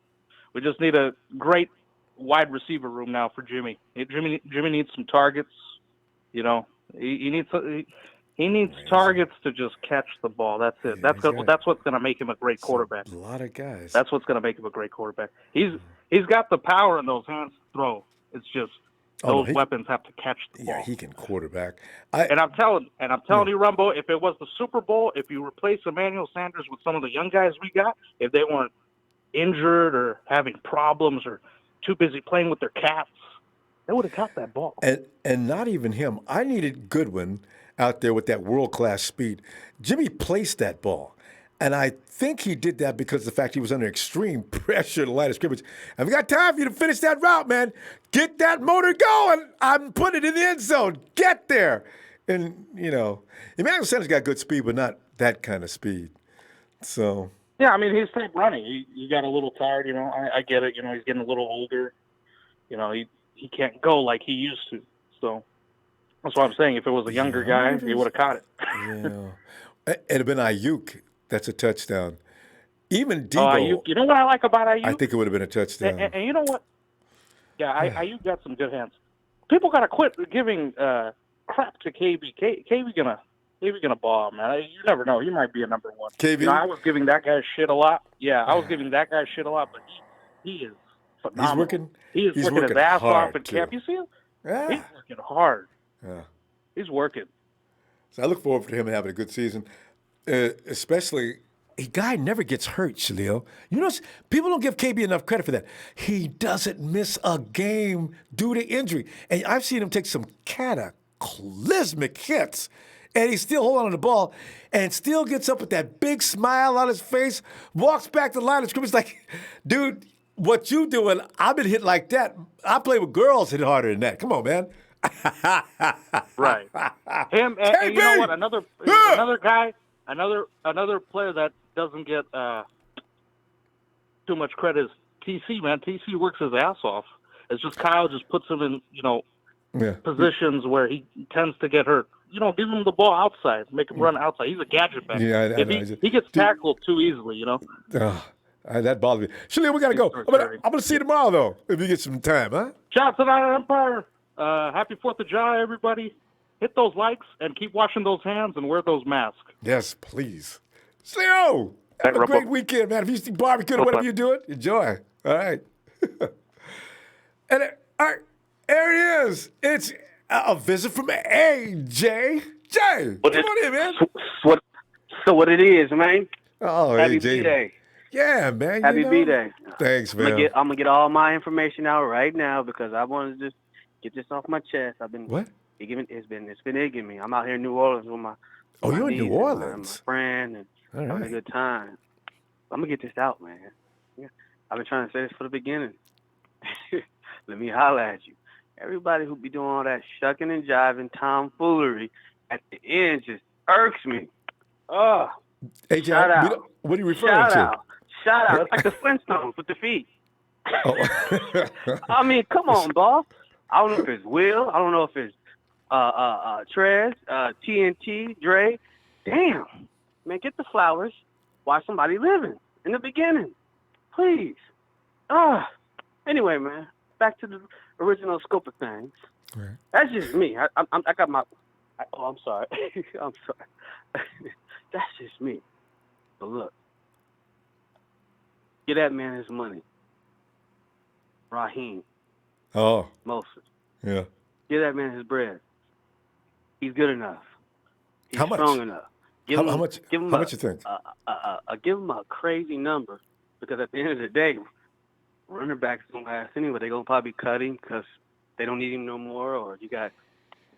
We just need a great wide receiver room now for Jimmy. Jimmy needs some targets. He needs targets to just catch the ball. That's it. That's what's going to make him a great quarterback. A lot of guys. That's what's going to make him a great quarterback. He's got the power in those hands to throw. It's just those weapons have to catch the ball. Yeah, he can quarterback. And I'm telling you, Rumbo, if it was the Super Bowl, if you replace Emmanuel Sanders with some of the young guys we got, if they weren't injured or having problems or too busy playing with their cats, they would have caught that ball. And not even him. I needed Goodwin out there with that world-class speed. Jimmy placed that ball. And I think he did that because of the fact he was under extreme pressure in the line of scrimmage. I've got time for you to finish that route, man. Get that motor going. I'm putting it in the end zone. Get there. And, Emmanuel Sanders got good speed, but not that kind of speed. So. Yeah, I mean, he's kept running. He got a little tired, I get it. He's getting a little older. He can't go like he used to. So that's what I'm saying. If it was a younger guy, he would have caught it. Yeah. It'd have been Ayuk. That's a touchdown. Even Debo. Ayuk, you know what I like about Ayuk? I think it would have been a touchdown. And you know what? Yeah, Ayuk got some good hands. People got to quit giving crap to KB. KB gonna ball, man. You never know. He might be a number one. KB? I was giving that guy shit a lot. Yeah, I was giving that guy shit a lot, but he is phenomenal. He's working his ass off in camp. You see him? Yeah. He's working hard. Yeah. He's working. So I look forward to him having a good season. Especially, a guy never gets hurt, Shalil. People don't give KB enough credit for that. He doesn't miss a game due to injury. And I've seen him take some cataclysmic hits, and he's still holding on to the ball and still gets up with that big smile on his face, walks back to the line of scrimmage like, dude, what you doing, I've been hit like that. I play with girls hit harder than that. Come on, man. Right. Him, and you know what? Another guy, another player that doesn't get too much credit is TC, man. TC works his ass off. It's just Kyle just puts him in, positions where he tends to get hurt. Give him the ball outside, make him run outside. He's a gadget back. Yeah, I know. He gets tackled too easily, That bothers me. Shalil, we got to go. I'm going to see you tomorrow, though, if you get some time, huh? Shout out to the Empire. Happy 4th of July, everybody. Hit those likes and keep washing those hands and wear those masks. Yes, please. Shalil, have a great weekend, man. If you see barbecue or whatever you're doing, enjoy. All right. And there it is. It's a visit from AJ. Jay, come on in, man. So what it is, man? Oh, Happy AJ. B-Day. Yeah, man. Happy B-Day. Thanks, man. I'm gonna get all my information out right now because I want to just get this off my chest. I've been It's been egging me. I'm out here in New Orleans with my. Oh, you're in New my Orleans. friend and having a good time. I'm gonna get this out, man. Yeah. I've been trying to say this for the beginning. Let me holler at you. Everybody who be doing all that shucking and jiving tomfoolery at the end just irks me. Oh. AJ, shout out. What are you referring to? Shout out. It's like the Flintstones with the feet. Oh. I mean, come on, boss. I don't know if it's Will. I don't know if it's Trez, TNT, Dre. Damn. Man, get the flowers while somebody living in the beginning. Please. Anyway, man, back to the original scope of things. Right. That's just me. I got my... I'm sorry. I'm sorry. That's just me. But look. Get that man his money. Raheem. Oh. Mostert. Yeah. Give that man his bread. He's good enough. He's How much? strong enough. How much you think? Give him a crazy number because at the end of the day, running backs don't last anyway. They're going to probably cut him because they don't need him no more. Or you got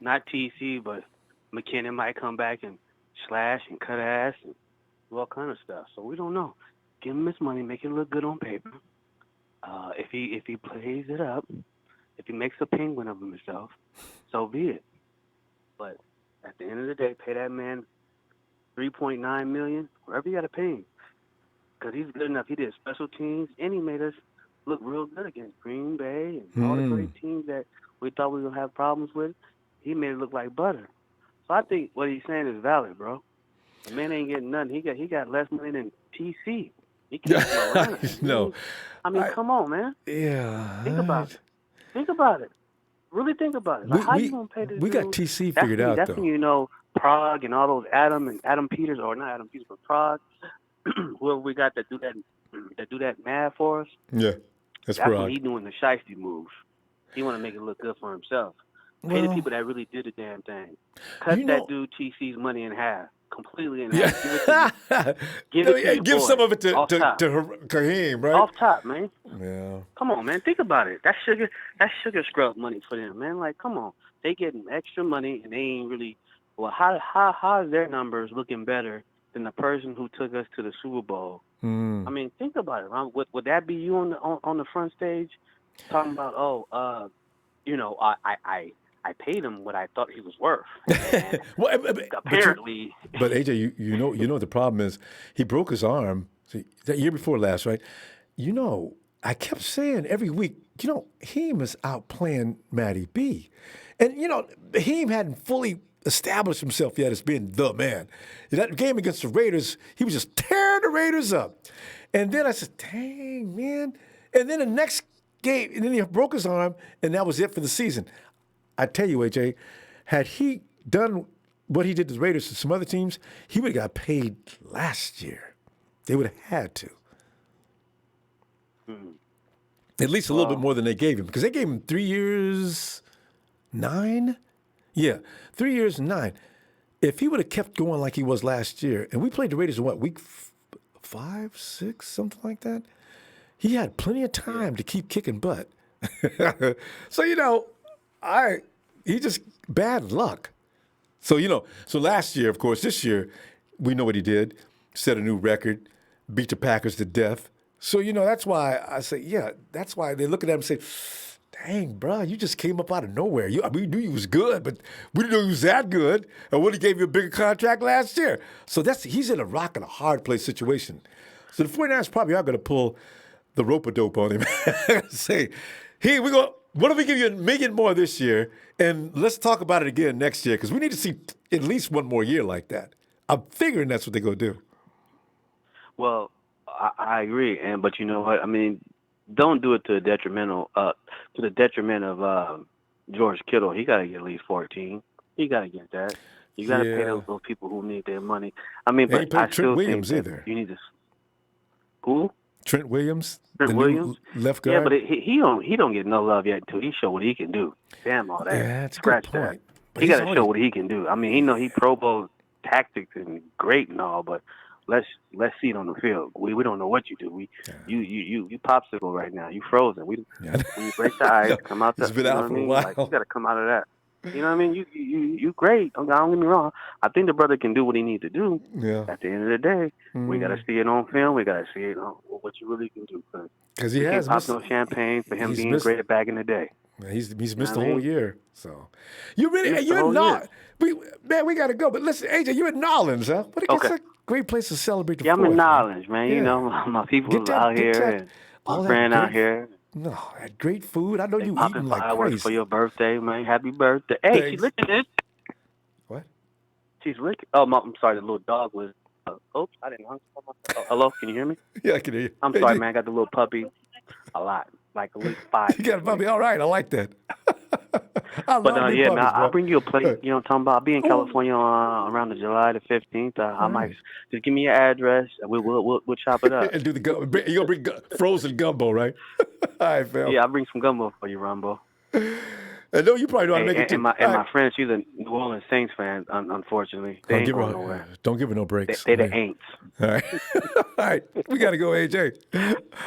not TC, but McKinnon might come back and slash and cut ass and do all kind of stuff. So we don't know. Give him his money, make it look good on paper. If he plays it up, if he makes a penguin of himself, so be it. But at the end of the day, pay that man $3.9 million, wherever you got to pay him, because he's good enough. He did special teams, and he made us look real good against Green Bay and all the great teams that we thought we were gonna have problems with. He made it look like butter. So I think what he's saying is valid, bro. The man ain't getting nothing. He got less money than TC. He can't No. I mean, come on, man. Yeah. Think about it. Think about it. Really think about it. Like, how you gonna pay this We got dude? TC figured out, That's though. when you know Prague and all those Adam Peters, or not Adam Peters, but Prague. Whoever we got that do that math for us. Yeah, that's when Prague. he doing the shiesty moves. He want to make it look good for himself. Pay the people that really did the damn thing. Cut that dude TC's money in half. completely in half. Give some of it to Raheem, right? Off top, man. Yeah. Come on, man. Think about it. That's sugar scrub money for them, man. Like, come on. They getting extra money and they ain't really. Well, how is their numbers looking better than the person who took us to the Super Bowl? I mean, think about it. Ron. Would that be you on the front stage talking about, I paid him what I thought he was worth. Apparently. But AJ, you know what the problem is? He broke his arm that year before last, right? I kept saying every week, Heem is out playing Matty B. And, Heem hadn't fully established himself yet as being the man. In that game against the Raiders, he was just tearing the Raiders up. And then I said, dang, man. And then the next game, and then he broke his arm, and that was it for the season. I tell you, AJ, had he done what he did to the Raiders and some other teams, he would have got paid last year. They would have had to. At least a little bit more than they gave him, because they gave him 3 years, 9? Yeah, 3 years and 9. If he would have kept going like he was last year, and we played the Raiders in what, week 5, 6, something like that? He had plenty of time to keep kicking butt. So, he just bad luck. So, so last year, of course, this year, we know what he did. Set a new record, beat the Packers to death. So, that's why I say, that's why they look at him and say, dang, bro, you just came up out of nowhere. We knew he was good, but we didn't know he was that good. And when he gave you a bigger contract last year. So he's in a rock and a hard place situation. So the 49ers probably are going to pull the rope-a-dope on him. Say, hey, what if we give you $1 million more this year, and let's talk about it again next year, because we need to see at least one more year like that. I'm figuring that's what they're going to do. Well, I agree, but you know what? I mean, don't do it to the detriment of George Kittle. He got to get at least 14. He got to get that. You got to pay those people who need their money. I mean, but I still think that you need to. Who? Trent Williams, Williams, new left guard. Yeah, but he don't get no love yet until he show what he can do. Damn all that. Yeah, that's Scratch a good point. that. He got to show what he can do. I mean, he Pro Bowl tactics and great and all, but let's see it on the field. We don't know what you do. You popsicle right now. You frozen. When you break the ice, come out. It's been out for a while. Like, you got to come out of that. You know what I mean? You great. Don't get me wrong. I think the brother can do what he needs to do. Yeah. At the end of the day, we got to see it on film. We got to see it on what you really can do. Because he has missed no champagne for him being great back in the day. He's missed the whole year. So you're not. We got to go. But listen, AJ, you're in Nolans, huh? It's a great place to celebrate the 4th. I'm in Nolans, man. Yeah. My people out here and my friend out here. No, that great food. I know you eating like crazy. For your birthday, man. Happy birthday. Hey, she's licking it. What? She's licking. Oh, I'm sorry. The little dog was. Oops, I didn't hung myself. Hello, can you hear me? Yeah, I can hear you. I'm sorry, man. I got the little puppy. A lot. Like at least 5. You got a puppy? All right. I like that. I'll bring you a plate. You know what I'm talking about? I'll be in California around the July the 15th. I might just give me your address. We'll chop it up. And do the you gonna bring frozen gumbo, right? All right, fam. Yeah, I'll bring some gumbo for you, Ronbo. And no, you probably know how to make it too. My friend, she's a New Orleans Saints fan. Unfortunately, they ain't going nowhere. Don't give her no breaks. They the ain'ts. All right, all right. We gotta go, AJ.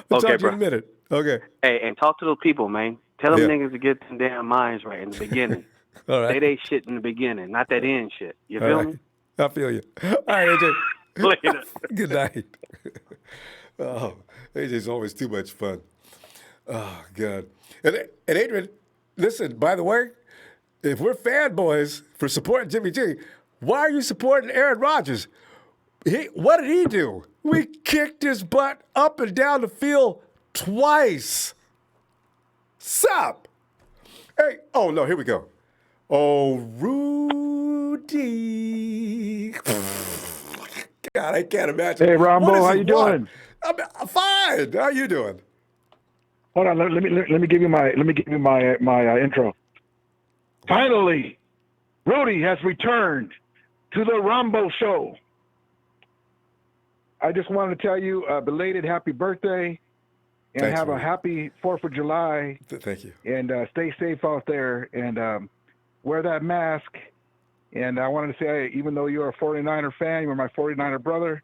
We'll talk to you in a minute. Okay. Hey, and talk to those people, man. Tell them niggas to get them damn minds right in the beginning. All right. Say they shit in the beginning, not that end shit. You feel me? I feel you. All right, AJ. Later. Good night. Oh, AJ's always too much fun. Oh, God. And Adrian, listen, by the way, if we're fanboys for supporting Jimmy G, why are you supporting Aaron Rodgers? What did he do? We kicked his butt up and down the field twice. Sup? Hey, oh, no, here we go. Oh, Rudy. God, I can't imagine. Hey, Ronbo, how you doing? I'm fine. How you doing? Hold on, let me give you my intro. Finally, Rudy has returned to the Ronbo Show. I just wanted to tell you a belated happy birthday, and Thanks, have Rudy. a happy 4th of July. Thank you. And stay safe out there, and wear that mask, And I wanted to say, even though you're a 49er fan, you're my 49er brother,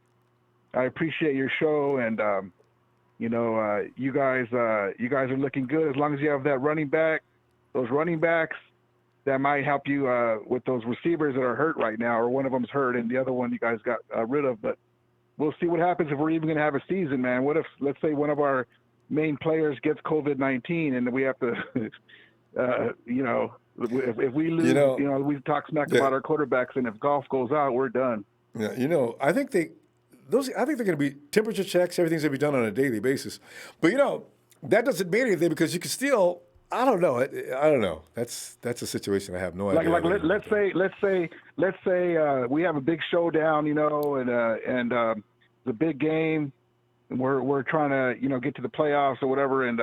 I appreciate your show. And, you guys are looking good. As long as you have that running back, those running backs, that might help you with those receivers that are hurt right now, or one of them's hurt and the other one you guys got rid of. But we'll see what happens if we're even going to have a season, man. What if, let's say, one of our main players gets COVID-19 and we have to, if we lose, we talk smack about our quarterbacks, and if Goff goes out, we're done. Yeah, I think they're going to be temperature checks. Everything's going to be done on a daily basis. But that doesn't mean anything because you can still. I don't know. I don't know. That's a situation I have no idea. Let's say we have a big showdown, and the big game. And we're trying to get to the playoffs or whatever, and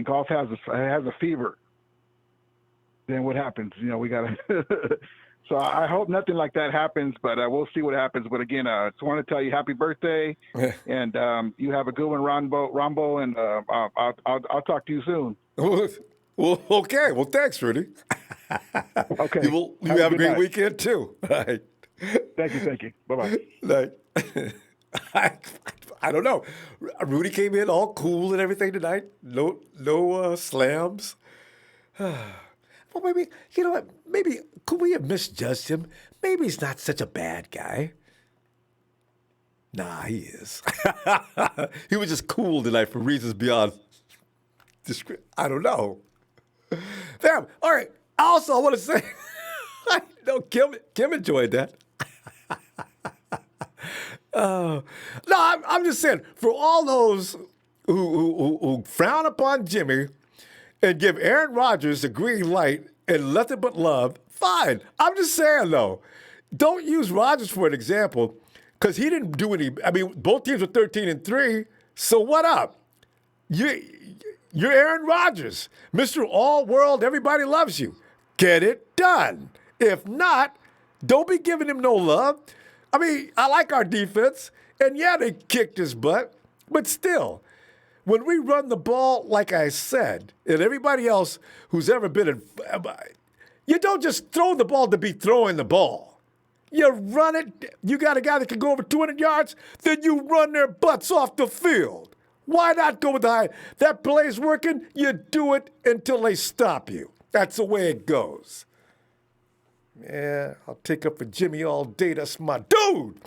Goff has a fever. Then what happens? We got to. So I hope nothing like that happens, but we'll see what happens. But again, I just want to tell you happy birthday, and you have a good one, Ronbo, and I'll talk to you soon. Well, okay. Well, thanks, Rudy. Okay. You have a great weekend too. All right. Thank you. Bye-bye. Night. I don't know. Rudy came in all cool and everything tonight. No slams. Well, maybe, you know what? Maybe, could we have misjudged him? Maybe he's not such a bad guy. Nah, he is. He was just cool tonight for reasons beyond I don't know. Damn. All right. Also, I want to say, I know Kim enjoyed that. No, I'm just saying, for all those who frown upon Jimmy and give Aaron Rodgers the green light and nothing but love, fine. I'm just saying, though, don't use Rodgers for an example because he didn't do any. I mean, both teams were 13-3, so what up? You're Aaron Rodgers, Mr. All-World, everybody loves you. Get it done. If not, don't be giving him no love. I mean, I like our defense, and yeah, they kicked his butt, but still, when we run the ball, like I said, and everybody else who's ever been in, you don't just throw the ball to be throwing the ball. You run it, you got a guy that can go over 200 yards, then you run their butts off the field. Why not go with the high? That play's working, you do it until they stop you. That's the way it goes. Yeah, I'll take up for Jimmy all day. That's my dude.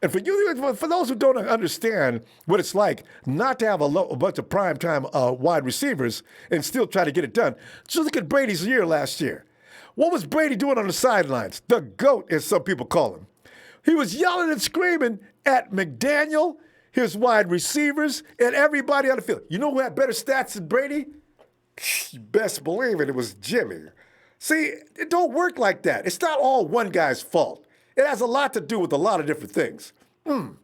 And for those who don't understand what it's like not to have a bunch of primetime wide receivers and still try to get it done, just look at Brady's year last year. What was Brady doing on the sidelines? The GOAT, as some people call him. He was yelling and screaming at McDaniel, his wide receivers, and everybody on the field. You know who had better stats than Brady? You best believe it was Jimmy. See, it don't work like that. It's not all one guy's fault. It has a lot to do with a lot of different things. Jimmy,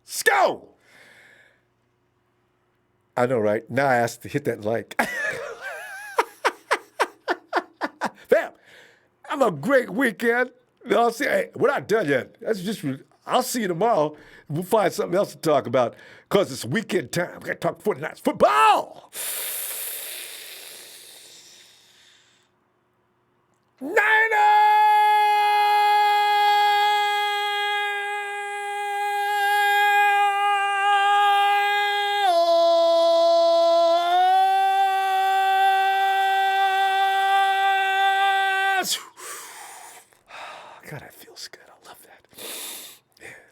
let's go. I know, right? Now I asked to hit that like. Fam, have a great weekend. Hey, we're not done yet. I'll see you tomorrow. We'll find something else to talk about because it's weekend time. We got to talk 49ers football. Nice.